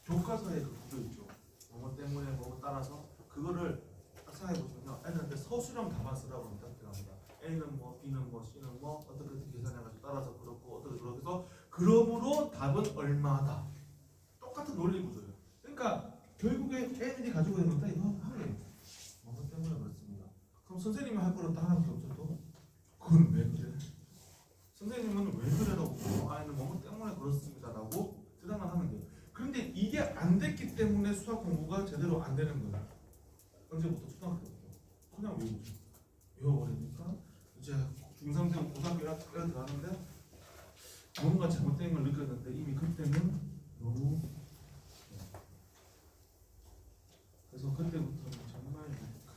교과서의 그 구조 있죠. 뭐 때문에 뭐 따라서 그거를 딱 생각해 보시면요. 애들한테 서술형 답안 쓰라고 부탁드립니다. A는 뭐, B는 뭐, C는 뭐 어떻게 계산해가지고 따라서 그렇고 어떻게 그렇게 해서 그러므로 답은 얼마다. 똑같은 논리 구조예요. 그러니까 결국에 애들이 가지고 있는 건 이거 하게 뭐 때문에 그렇습니다. 그럼 선생님이 할 거는 딱 하나밖에 없죠. 또 그건 왜 그래? 선생님은 왜 그래라고 아이는 뭐 때문에 그렇습니다라고 대답만 하면 돼요. 그런데 이게 안 됐기 때문에 수학 공부가 제대로 안 되는 거예요. 언제부터? 초등학교 때부터. 그냥 외우죠. 외워버리니까 이제 중3 되고 고등학교 1학기 들어가는데 뭔가 잘못된 걸 느꼈는데 이미 그때는 너무 그래서 그때부터는 정말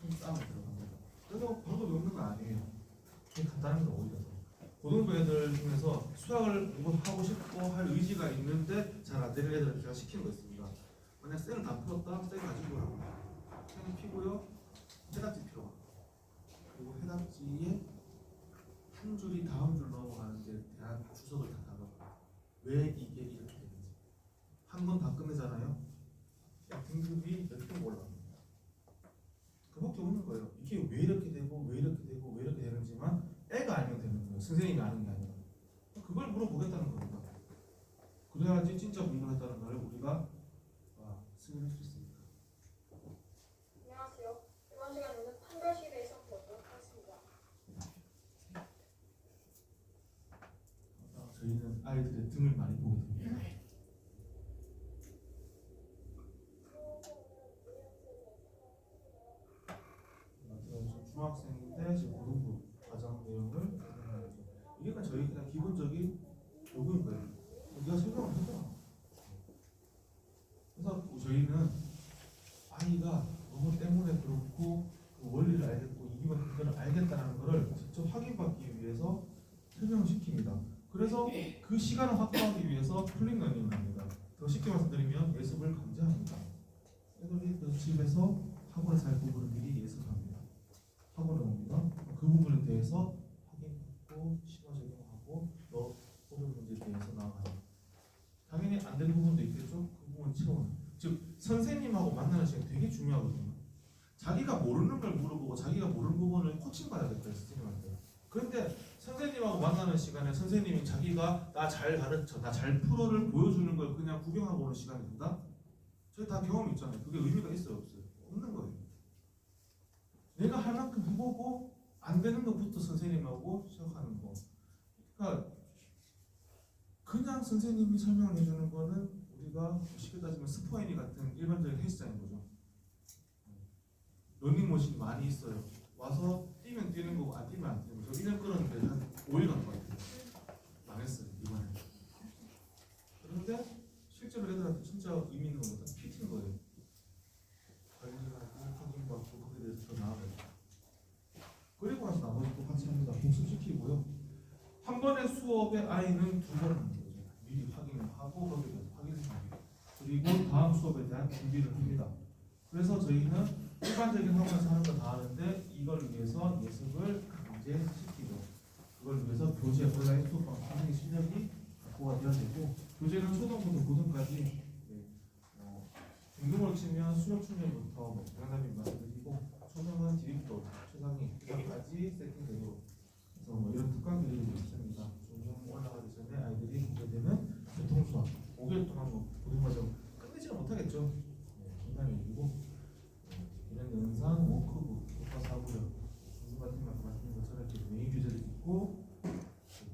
큰 싸움이 들어갑니다. 그래서 바로 외우는 거 아니에요. 되게 간단한 거 오히려 고등부 애들 중에서 수학을 하고 싶고 할 의지가 있는데 잘 안 되는 애들을 제가 시키는 거 있습니다. 만약 쌤을 다 풀었다, 쌤 가지고 와요. 쌤이 피고요, 해답지 필요와. 그리고 해답지에 한 줄이 다음 줄 넘어가는 데 대한 주석을 다 나눠봐요. 왜 이게 이렇게 되는지. 한 번 다 끝내잖아요. 등급이 몇 등 올라갑니다. 그밖에 없는 거예요. 이게 왜 이렇게 되고 왜 이렇게 되고 왜 이렇게 되는지만 애가 알면 되는 거예요. 선생님이 아는 게 아니라. 그걸 물어보겠다는 겁니다. 그래야지 진짜 공부를 했다는 걸 우리가 승인할 수 있습니다. 안녕하세요. 이번 시간에는 판별식에 대해서 보도록 하겠습니다. 저희는 아이들의 등을 많이 보게 됩니다. 중학생인데 지금 고등부 과정 내용을 이게 저희 그냥 기본적인 요구인 거예요. 우리가 설명을 하잖아. 그래서 저희는 아이가 너무 때문에 그렇고 그 원리를 알겠고 이걸 알겠다는 것을 직접 확인받기 위해서 설명을 시킵니다. 그래서 그 시간을 확보하기 위해서 풀링 러닝을 합니다. 더 쉽게 말씀드리면 예습을 강제합니다. 애들이 그 집에서 학원에서 할 부분을 미리 예습합니다. 학원에 옵니다. 그 부분에 대해서 확인하고 심화 적용하고 또 어려운 문제에 대해서 나아가요. 당연히 안 되는 부분도 있겠죠. 그 부분 채우는. 즉 선생님하고 만나는 시간이 되게 중요하거든요. 자기가 모르는 걸 물어보고 자기가 모르는 부분을 코칭 받아야 될 거예요. 선생님한테. 그런데 선생님하고 만나는 공부하는 시간에 선생님이 자기가 나 잘 가르쳐, 나 잘 풀어를 보여주는 걸 그냥 구경하고 오는 시간이 된다? 저희 다 경험 있잖아요. 그게 의미가 있어요, 없어요? 없는 거예요. 내가 할 만큼 해보고 안 되는 것부터 선생님하고 시작하는 거. 그러니까 그냥 선생님이 설명을 해주는 거는 우리가 쉽게 따지면 스포애니 같은 일반적인 헬스장인 거죠. 러닝머신이 많이 있어요. 와서 뛰면 뛰는 거고 안 뛰면 안 뛰는 거죠. 1년 끌었는데 한 5일 간것 같아요. 망했어요 이번에. 그런데 실제로 애들한테 진짜 의미 있는 건 PT인 거예요. 관리하고 확인받고 거기에 대해서 더 나아가요. 그리고 나서 나머지 또 같이 합니다. 복습시키고요. 한 번의 수업에 아이는 2번 하는 거죠. 미리 확인을 하고 거기에 대해서 확인을 합니다. 그리고 다음 수업에 대한 준비를 합니다. 그래서 저희는 일반적인 학원에서 하는 거 다 하는데 이걸 위해서 예습을 강제시키고 그걸 위해서 교재 온라인 수업방 선생님 실력이 확보가 되어야 되고 교재는 초등부터 고등까지 등급을 치면 수력 충전부터 장난님 말씀드리고 초등은 디립도 최상위 최상까지 세팅되도록 그래서 이런 특강 교재들이 있습니다. 중등 올라가기 전에 아이들이 보게 되는 교통수학 5개월 동안 고등과정 끝내지는 못하겠죠. 장난이고 이런 연상, 워크북, 교과사고요. 공부 같은 거 말씀드린 것처럼 이렇게 메인 교재도 있고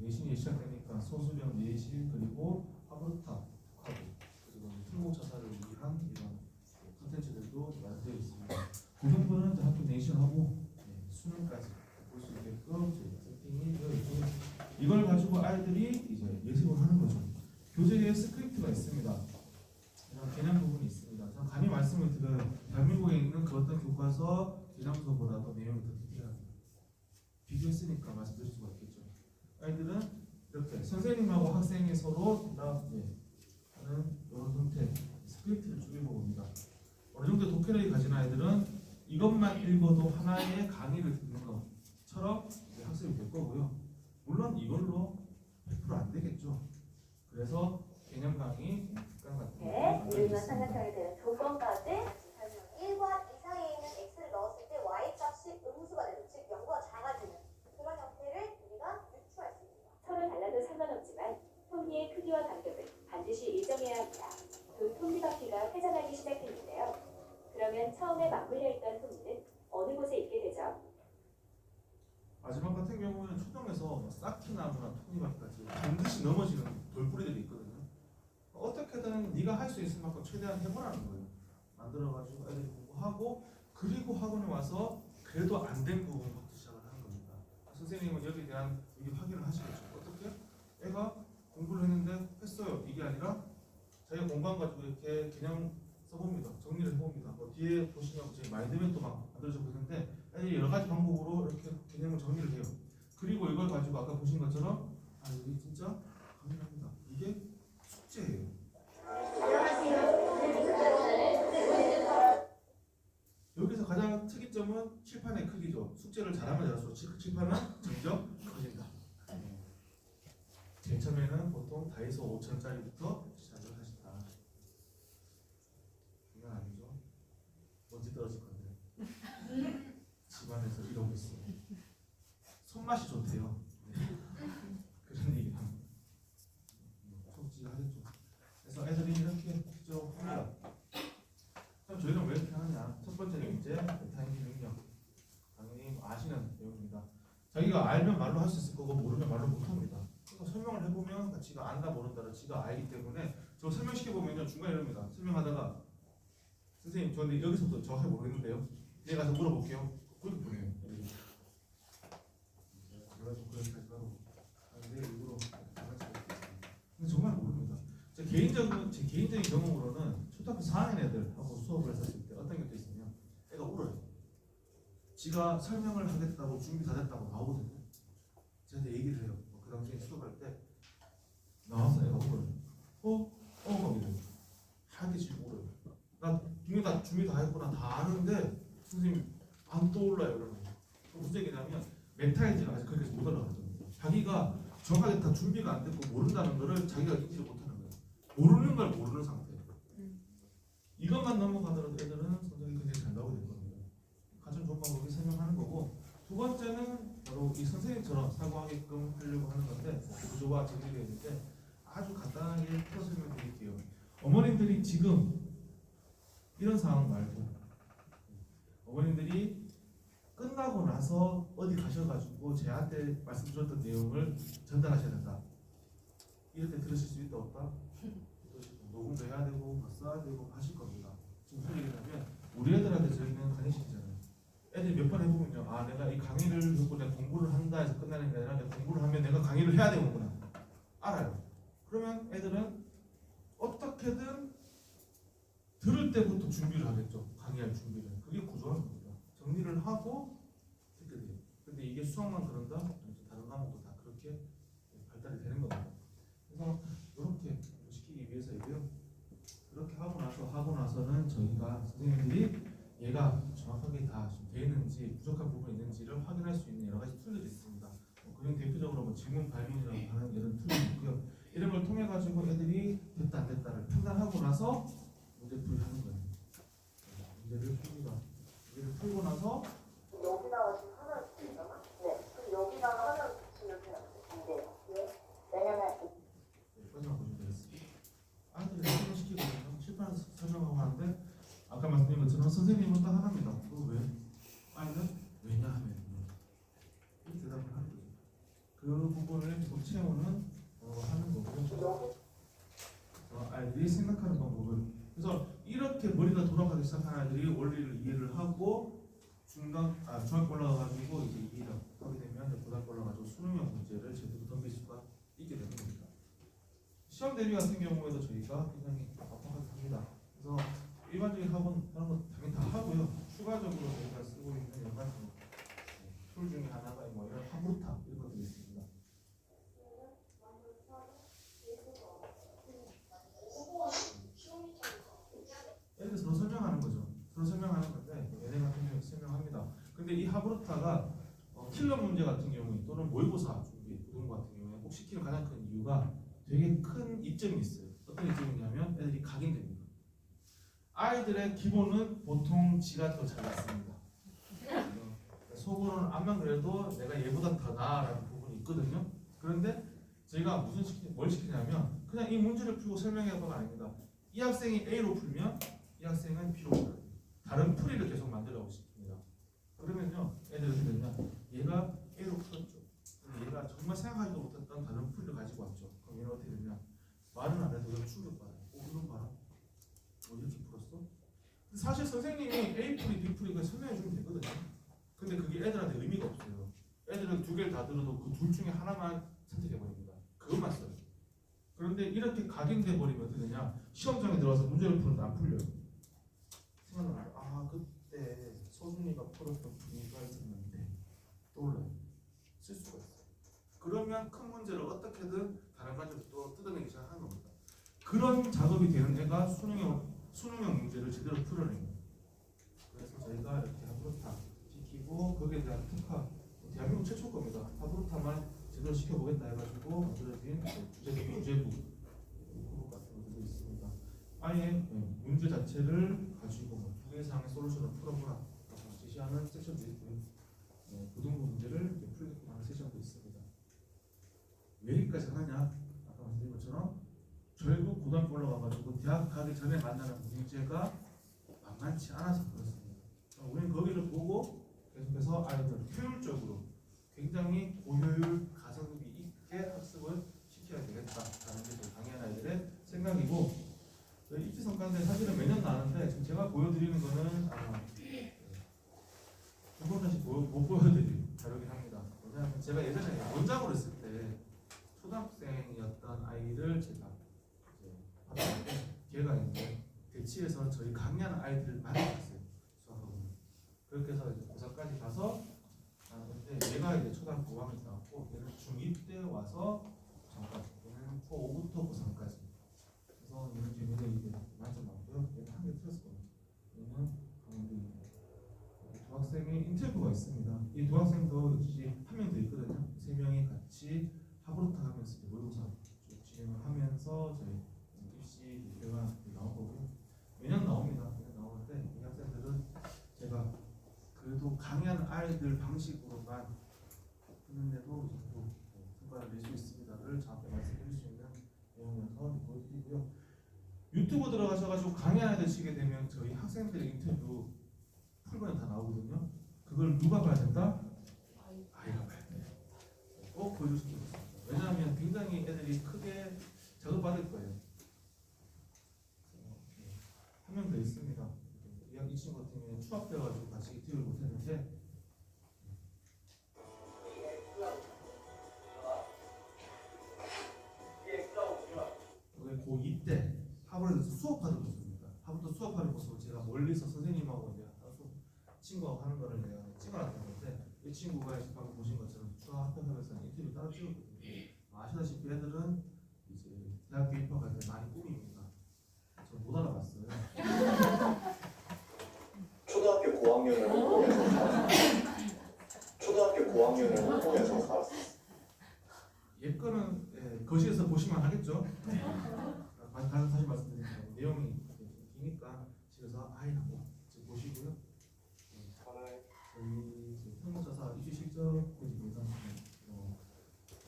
내신이 시작되니까 소수령 내신 그리고 화불탑, 특화부 그리고 특목 자사를 위한 이런 컨텐츠들도 마련되어 있습니다. 고등부는 이제 학교 내신하고 수능까지 볼 수 있게끔 저희가 세팅이 되어 있고 이걸 가지고 아이들이 이제 예습을 하는 거죠. 교재에 스크립트가 있습니다. 이런 개념 부분이 있습니다. 저는 감히 말씀을 드려요. 대한민국에 있는 그 어떤 교과서 개념서보다도 내용이 더 디테일합니다. 비교했으니까 말씀드릴 수가 있겠죠. 아이들은 이렇게 선생님하고 학생이 서로 하는 이런 형태 스크립트를 쪼개고 봅니다. 어느 정도 독해력이 가진 아이들은 이것만 읽어도 하나의 강의를 듣는 것처럼 학습이 될 거고요. 물론 이걸로 100% 안 되겠죠. 그래서 개념 강의, 특강 같은 우리가 생각하게 되는 조건까지 1과 이상에 있는 x를 넣었을 때 y값이 음수가 되는 즉 0보다 작아지는 그런 형태를 우리가 유추할 수 있습니다. 서로 달라도 상관없지만 톱니의 크기와 간격을 반드시 일정해야 합니다. 두 톱니 바퀴가 회전하기 시작했는데요. 그러면 처음에 맞물려 있던 톱니는 어느 곳에 있게 되죠? 마지막 같은 경우는 초등에서 쌓기나무나 톱니바퀴까지 반드시 넘어지는 돌뿌리들이 있거든요. 어떻게든 네가 할 수 있을 만큼 최대한 해보라는 거예요. 만들어가지고 애들이 공부하고 그리고 학원에 와서 그래도 안 된 부분부터 시작을 하는 겁니다. 선생님은 여기에 대한 미리 확인을 하시겠죠. 어떻게? 애가 공부를 했는데 했어요. 이게 아니라 자기가 공부한 가지고 이렇게 개념 써봅니다. 정리를 해봅니다. 뒤에 보시면 제 마인드맵도 막 만들어지고 있는데 애들이 여러 가지 방법으로 이렇게 개념을 정리를 해요. 그리고 이걸 가지고 아까 보신 것처럼 여기 진짜 강의합니다. 이게 숙제예요. 여기서 가장 특이점은 칠판의 크기죠. 숙제를 잘하면 잘할수록 칠판은 점점 커진다. 제일 처음에는 보통 다이소 5,000원짜리부터 시작을 하신다. 이건 아니죠. 먼지 떨어질 건데. 집안에서 이러고 있어요. 손맛이 좋대요. 그런 얘기 합니다. 속지가 하겠죠. 그래서 애들이 이렇게 쭉 합니다. 그럼 저희는 왜 이렇게 하느냐? 첫 번째는 이제 메타인지 능력. 당연히 아시는 내용입니다. 자기가 알면 말로 할 수 있을 거고 모르면 말로 못합니다. 그래서 설명을 해보면 지가 안다 모른다를 지가 알기 때문에 저 설명시켜보면요 중간에 이럽니다. 설명하다가 선생님 저는 여기서부터 정확히 모르겠는데요. 내가 가서 물어볼게요. 그렇게 보내요. 그래가지고 그렇게까지 하고 근데 일부러 근데 정말 모릅니다. 제 개인적인 경험으로는 초등학교 4학년 애들하고 수업을 했었을 때 어떤 것도 있으면 애가 울어요. 지가 설명을 하겠다고 준비 다 됐다고 나오거든요. 저한테 얘기를 해요. 그 당시에 수업할 때 나와서 애가 울어요. 막 이래요. 하게 지금 울어요. 나 준비 다 했구나 다 아는데 선생님 안 떠올라요 이러는 거예요. 무슨 얘기냐면 멘탈인지가 아직 거기까지 못 올라갔거든요. 자기가 정확하게 다 준비가 안 됐고 모른다는 거를 자기가 인지를 못하는 거예요. 모르는 걸 모르는 상태예요. 이것만 넘어가더라도 애들은 성적이 굉장히 잘 나오게 될 겁니다. 가장 좋은 방법이 설명하는 거고 두 번째는 바로 이 선생님처럼 사고하게끔 하려고 하는 건데 구조가 정리되어 있는데 아주 간단하게 풀어 설명드릴게요. 어머님들이 지금 이런 상황 말고 어머님들이 끝나고 나서 어디 가셔가지고 제한테 말씀드렸던 내용을 전달하셔야 된다. 이럴 때 들으실 수 있다 없다? 녹음도 해야 되고 뭐 써야 되고 하실 겁니다. 지금 무슨 얘기냐면 우리 애들한테 저희는 강의시키잖아요. 애들이 몇 번 해보면요, 아 내가 이 강의를 듣고 내가 공부를 한다 해서 끝나는 게 아니라 내가 공부를 하면 내가 강의를 해야 되는구나 알아요. 그러면 애들은 어떻게든 들을 때부터 준비를 하겠죠. 강의할 준비를. 그게 구조라는 겁니다. 정리를 하고 듣게 돼요. 근데 이게 수학만 그런다? 아니죠. 다른 과목도 다 그렇게 발달이 되는 겁니다. 그래서 이렇게 시키기 위해서이고요. 그렇게 하고 나서는 저희가 선생님들이 얘가 정확하게 다 되어 있는지 부족한 부분이 있는지를 확인할 수 있는 여러 가지 툴들이 있습니다. 그중 대표적으로 뭐 지문 발문이라고 하는 이런 툴이 있고요. 이런 걸 통해 가지고 애들이 됐다 안 됐다를 판단하고 나서 문제풀이 하는 거예요. 문제를 풉니다. 문제를 풀고 나서 여기다가 지금 하나를 붙이잖아? 네. 그럼 여기다가 하나를 붙이면 돼요? 안 돼요. 왜? 왜냐면 여기까지만 보시면 되겠습니다. 아이들이 설명시키거든요. 실판에서 설명하고 하는데 아까 말씀드린 것처럼 선생님은 딱 하나입니다. 그거 왜? 아이는 왜냐하면 이렇게 대답을 하는 거죠. 그 부분을 계속 채우는 하는 거고요. 아이들이 생각하는 방법을 그래서 이렇게 머리가 돌아가기 시작한 아이들이 원리를 이해를 하고 중학교 올라가가지고 이제 이해를 하게 되면 고등학교 올라가지고 수능형 문제를 제대로 덤빌 수가 있게 되는 겁니다. 시험 대비 같은 경우에도 저희가 굉장히 빡빡하게 합니다. 그래서 일반적인 학원 하는 거 당연히 다 하고요. 추가적으로 저희가 쓰고 있는 여러 가지 툴 중에 하나가 뭐 이런 화물타 이런 것들이 있습니다. 이렇게 서로 설명하는 거죠. 서로 설명하는 건데 얘네 같은 경우에 설명합니다. 근데 이 하브루타가 킬러 문제 같은 경우에 또는 모의고사 준비 이런 거 같은 경우에 꼭 시키는 가장 큰 이유가 되게 큰 이점이 있어요. 어떤 이점이냐면 애들이 각인됩니다. 아이들의 기본은 보통 지가 더 잘났습니다. 속으로는 암만 그래도 내가 얘보다 더 나아라는 부분이 있거든요. 그런데 제가 뭘 시키냐면 그냥 이 문제를 풀고 설명해봐가 아닙니다. 이 학생이 A로 풀면 이 학생은 B로 풀어요. 다른 풀이를 계속 만들라고 시킵니다. 그러면요 애들이 어떻게 되냐 얘가 A로 풀었죠. 근데 얘가 정말 생각하지도 못했던 다른 풀이를 가지고 왔죠. 그럼 얘는 어떻게 되냐 말은 안 해도 충격받아요. 이건 봐라. 이렇게 풀었어? 사실 선생님이 A 풀이, B 풀이 설명해 주면 되거든요. 근데 그게 애들한테 의미가 없어요. 애들은 두 개를 다 들어도 그 둘 중에 하나만 선택해 버립니다. 그것만 써요. 그런데 이렇게 각인돼 버리면 어떻게 되냐? 시험장에 들어가서 문제를 푸는데 안 풀려요. 생각나요. 아 그때 서준이가 풀었던 분위기가 있었는데 떠올라요. 쓸 수가 있어요. 그러면 큰 문제를 어떻게든 다른 가지로 또 뜯어내기 시작하는 겁니다. 그런 작업이 되는 애가 수능형 문제를 제대로 풀어내요. 그래서 저희가 이렇게 하브루타 시키고 거기에 대한 특화, 대한민국 최초 겁니다. 하브루타만 제대로 시켜보겠다 해가지고 만들어진 주제부 그룹 같은 것들도 있습니다. 아예 문제 자체를 가지고 통계상의 솔루션을 풀어보라 제시하는 섹션도 있고요. 고등부 문제를 풀게끔 하는 섹션도 있습니다. 왜 여기까지 하느냐? 아까 말씀드린 것처럼 결국 고등학교 올라가가지고 대학 가기 전에 만나는 문제가 만만치 않아서 그렇습니다. 우리는 거기를 보고 계속해서 아이들 효율적으로 굉장히 고효율 가성비 있게 학습을 시켜야 되겠다라는 게 저희 강의한 아이들의 생각이고 입시성과인데 사실은 매년 나는데 지금 제가 보여드리는 거는 아마 두 번 다시 못 보여드릴 자료긴 합니다. 왜냐하면 제가 예전에 원장으로 했을 때 초등학생이었던 아이를 제가 봤는데 걔가 이제 대치에서 저희 강의하는 아이들을 많이 봤어요. 수학학원. 그렇게 해서 이제 고3까지 가서 근데 얘가 이제 초등학교 5학년 나왔고 얘는 중2 때 와서 잠깐 얘는 고5부터 고3까지 그래서 얘는 재미를 이제 만점 나왔고요. 얘는 한 개 틀렸거든요. 얘는 강원도 두 학생의 인터뷰가 있습니다. 이 두 학생도 역시 한 명 더 있거든요. 세 명이 같이 하브루타 하면서 모의고사 진행을 하면서 저희 입시 대회가 나올 거고요. 매년 나옵니다. 매년 나오는데 이 학생들은 제가 그래도 강의하는 아이들 방식으로만 하시는데도 이제 또 성과를 낼 수 있습니다를 저한테 말씀드릴 수 있는 내용이어서 보여드리고요. 유튜브 들어가셔가지고 강의하나 되시게 되면 저희 학생들의 인터뷰 풀번에 다 나오거든요. 그걸 누가 봐야 된다? 아이가 봐야 돼요. 꼭 보여주시면 좋겠습니다. 왜냐하면 굉장히 애들이 크게 자극받을 거예요. 한 명 더 있습니다. 이 친구 같은 경우는 추합되어가지고 같이 인터뷰를 못했는데 이게 고2 때 하버드에서 수업하는 모습입니다. 하버드 수업하는 모습을 제가 멀리서 선생님하고 이제 친구하고 하는 거를 내가 찍어놨는데 이 친구가 이제 방금 보신 것처럼 추합 합격하면서 인터뷰 따로 찍었거든요. 아시다시피 애들은 이제 대학교 입학할 때 많이 꿈입니다. 저 못 알아봤어요. 초등학교 고학년을 홍콩에서 살았어요. 초등학교 고학년을 홍콩에서 살았어요. 예거는 거실에서 보시면 하겠죠. 다시 말씀드리면 내용이 기니까 집에서 아이하고 보시고요. 저희 평균자사 입시 실적입니다.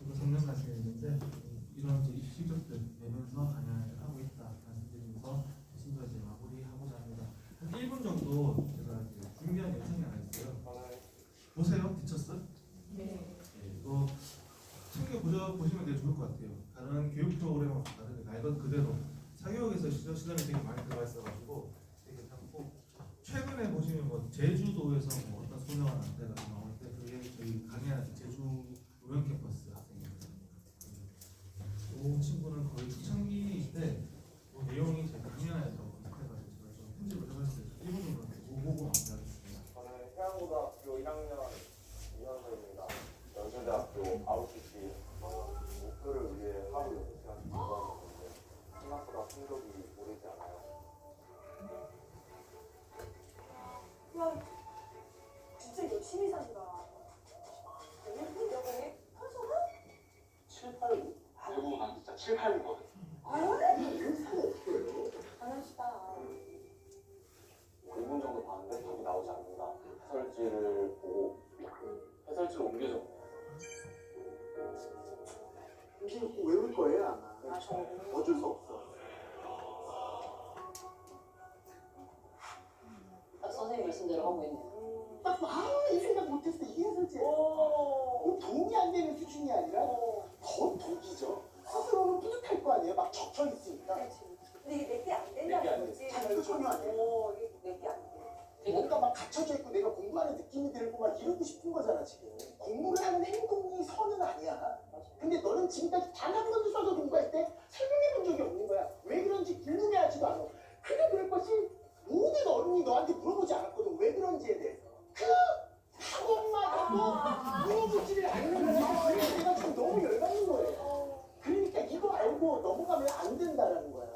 이거 3년 가시게 있는데 이런 이제 입시 실적들 내면서 강연을 하고 있다 말씀드리면서 순서 이제 마무리하고자 합니다. 한 1분 정도 제가 이제 준비한 영상이 하나 있어요. 보세요, 디처스. 네. 이거 보시면 되게 좋을 것 같아요. 다른 교육 프로그램하고 다르게 날 것 그대로 사교육에서 시간이 되게 많이 들어가 있어가지고 되게 참고 최근에 보시면 뭐 제주도에서 뭐 어떤 소명한 안대가 나올 때 그게 저희 강의하는 제주 우연 캠퍼스 학생입니다. 이 친구는 거의 초창기 때 그 내용이 제가 강연에서 검색해가지고 제가 좀 편집을 해봤어요. 1분 정도 보고 마무리하겠습니다. 저는 해양고등학교 1학년 이현서입니다. 연세대학교 아웃시티 목표를 위해 하루 6시간 공부하고 있는데 생각보다 성적이 오르지 않아요. 야, 진짜 열심히 산다. 여기 한소가? 7, 8, 9? 알고 난 진짜 7, 8, 9거든. 잘하시다. 5분 정도 봤는데 답이 나오지 않는다. 해설지를 보고 해설지를 옮겨줘. 이제 외울 거예요 아마. 어쩔 수 없어. 딱 선생님 말씀대로 하고 있네요. 이 생각 못했어. 이게 해설지. 이거 도움이 안 되는 수준이 아니라 더 독이죠. 스스로는 뿌듯할 거 아니에요. 막 적혀 있으니까. 근데 이게 내게 안 내게 안 된다는 돼. 거지. 전혀 안 돼. 이게 내게 안 돼. 뭔가 막 갖춰져 있고 내가 공부하는 느낌이 들고 막 이러고 싶은 거잖아 지금. 공부를 하는 행동이 선은 아니야. 근데 너는 지금까지 단 한 번도 써서 공부할 때 설명해 본 적이 없는 거야. 왜 그런지 궁금해하지도 않아. 그게 그럴 것이 모든 어른이 너한테 물어보지 않았거든. 왜 그런지에 대해서. 그 학원마다도 물어보지를 않는 거야. 그래서 내가 지금 너무 열받는 거예요. 그러니까 이거 알고 넘어가면 안 된다라는 거야.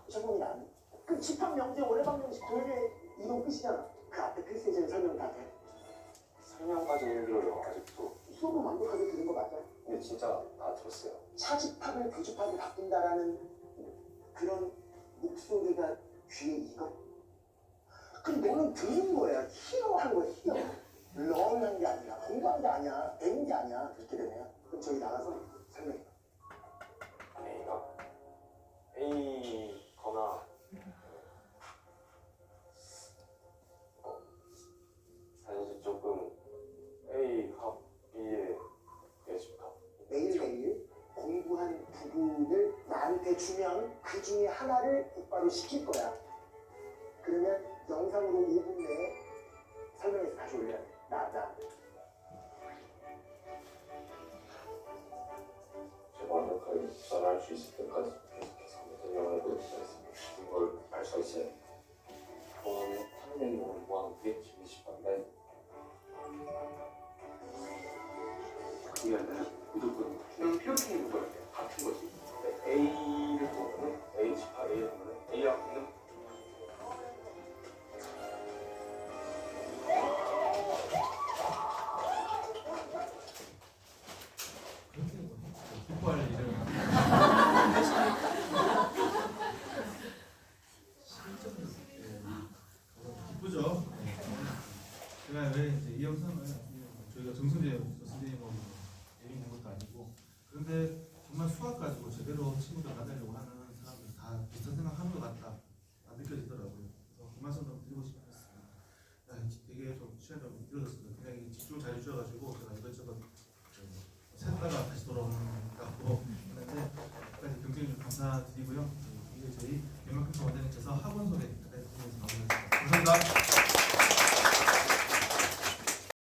저분이 안 해. 그 집합 명제 오래방 명식 조율에 이동 끝이잖아. 그 앞에 필수제는 설명 다 돼. 설명까지 힘들어요 아직도. 수업은 완벽하게 들은 거 맞아. 근데 진짜 다 들었어요. 차집합을 부집합으로 바꾼다라는 그런 목소리가 귀에 익어. 그럼 너는 들은 거야. 히어한 거야, 히어. 런한 게 아니라, 공부한 게 아니야, 배운 게 아니야. 그렇게 되면. 그럼 저기 나가서 설명해. A가 A거나 사실 조금 A 합 B의 예습합. 매일매일 공부한 부분을 나한테 주면 그 중에 하나를 곧바로 시킬 거야. 그러면 영상으로 5분 내에 설명해서 다시 올려야 돼. 나. 제가 완벽하게 입사를 할 수 있을 때까지 계속해서 설명을 해보겠습니다. 그걸 알 수 있어요. 저는 하는 일을 공부하는 게 제일 싶은데 그게 아니라 무조건 그냥 이렇게 있는 거예요. 같은 거지. A를 보면은 H파 A를 보면은 A하고는 그렇게 뭐 기뻐할 일은 실적은 기쁘죠. 제가 왜 이제 이 영상을 저희가 정선재 선생님하고 예민 된 것도 아니고 그런데 정말 수학 가지고 제대로 친구들 만나려고 하는 사람들 다 비슷한 생각하는 것 같다 느껴지더라고요. 그래서 그 말씀 좀 드리고 싶었습니다. 되게 좀 시간이 좀 길어졌습니다. 그냥 집중 잘 해주셔가지고 제가 이것저것 샜다가 다시 돌아오는 것 같고 하는데 끝까지 경쟁해 주셔서 감사드리고요. 이게 저희 경영평가 원장님께서 학원소에